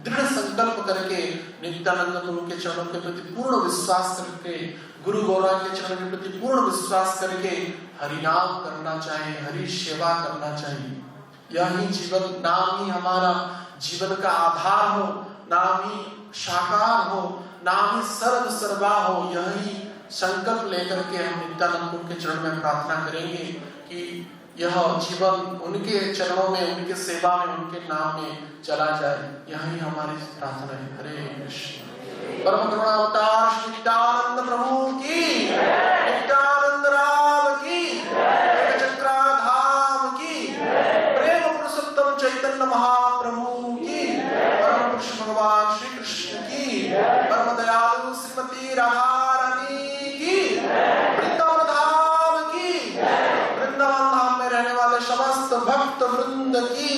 दृढ़ संकल्प करके, नित्यानंद प्रभु के चरणों के प्रति पूर्ण विश्वास करके, गुरु गौरव के चरणों के प्रति पूर्ण विश्वास करके हरिनाम करना चाहिए, हरि सेवा करना चाहिए। यही जीवन, नाम ही हमारा जीवन का आधार हो, नाम ही साकार हो, नाम ही सर्व सर्वा हो। यही संकल्प लेकर के हम नित्यानंद प्रभु के चरण में प्रार्थना करेंगे कि यह जीवन उनके चरणों में, उनके सेवा में, उनके नाम में चला जाए। यही हमारी प्रार्थना है। हरे कृष्ण। परम करुणा अवतार श्री नित्यानंद प्रभु की, नित्यानंद राम की, एक चक्रा धाम की, प्रेम पुरुषोत्तम चैतन्य महाप्रभु की, परम पुरुष भगवान श्री कृष्ण की, परम दयालु श्रीमती राधा रानी की, वृंदावन धाम की, वृंदावन धाम में रहने वाले समस्त भक्त वृंद की